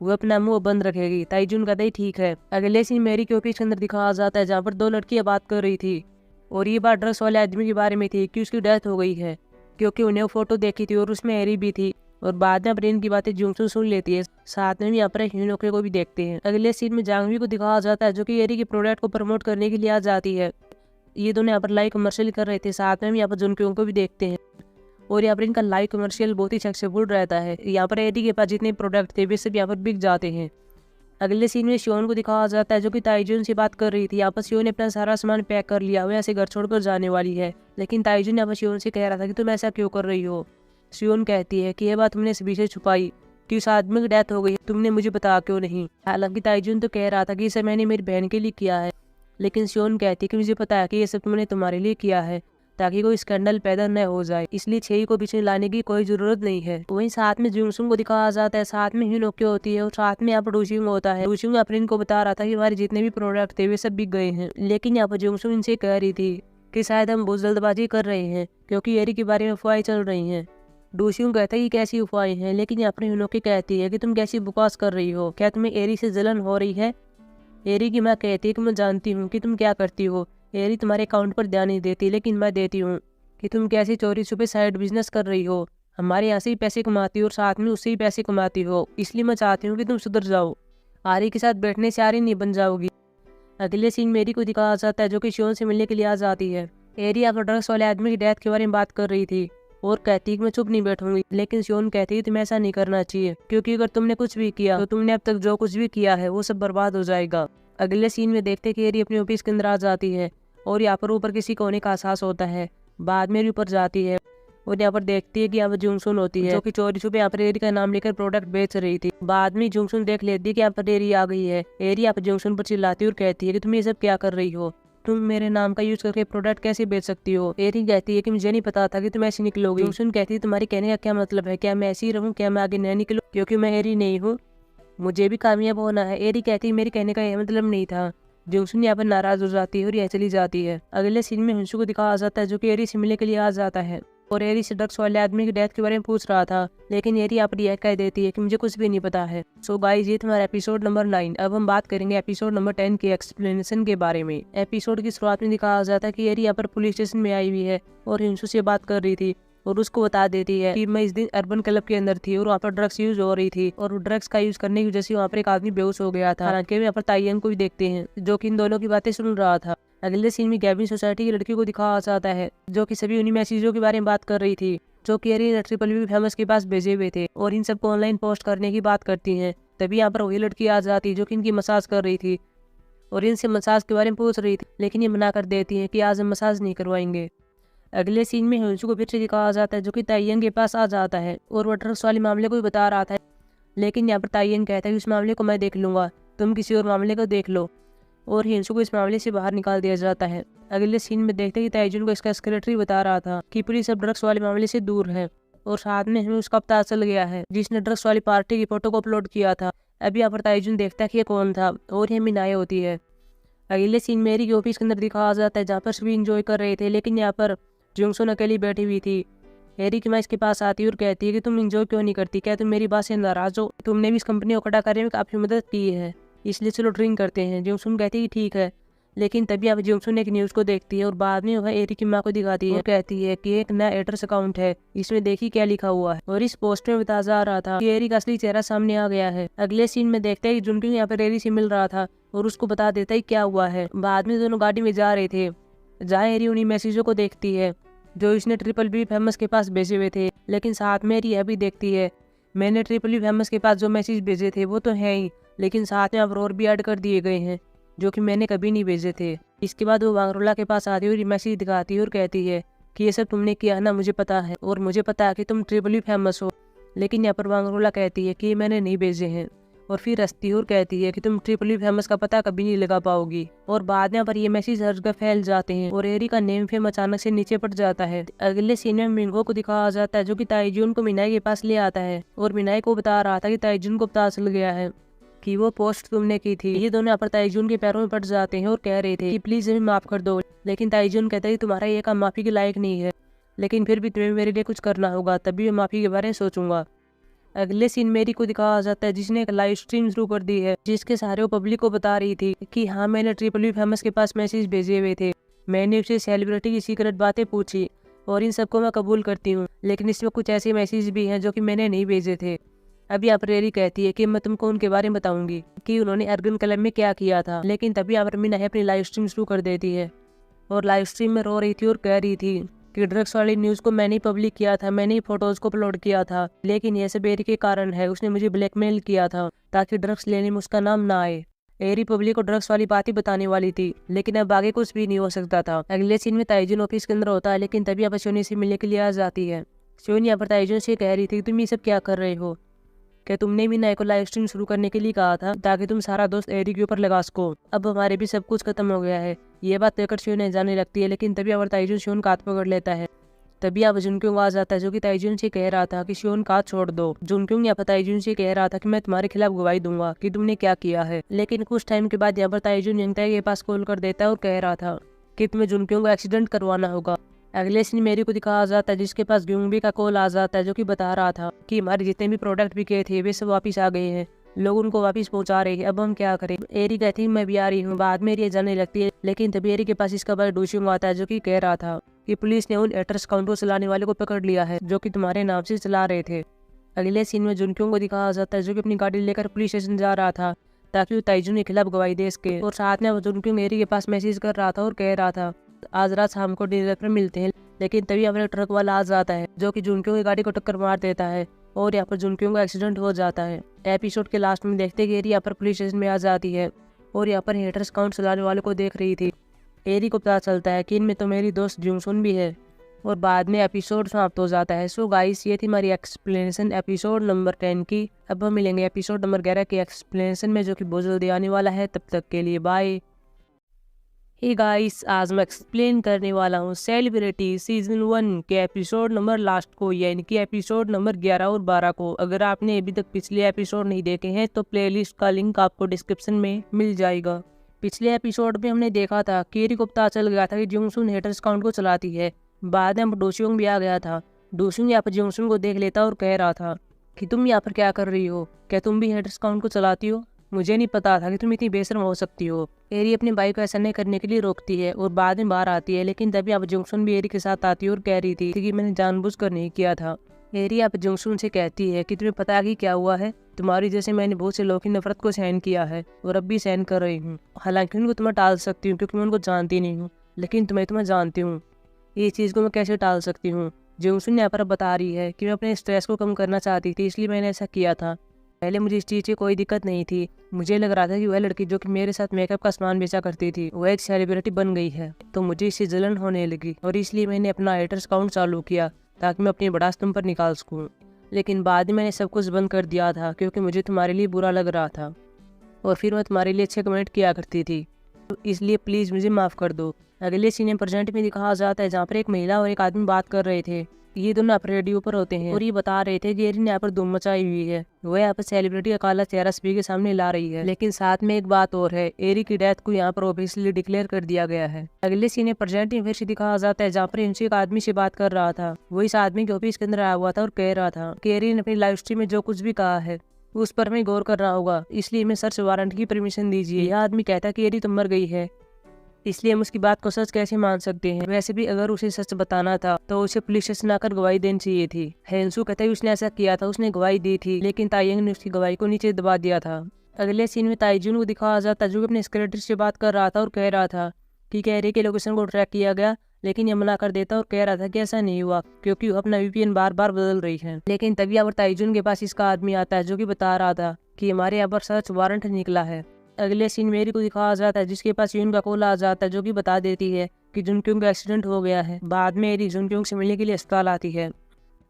वो अपना मुंह बंद रखेगी। ताइजुन कहता ही ठीक है। अगले सीन मेरी के ऑफिस के अंदर दिखाया जाता है जहाँ पर दो लड़कियां बात कर रही थी और ये बात ड्रग्स वाले आदमी के बारे में थी कि उसकी डेथ हो गई है क्योंकि उन्हें वो फोटो देखी थी और उसमें एरी भी थी। और बाद में ब्रेन की बातें जुंगसू सुन लेती है। साथ में भी यहाँ पर हिनोके को भी देखते हैं। अगले सीन में जांगवी को दिखाया जाता है जो कि एरी के प्रोडक्ट को प्रमोट करने के लिए आ जाती है। ये दोनों यहाँ पर लाइव कमर्शियल कर रहे थे। साथ में भी यहाँ पर जुनक्यों को भी देखते हैं और यहाँ पर इनका लाइव कमर्शियल बहुत ही सक्सेसफुल रहता है। यहाँ पर एरी के पास जितने प्रोडक्ट थे वे सब यहाँ पर बिक जाते हैं। अगले सीन में शियोन को दिखाया जाता है जो कि ताइजुन से बात कर रही थी। यहाँ पर शियोन ने अपना सारा सामान पैक कर लिया, वो ऐसे घर छोड़कर जाने वाली है। लेकिन ताइजुन यहाँ पर शियोन से कह रहा था कि तुम ऐसा क्यों कर रही हो। शियोन कहती है कि यह बात तुमने सभी से छुपाई कि उस आदमी की डेथ हो गई, तुमने मुझे बता क्यों नहीं। हालांकि ताइजुन तो कह रहा था कि इसे मैंने मेरी बहन के लिए किया है, लेकिन शियोन कहती है कि मुझे पता है कि ये सब तुमने तुम्हारे लिए किया है ताकि कोई स्कैंडल पैदा न हो जाए, इसलिए छेई को पीछे लाने की कोई जरूरत नहीं है। वहीं साथ में जुंगसुंग को दिखाया जाता है, साथ में हिनोके होती है और साथ में यहाँ पर डूशिंग होता है। डूशिंग अपने को बता रहा था कि हमारे जितने भी प्रोडक्ट थे वे सब बिक गए हैं। लेकिन यहाँ पर जुंगसुंग इनसे कह रही थी कि शायद हम बहुत जल्दबाजी कर रहे हैं क्योंकि एरी के बारे में अफवाहें चल रही हैं। डूशिंग कहता है कि कैसी अफवाहें हैं, लेकिन यहाँ पर हिनोके कहती है कि तुम कैसी बकवास कर रही हो, क्या तुम्हें एरी से जलन हो रही है। एरी की माँ कहती है कि मैं जानती हूँ कि तुम क्या करती हो। एरी तुम्हारे अकाउंट पर ध्यान नहीं देती, लेकिन मैं देती हूँ कि तुम कैसे चोरी छुपे साइड बिजनेस कर रही हो। हमारे यहाँ से ही पैसे कमाती हो और साथ में उससे ही पैसे कमाती हो, इसलिए मैं चाहती हूँ कि तुम सुधर जाओ। आरी के साथ बैठने से आरी नहीं बन जाओगी। अगले सीन मेरी को दिखाया जाता है जो कि शियोन से मिलने के लिए आ जाती है। एरी आप ड्रग्स वाले आदमी की डेथ के बारे में बात कर रही थी और कहती कि मैं चुप नहीं बैठूंगी, लेकिन शियोन कहती है तुम्हें ऐसा नहीं करना चाहिए क्योंकि अगर तुमने कुछ भी किया तो तुमने अब तक जो कुछ भी किया है वो सब बर्बाद हो जाएगा। अगले सीन में देखते कि एरी अपने ऑफिस के अंदर आ जाती है और यहाँ पर ऊपर किसी कोने का एहसास होता है। बाद में ऊपर जाती है और यहाँ पर देखती है कि यहाँ पर जुंगसुन होती है जो कि चोरी छुपे यहाँ पर एरी का नाम लेकर प्रोडक्ट बेच रही थी। बाद में जुंगसुन देख लेती है कि यहाँ पर एरी आ गई है। एरी यहाँ पर जुंगसुन पर चिल्लाती है और कहती है कि तुम ये सब क्या कर रही हो, तुम मेरे नाम का यूज करके प्रोडक्ट कैसे बेच सकती हो। एरी कहती है कि मुझे नहीं पता था कि तुम ऐसी निकलोगी। जुंगसुन कहती है तुम्हारी कहने का क्या मतलब है, क्या मैं ऐसी ही रहूँ, क्या मैं आगे न निकलूँ क्योंकि मैं एरी नहीं हूँ, मुझे भी कामयाब होना है। एरी कहती है मेरे कहने का यह मतलब नहीं था। जुंगसुन यहाँ पर नाराज हो जाती है और यह चली जाती है। अगले सीन में हिंसू को दिखाया जाता है जो कि एरी से मिलने के लिए आ जाता है और एरी से ड्रग्स वाले आदमी की डेथ के बारे में पूछ रहा था, लेकिन एरी यहाँ पर यह कह देती है कि मुझे कुछ भी नहीं पता है। सो गाइस ये तुम्हारा एपिसोड नंबर 9। अब हम बात करेंगे एपिसोड नंबर 10 के एक्सप्लेनेशन के बारे में। एपिसोड की शुरुआत में दिखाया जाता है कि एरी यहाँ पर पुलिस स्टेशन में आई हुई है और हिंसू से बात कर रही थी और उसको बता देती है कि मैं इस दिन अर्बन क्लब के अंदर थी और वहाँ पर ड्रग्स यूज हो रही थी और ड्रग्स का यूज करने की वजह से वहाँ पर एक आदमी बेहोश हो गया था। हालांकि यहाँ पर ताइयन को भी देखते हैं जो कि इन दोनों की बातें सुन रहा था। अगले सीन में गैबिन सोसाइटी की लड़की को दिखाया जाता है जो कि सभी उन्हीं मैसेजों के बारे में बात कर रही थी जो कि एरी ने ट्रिपल बी फेमस के पास भेजे हुए थे और इन सबको ऑनलाइन पोस्ट करने की बात करती हैं। तभी यहाँ पर वही लड़की आ जाती जो कि इनकी मसाज कर रही थी और इनसे मसाज के बारे में पूछ रही थी, लेकिन ये मना कर देती है कि आज हम मसाज नहीं करवाएंगे। अगले सीन में हिंसू को फिर से दिखाया जाता है जो कि ताइयन के पास आ जाता है और वो ड्रग्स वाले मामले को भी बता रहा था, लेकिन यहाँ पर ताइयन कहता है कि उस मामले को मैं देख लूंगा, तुम किसी और मामले को देख लो, और हिंसू को इस मामले से बाहर निकाल दिया जाता है। अगले सीन में देखते हैं कि ताइजुन को इसका सेक्रेटरी बता रहा था कि पुलिस अब ड्रग्स वाले मामले से दूर है और साथ में हमें उसका पता चल गया है जिसने ड्रग्स वाली पार्टी की फोटो को अपलोड किया था। अभी यहाँ पर ताइजुन देखता है कि ये कौन था और ये मिनाए होती है। अगले सीन में एरी के ऑफिस के अंदर दिखाया जाता है जहाँ पर सभी इंजॉय कर रहे थे, लेकिन यहाँ पर जुंगसुन अकेली बैठी हुई थी। एरी की माँ इसके पास आती है और कहती है कि तुम इंजॉय क्यों नहीं करती, क्या तुम मेरी बात से नाराज हो, तुमने भी इस कंपनी को खड़ा करने में काफी मदद की है, इसलिए चलो ड्रिंक करते हैं। जुंगसुन कहती है कि ठीक है, लेकिन तभी अब जुंगसुन एक न्यूज़ को देखती है और बाद में वह एरी की माँ को दिखाती है और कहती है कि एक नया एड्रेस अकाउंट है, इसमें देखिए क्या लिखा हुआ है। और इस पोस्ट में बताया जा रहा था कि एरी का असली चेहरा सामने आ गया है। अगले सीन में देखते हैं कि जुनपिंग यहाँ पर एरी से मिल रहा था और उसको बता देता है क्या हुआ है। बाद में दोनों गाड़ी में जा रहे थे जहाँ एरी उन्हीं मैसेजों को देखती है जो इसने ट्रिपल बी फेमस के पास भेजे हुए थे, लेकिन साथ में एरी यह भी देखती है मैंने ट्रिपल बी फेमस के पास जो मैसेज भेजे थे वो तो है ही, लेकिन साथ में अब और भी ऐड कर दिए गए हैं जो कि मैंने कभी नहीं भेजे थे। इसके बाद वो वांगरोला के पास आती है और मैसेज दिखाती है और कहती है कि ये सब तुमने किया ना, मुझे पता है और मुझे पता है कि तुम ट्रिपल बी फेमस हो, लेकिन यहाँ पर वांगरोला कहती है कि ये मैंने नहीं भेजे हैं और फिर हंसती है और कहती है कि तुम ट्रिपल बी फेमस का पता कभी नहीं लगा पाओगी। और बाद में पर ये मैसेज हर जगह फैल जाते हैं और एरी का नेम फेम अचानक से नीचे पड़ जाता है। अगले सीन में मिंगो को दिखाया जाता है जो कि ताइजुन को मिनाई के पास ले आता है और मिनाई को बता रहा था कि ताइजुन को पता चल गया है कि वो पोस्ट तुमने की थी। ये दोनों यहाँ पर ताइजुन के पैरों में पड़ जाते हैं और कह रहे थे कि प्लीज हमें माफ कर दो, लेकिन ताइजुन कहता है तुम्हारा ये काम माफी के लायक नहीं है, लेकिन फिर भी तुम्हें मेरे लिए कुछ करना होगा, तभी मैं माफी के बारे में सोचूंगा। अगले सीन मेरी को दिखाया जाता है जिसने एक लाइव स्ट्रीम शुरू कर दी है, जिसके सहारे वो पब्लिक को बता रही थी कि हाँ मैंने ट्रिपल बी फेमस के पास मैसेज भेजे हुए थे, मैंने उससे सेलिब्रिटी की सीक्रेट बातें पूछी और इन सबको मैं कबूल करती हूँ, लेकिन इसमें कुछ ऐसे मैसेज भी हैं जो कि मैंने नहीं भेजे थे। अभी यहाँ पर एरी कहती है कि मैं तुमको उनके बारे में बताऊंगी कि उन्होंने अर्गन क्लब में क्या किया था, लेकिन तभी यहाँ पर मीना अपनी लाइव स्ट्रीम शुरू कर देती है और लाइव स्ट्रीम में रो रही थी और कह रही थी कि ड्रग्स वाली न्यूज़ को मैंने ही पब्लिक किया था, मैंने ही फोटोज को अपलोड किया था, लेकिन ये सब एरी के कारण है, उसने मुझे ब्लैकमेल किया था ताकि ड्रग्स लेने में उसका नाम ना आए। एरी पब्लिक को ड्रग्स वाली बात ही बताने वाली थी, लेकिन अब आगे कुछ भी नहीं हो सकता था। अगले सीन में ताइजुन ऑफिस के अंदर होता है, लेकिन तभी यहाँ पर सोनी से मिलने के लिए आ जाती है। सोनी यहाँ पर ताइजुन से कह रही थी तुम ये सब क्या कर रहे हो, क्या तुमने भी नए को लाइव स्ट्रीम शुरू करने के लिए कहा था ताकि तुम सारा दोस्त एरी के ऊपर लगा सको, अब हमारे भी सब कुछ खत्म हो गया है। ये बात लेकर शिवन जाने लगती है, लेकिन तभी अब ताइजुन शिवन का हाथ पकड़ लेता है। तभी अब जुनक्योंग आ जाता है जो कि ताइजुन से कह रहा था कि शिवन का हाथ छोड़ दो। जुनक्योंग यहाँ पर ताइजुन से कह रहा था कि मैं तुम्हारे खिलाफ गवाही दूंगा कि तुमने क्या किया है, लेकिन कुछ टाइम के बाद यहाँ पर ताइजुन यंगताई के पास कॉल कर देता है और कह रहा था कि तुम्हें जुनक्योंग का एक्सीडेंट करवाना होगा। अगले सीन मेरी को दिखाया जाता है जिसके पास ग्योंगबी का कॉल आ जाता है जो कि बता रहा था कि हमारे जितने भी प्रोडक्ट बिके थे वे सब वापस आ गए हैं, लोग उनको वापस पहुंचा रहे हैं, अब हम क्या करें। एरी कहती है मैं भी आ रही हूँ, बाद में एरी जाने लगती है, लेकिन तभी एरी के पास इसका भाई डूशिंग आता है जो कि कह रहा था कि पुलिस ने उन एटर्स अकाउंट को चलाने वाले को पकड़ लिया है जो कि तुम्हारे नाम से चला रहे थे। अगले सीन में जुनक्योंग को दिखाया जाता है जो कि अपनी गाड़ी लेकर पुलिस स्टेशन जा रहा था ताकि वो ताइजुन के खिलाफ गवाही दे सके, और साथ में जुनक्योंग एरी के पास मैसेज कर रहा था और कह रहा था आज रात शाम को डिनर पर मिलते हैं। लेकिन तभी हमारे ट्रक वाला आ जाता है जो कि जुनक्योंग की गाड़ी को टक्कर मार देता है और यहाँ पर जुनक्योंग का एक्सीडेंट हो जाता है। एपिसोड के लास्ट में देखते कि एरी यहाँ पर पुलिस स्टेशन में आ जाती है और यहाँ पर हेटर्स अकाउंट चलाने वाले को देख रही थी। एरी को पता चलता है कि इनमें तो मेरी दोस्त जुंगसुन भी है और बाद में एपिसोड समाप्त हो जाता है। सो गाइस ये थी हमारी एक्सप्लेनेशन एपिसोड नंबर 10 की। अब हम मिलेंगे एपिसोड नंबर 11 के एक्सप्लेनेशन में जो कि बहुत जल्दी आने वाला है। तब तक के लिए बाय। हे गाइस आज मैं एक्सप्लेन करने वाला हूँ सेलिब्रिटी सीजन 1 के एपिसोड नंबर लास्ट को, यानी कि एपिसोड नंबर 11 और 12 को। अगर आपने अभी तक पिछले एपिसोड नहीं देखे हैं तो प्लेलिस्ट का लिंक आपको डिस्क्रिप्शन में मिल जाएगा। पिछले एपिसोड में हमने देखा था कि एरी को पता चल गया था कि जुंगसुन हेटर्स अकाउंट को चलाती है। बाद में डोशियोंग भी आ गया था। डोशियोंग यहाँ पर जुंगसुन को देख लेता और कह रहा था कि तुम यहाँ पर क्या कर रही हो, क्या तुम भी हेटर्स अकाउंट को चलाती हो, मुझे नहीं पता था कि तुम इतनी बेशर्म हो सकती हो। एरी अपने भाई को ऐसा नहीं करने के लिए रोकती है और बाद में बाहर आती है, लेकिन तभी अब जुंगसुन भी एरी के साथ आती है और कह रही थी कि मैंने जानबूझकर नहीं किया था। एरी अब जुंगसुन से कहती है कि तुम्हें पता है कि क्या हुआ है, तुम्हारी जैसे मैंने बहुत से लोगों की नफरत को सहन किया है और अब भी सहन कर रही हूँ। हालांकि उनको तुम्हें टाल सकती हूँ क्योंकि मैं उनको जानती नहीं हूँ, लेकिन तुम्हें जानती हूँ। ये चीज़ को मैं कैसे टाल सकती हूँ। जुंगसुन यहाँ पर बता रही है कि मैं अपने स्ट्रेस को कम करना चाहती थी, इसलिए मैंने ऐसा किया था। पहले मुझे इस चीज़ की कोई दिक्कत नहीं थी, मुझे लग रहा था कि वह लड़की जो कि मेरे साथ मेकअप का सामान बेचा करती थी वह एक सेलिब्रिटी बन गई है, तो मुझे इससे जलन होने लगी और इसलिए मैंने अपना हेटर्स अकाउंट चालू किया ताकि मैं अपनी भड़ास तुम पर निकाल सकूँ। लेकिन बाद में मैंने सब कुछ बंद कर दिया था क्योंकि मुझे तुम्हारे लिए बुरा लग रहा था और फिर मैं तुम्हारे लिए अच्छे कमेंट किया करती थी, तो इसलिए प्लीज़ मुझे माफ़ कर दो। अगले सीन प्रेजेंट में दिखाया जाता है जहाँ पर एक महिला और एक आदमी बात कर रहे थे। ये दोनों यहाँ पर रेडियो पर होते हैं और ये बता रहे थे कि एरी ने यहाँ पर धूम मचाई हुई है, वो यहाँ पर सेलिब्रिटी का काला चेहरा सभी के सामने ला रही है। लेकिन साथ में एक बात और है, एरी की डेथ को यहाँ पर ऑफिशियली डिक्लेयर कर दिया गया है। अगले सीन प्रेजेंट में फिर से दिखाया जाता है जहाँ पर इनसे एक आदमी से बात कर रहा था। वो इस आदमी के ऑफिस के अंदर आया हुआ था और कह रहा था कि एरी ने अपनी लाइव स्ट्रीम में जो कुछ भी कहा है उस पर हमें गौर करना होगा, इसलिए हमें सर्च वारंट की परमिशन दीजिए। यह आदमी कहता है कि एरी तो मर गई है, इसलिए हम उसकी बात को सच कैसे मान सकते हैं। वैसे भी अगर उसे सच बताना था तो उसे पुलिस स्टेशन आकर गवाही देनी चाहिए थी। हेंसू कहता है उसने ऐसा किया था, उसने गवाही दी थी, लेकिन ताइयंग ने उसकी गवाही को नीचे दबा दिया था। अगले सीन में ताइजुन को दिखाया जाता है जो अपने सेक्रेटरी से बात कर रहा था और कह रहा था कि एरी के लोकेशन को ट्रैक किया गया, लेकिन ये मना कर देता और कह रहा था कि ऐसा नहीं हुआ क्योंकि वो अपना VPN बार बार बदल रही है। लेकिन तभी अब ताइजुन के पास इसका आदमी आता है जो कि बता रहा था कि हमारे यहाँ पर सर्च वारंट निकला है। अगले सीन मेरी को दिखाया जाता है जिसके पास यून का कॉल आ जाता है जो कि बता देती है कि जुनक्योंग का एक्सीडेंट हो गया है। बाद में एरी जुनक्योंग से मिलने के लिए अस्पताल आती है।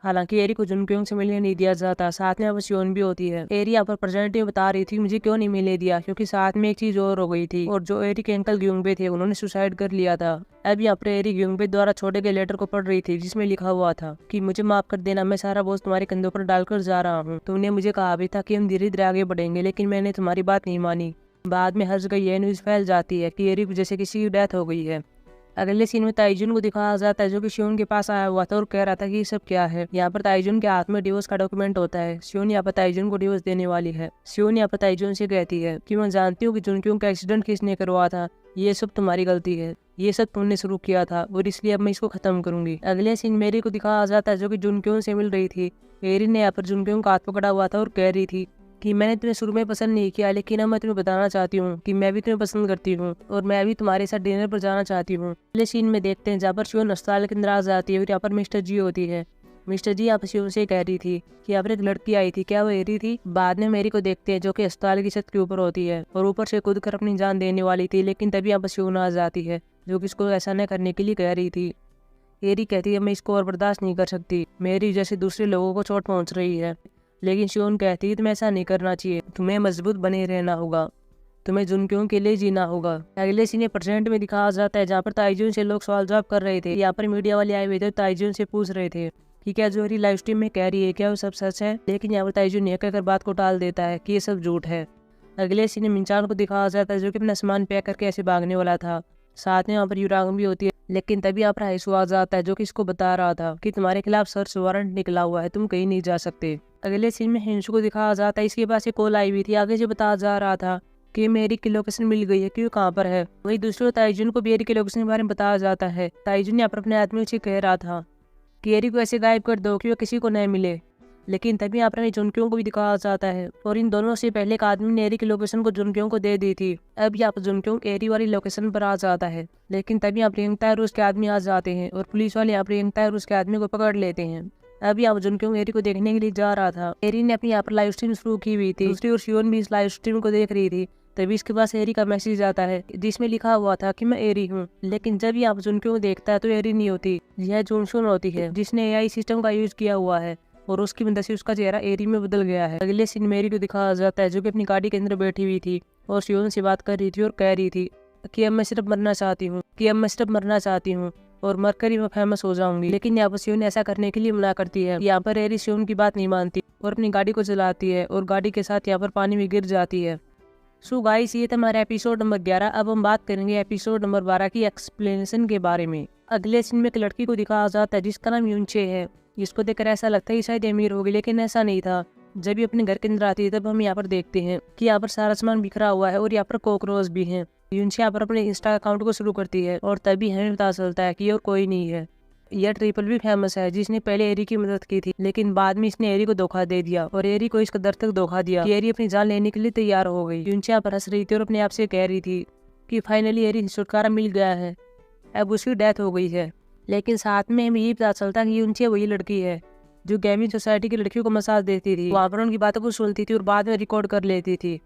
हालांकि एरी को जुनक्योंग से मिलने नहीं दिया जाता। साथ में यहाँ पर शियोन भी होती है। एरी यहाँ पर प्रेजेंटेटिव बता रही थी मुझे क्यों नहीं मिलने दिया, क्योंकि साथ में एक चीज और हो गई थी, और जो एरी के अंकल ग्योंगबे थे उन्होंने सुसाइड कर लिया था। अब यहाँ पर एरी ग्योंगबे द्वारा छोड़े गए लेटर को पढ़ रही थी, जिसमें लिखा हुआ था कि मुझे माफ कर देना, मैं सारा बोझ तुम्हारे कंधों पर डालकर जा रहा हूँ। तुमने मुझे कहा भी था कि हम धीरे धीरे आगे बढ़ेंगे, लेकिन मैंने तुम्हारी बात नहीं मानी। बाद में हर जगह यह न्यूज फैल जाती है कि एरी को जैसे किसी की डेथ हो गई है। अगले सीन में ताइजुन को दिखाया जाता है, जो कि शियोन के पास आया हुआ था और कह रहा था कि ये सब क्या है। यहाँ पर ताइजुन के हाथ में डिवोर्स का डॉक्यूमेंट होता है। शियोन यहाँ पर ताइजुन को डिवोर्स देने वाली है। शियोन यहाँ पर ताइजुन से कहती है कि मैं जानती हूँ कि जुनक्योंग का एक्सीडेंट किसने करवाया था, ये सब तुम्हारी गलती है, ये सब तुमने शुरू किया था और इसलिए अब मैं इसको खत्म करूंगी। अगले सीन मेरी को दिखाया जाता है, जो कि जुनक्योंग से मिल रही थी। मेरी ने यहाँ पर जुनक्योंग का हाथ पकड़ा हुआ था और कह रही थी कि मैंने तुम्हें शुरू में पसंद नहीं किया, लेकिन अब मैं तुम्हें बताना चाहती हूँ कि मैं भी तुम्हें पसंद करती हूँ और मैं भी तुम्हारे साथ डिनर पर जाना चाहती हूँ। अगले सीन में देखते हैं जहाँ पर शियोन अस्पताल के अंदर आ जाती है और यहाँ पर मिस्टर जी होती है। मिस्टर जी यहाँ पर शियोन से कह रही थी कि यहाँ पर एक लड़की आई थी, क्या वो एरी थी। बाद में मेरी को देखते हैं जो कि अस्पताल की छत के ऊपर होती है और ऊपर से कूद कर अपनी जान देने वाली थी, लेकिन तभी यहाँ पर शियोन आ जाती है, जो कि इसको ऐसा न करने के लिए कह रही थी। एरी कहती है मैं इसको और बर्दाश्त नहीं कर सकती, मेरी जैसे दूसरे लोगों को चोट पहुंच रही है। लेकिन शियोन कहती है तुम्हें ऐसा नहीं करना चाहिए, तुम्हें मजबूत बने रहना होगा, तुम्हें जुनक्योंग के लिए जीना होगा। अगले सीन प्रेजेंट में दिखाया जाता है, जहाँ पर ताइजुन से लोग सवाल जवाब कर रहे थे। यहाँ पर मीडिया वाले आए हुए थे, ताइजुन से पूछ रहे थे कि क्या जो लाइव स्ट्रीम में कह रही है क्या वो सब सच है। लेकिन यहाँ पर ताइजुन यह कहकर बात को टाल देता है कि ये सब झूठ है। अगले सीन में मिंचान को दिखाया जाता है, जो कि अपना सामान पैक करके ऐसे भागने वाला था। साथ में यहाँ पर युरांग भी होती है, लेकिन तभी यहाँ पर हाइसू आ जाता है, जो कि इसको बता रहा था कि तुम्हारे खिलाफ सर्च वारंट निकला हुआ है, तुम कहीं नहीं जा सकते। अगले सीन में हिंसू को दिखाया जाता है, इसके पास एक कॉल आई हुई थी, आगे से बताया जा रहा था कि मेरी की लोकेशन मिल गई है, कि वो कहाँ पर है। वही दूसरे ताइजुन को भी एरी की लोकेशन के बारे में बताया जाता है। ताइजुन यहाँ पर अपने आदमी से कह रहा था कि एरी को ऐसे गायब कर दो कि वो किसी को न मिले। लेकिन तभी यहाँ पर जुनक्योंग को भी दिखाया जाता है, और इन दोनों से पहले एक आदमी ने एरी की लोकेशन को जुनक्योंग को दे दी थी। अब यहाँ पर जुनक्योंग एरी वाली लोकेशन पर आ जाता है, लेकिन तभी यहाँ प्रियंका और उसके आदमी आ जाते हैं और पुलिस वाले यहाँ प्रियंका और उसके आदमी को पकड़ लेते हैं। अब यहाँ पर जुनक्योंग एरी को देखने के लिए जा रहा था। एरी ने अपनी यहाँ पर लाइव स्ट्रीम शुरू की हुई थी, दूसरी ओर शियोन भी इस लाइव स्ट्रीम को देख रही थी। तभी इसके पास एरी का मैसेज आता है, जिसमें लिखा हुआ था कि मैं एरी हूँ। लेकिन जब यहाँ पर जुनक्योंग देखता है तो एरी नहीं होती, यह जुनशुन होती है, जिसने एआई सिस्टम का यूज किया हुआ है, और उसकी वजह से उसका चेहरा एरी में बदल गया है। अगले सीन मेरी को दिखाया जाता है, जो कि अपनी गाड़ी के अंदर बैठी हुई थी और शियोन से बात कर रही थी और कह रही थी कि अब मैं सिर्फ मरना चाहती हूँ और मरकर ही मैं फेमस हो जाऊंगी। लेकिन यहाँ पर शियोन ऐसा करने के लिए मना करती है। यहाँ पर एरी शियोन की बात नहीं मानती और अपनी गाड़ी को चलाती है और गाड़ी के साथ यहाँ पर पानी में गिर जाती है। सो गाइस, ये था हमारा एपिसोड नंबर 11। अब हम बात करेंगे एपिसोड नंबर 12 की एक्सप्लेनेशन के बारे में। अगले सीन में एक लड़की को दिखाया जाता है जिसका नाम यूनचे है। इसको देखकर ऐसा लगता है कि शायद अमीर होगी, लेकिन ऐसा नहीं था। जब ये अपने घर के अंदर आती है तब हम यहाँ पर देखते हैं कि यहाँ पर सारा सामान बिखरा हुआ है और यहाँ पर कॉकरोच भी हैं। यूनचे यहाँ पर अपने इंस्टा अकाउंट को शुरू करती है और तभी हमें पता चलता है कि ये और कोई नहीं है, यह ट्रिपल भी फेमस है, जिसने पहले एरी की मदद की थी, लेकिन बाद में इसने एरी को धोखा दे दिया और एरी को इस कदर तक धोखा दिया कि एरी अपनी जान लेने के लिए तैयार हो गई। यूनचे यहाँ पर हंस रही थी और अपने आप से कह रही थी कि फाइनली एरी छुटकारा मिल गया है, अब उसकी डेथ हो गई है। लेकिन साथ में हमें ये पता चलता कि यूनचे वही लड़की है जो गेमिंग सोसाइटी की लड़कियों को मसाज देती थी, वहाँ पर उनकी बातों को सुनती थी और बाद में रिकॉर्ड कर लेती थी।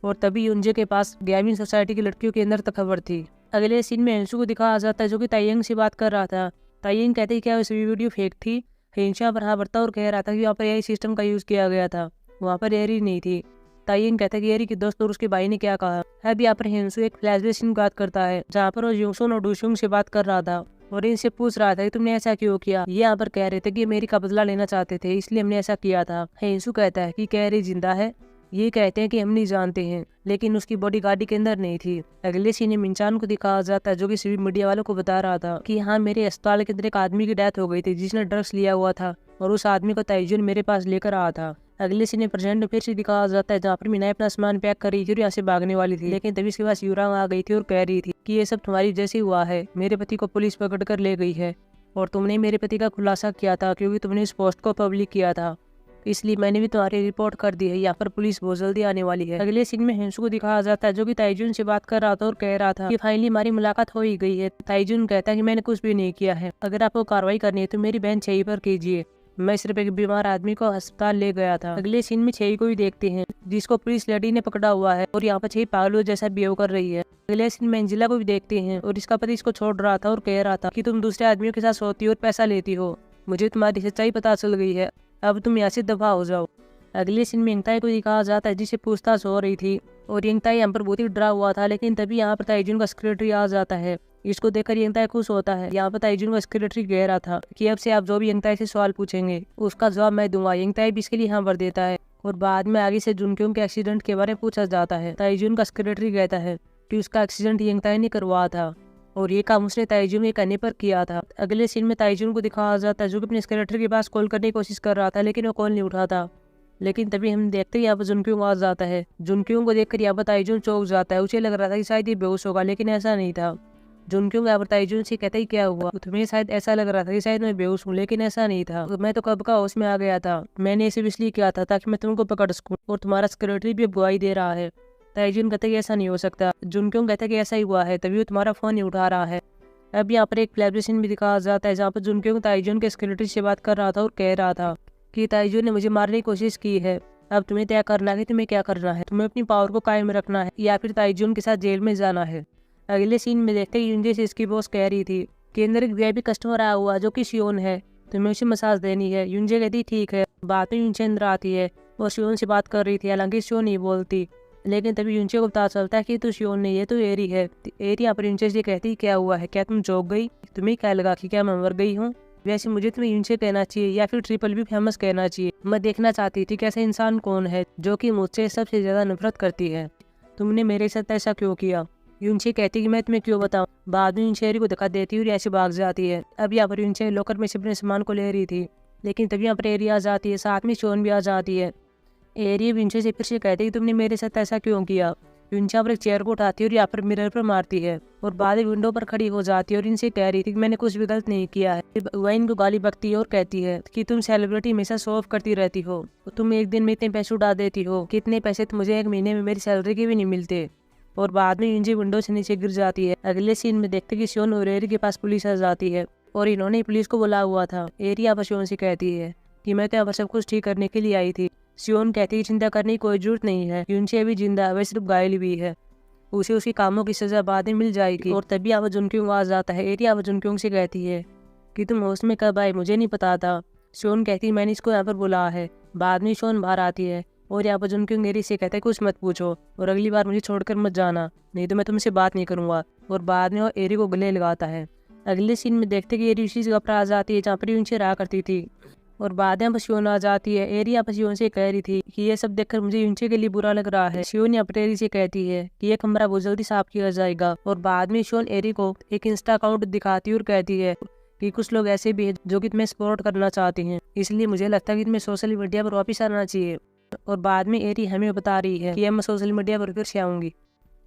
और तभी यूनजे के पास गेमिंग सोसाइटी की लड़कियों के अंदर तक खबर थी। अगले सीन में हिंसू को दिखाया जाता है, जो कि ताइयंग से बात कर रहा था। ताइयंग कहते हैं क्या वो सभी वीडियो फेक थी। हिंसा पर हाँ भरता और कह रहा था कि वहाँ पर एआई सिस्टम का यूज किया गया था, वहाँ पर एरी नहीं थी। ताइयंग कहता है कि एरी के दोस्त और उसके भाई ने क्या कहा। अब यहाँ पर हिंसू एक फ्लैशबैक सीन बात करता है, जहाँ पर वो यूसुन और डूशुंग से बात कर रहा था और इनसे पूछ रहा था कि तुमने ऐसा क्यों किया। ये यहाँ पर कह रहे थे कि मेरी का बदला लेना चाहते थे, इसलिए हमने ऐसा किया था। हिंसू कहता है कि कैरी जिंदा है। ये कहते हैं कि हम नहीं जानते हैं, लेकिन उसकी बॉडी गाड़ी के अंदर नहीं थी। अगले सीन में मिंचान को दिखाया जाता है, जो कि सभी मीडिया वालों को बता रहा था कि हाँ, मेरे अस्पताल के अंदर एक आदमी की डेथ हो गई थी जिसने ड्रग्स लिया हुआ था और उस आदमी को ताइजुन मेरे पास लेकर आया था। अगले सीन में प्रेजेंट में फिर से दिखाया जाता है, जहाँ पर मीना अपना सामान पैक कर रही थी और यहाँ से भागने वाली थी, लेकिन तभी इसके पास युरांग आ गई थी और कह रही थी कि ये सब तुम्हारी जैसे हुआ है, मेरे पति को पुलिस पकड़ कर ले गई है और तुमने मेरे पति का खुलासा किया था क्योंकि तुमने इस पोस्ट को पब्लिक किया था, इसलिए मैंने भी तुम्हारी रिपोर्ट कर दी है। यहाँ पर पुलिस बहुत जल्दी आने वाली है। अगले सीन में हिंसू को दिखाया जाता है, जो कि ताइजुन से बात कर रहा था और कह रहा था कि फाइनली हमारी मुलाकात हो ही गई है। ताइजुन कहता है कि मैंने कुछ भी नहीं किया है, अगर आपको कार्रवाई करनी है तो मेरी बहन छेई पर कीजिए, मैं सिर्फ एक बीमार आदमी को अस्पताल ले गया था। अगले सीन में छेई को भी देखते हैं, जिसको पुलिस लेडी ने पकड़ा हुआ है और यहाँ पर छेई पागलों जैसा बिहेव कर रही है। अगले सीन में एंजिला को भी देखते हैं और इसका पति इसको छोड़ रहा था और कह रहा था कि तुम दूसरे आदमियों के साथ सोती हो और पैसा लेती हो, मुझे तुम्हारी सच्चाई पता चल गई है, अब तुम यहाँ से दफा हो जाओ। अगले सीन में यंगताई को दिखाया जाता है जिसे पूछताछ हो रही थी और यंगताई यहाँ पर बहुत ही डरा हुआ था। लेकिन तभी यहाँ पर ताइजुन का सेक्रेटरी आ जाता है। इसको देखकर यंगताई खुश होता है। यहाँ पर ताइजुन का सेक्रेटरी कह रहा था कि अब से आप जो भी यंगताई से सवाल पूछेंगे उसका जवाब मैं दूंगा। यंगताई भी इसके लिए हाँ भर देता है और बाद में आगे से जुनक्योंग के एक्सीडेंट के बारे में पूछा जाता है। ताइजुन का सेक्रेटरी कहता है कि उसका एक्सीडेंट यंगताई ने करवाया था और ये काम उसने ताइजुन के कहने पर किया था। अगले सीन में ताइजुन को दिखाया जाता है जो कि अपने सेक्रेटरी के पास कॉल करने की कोशिश कर रहा था, लेकिन वो कॉल नहीं उठाता। लेकिन तभी हम देखते हैं यहाँ पर जुनक्योंग आ जाता है। जुनक्योंग को देखकर यहाँ पर ताइजुन चौंक जाता है। उसे लग रहा था कि शायद ये बेहोश होगा, लेकिन ऐसा नहीं था। जुनक्योंग यहाँ पर ताइजुन से कहता ही क्या हुआ, तुम्हें शायद ऐसा लग रहा था कि शायद मैं बेहोश हूँ, लेकिन ऐसा नहीं था। मैं तो कब का होश में आ गया था। मैंने इसे इसलिए किया था ताकि मैं तुमको पकड़ सकूँ और तुम्हारा सेक्रेटरी भी गवाही दे रहा है। ताइजुन कहते कि ऐसा नहीं हो सकता। जुनक्योंग कहता कि ऐसा ही हुआ है, तभी वो तुम्हारा फोन नहीं उठा रहा है। अब यहाँ पर एक फ्लैश सीन भी दिखाया जाता है जहाँ पर जुनक्योंग ताइजुन के सेक्रेटरी से बात कर रहा था और कह रहा था कि ताइजुन ने मुझे मारने की कोशिश की है। अब तुम्हें तय करना है कि तुम्हें क्या करना है, तुम्हें अपनी पावर को कायम रखना है या फिर ताइजुन के साथ जेल में जाना है। अगले सीन में देखते हैं युंजे से इसकी बॉस कह रही थी कि अंदर एक वीआईपी कस्टमर आया हुआ जो कि शियोन है, तुम्हें उसे मसाज देनी है। युंजे कहती ठीक है। बाद में युंजे अंदर आती है और शियोन से बात कर रही थी, हालांकि शियोन नहीं बोलती। लेकिन तभी युंजे को पता चलता है कि तू शियोन नहीं है, तो एरी है। एरी यहाँ पर युंजे से कहती क्या हुआ है, क्या तुम चौंक गई, तुम्हें क्या लगा कि क्या मैं मर गई हूँ। वैसे मुझे तुम्हें युंजे कहना चाहिए या फिर ट्रिपल बी फेमस कहना चाहिए। मैं देखना चाहती थी कि ऐसा इंसान कौन है जो कि मुझसे सबसे ज्यादा नफरत करती है। तुमने मेरे साथ ऐसा क्यों किया। युंजे कहती कि मैं तुम्हें क्यों बताऊं। बाद में युंजे एरी को धक्का देती और ऐसे भाग जाती है। अब यहाँ पर युंजे लॉकर में से अपने सामान को ले रही थी, लेकिन तभी यहाँ पर एरी आ जाती है, साथ में शियोन भी आ जाती है। एरी युंजे से फिर से कहती कि तुमने मेरे साथ ऐसा क्यों किया। युंजे यहाँ पर एक चेयर को उठाती है और यहाँ पर मिरर पर मारती है और बाद में विंडो पर खड़ी हो जाती है और इनसे कह रही थी कि मैंने कुछ भी गलत नहीं किया है। वह इनको गाली बकती है और कहती है कि तुम सेलिब्रिटी हमेशा शो ऑफ करती रहती हो, तुम एक दिन में इतने पैसे उड़ा देती हो, कितने पैसे तो मुझे एक महीने में मेरी सैलरी के भी नहीं मिलते। और बाद में युंजे विंडो से नीचे गिर जाती है। अगले सीन में देखते कि शियोन और एरी के पास पुलिस आ जाती है और इन्होंने पुलिस को बुलाया हुआ था। एरी यहाँ पर शियोन से कहती है कि मैं तो यहाँ पर सब कुछ ठीक करने के लिए आई थी। शियोन कहती है चिंता करने की कोई जरूरत नहीं है, युंजे अभी जिंदा है, वह सिर्फ घायल भी है, उसे उसके कामों की सजा बाद में मिल जाएगी। और तभी यहाँ पर जुनक्योंग आ जाता है। एरी यहाँ पर जुनक्योंग से कहती है कि तुम होश में कब आए, मुझे नहीं पता था। शियोन कहती है मैंने इसको यहाँ पर बुलाया है। बाद में शियोन बाहर आती है और यहाँ पर जुनक्योंग एरी से कहता है कुछ मत पूछो और अगली बार मुझे छोड़कर मत जाना, नहीं तो मैं तुमसे बात नहीं करूंगा। और बाद में वो एरी को गले लगाता है। अगले सीन में देखते कि एरी उसी जगह पर आ जाती है जहाँ पर युंजे रहा करती थी और बाद में शियोन आ जाती है। एरी यहाँ पर शियोन से कह रही थी कि ये सब देखकर मुझे युंजे के लिए बुरा लग रहा है। शियोन यहाँ पर एरी से कहती है कि ये कमरा बहुत जल्दी साफ किया जाएगा। और बाद में शियोन एरी को एक इंस्टा अकाउंट दिखाती और कहती है कि कुछ लोग ऐसे भी हैं जो कि तुम्हें सपोर्ट करना चाहते हैं, इसलिए मुझे लगता है कि तुम्हें सोशल मीडिया पर वापस आना चाहिए। और बाद में एरी हमें बता रही है कि मैं सोशल मीडिया पर फिर से आऊंगी।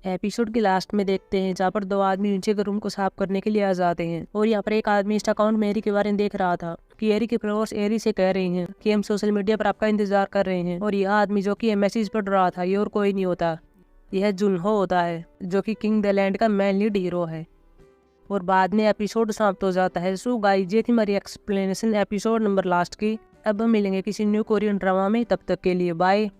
एपिसोड के लास्ट में देखते हैं जहाँ पर दो आदमी युंजे के रूम को साफ करने के लिए आ जाते हैं और यहाँ पर एक आदमी इंस्टा अकाउंट में एरी के बारे में देख रहा था कि एरी के फॉलोअर्स एरी से कह रहे हैं कि हम सोशल मीडिया पर आपका इंतजार कर रहे हैं। और यह आदमी जो कि मैसेज पढ़ रहा था ये और कोई नहीं होता, यह जुनहो होता है जो कि किंग द लैंड का मेन लीड हीरो है। और बाद में एपिसोड समाप्त हो जाता है। सो गाइस ये थी हमारी एक्सप्लेनेशन एपिसोड नंबर लास्ट की। अब हम मिलेंगे किसी न्यू कोरियन ड्रामा में, तब तक के लिए बाय।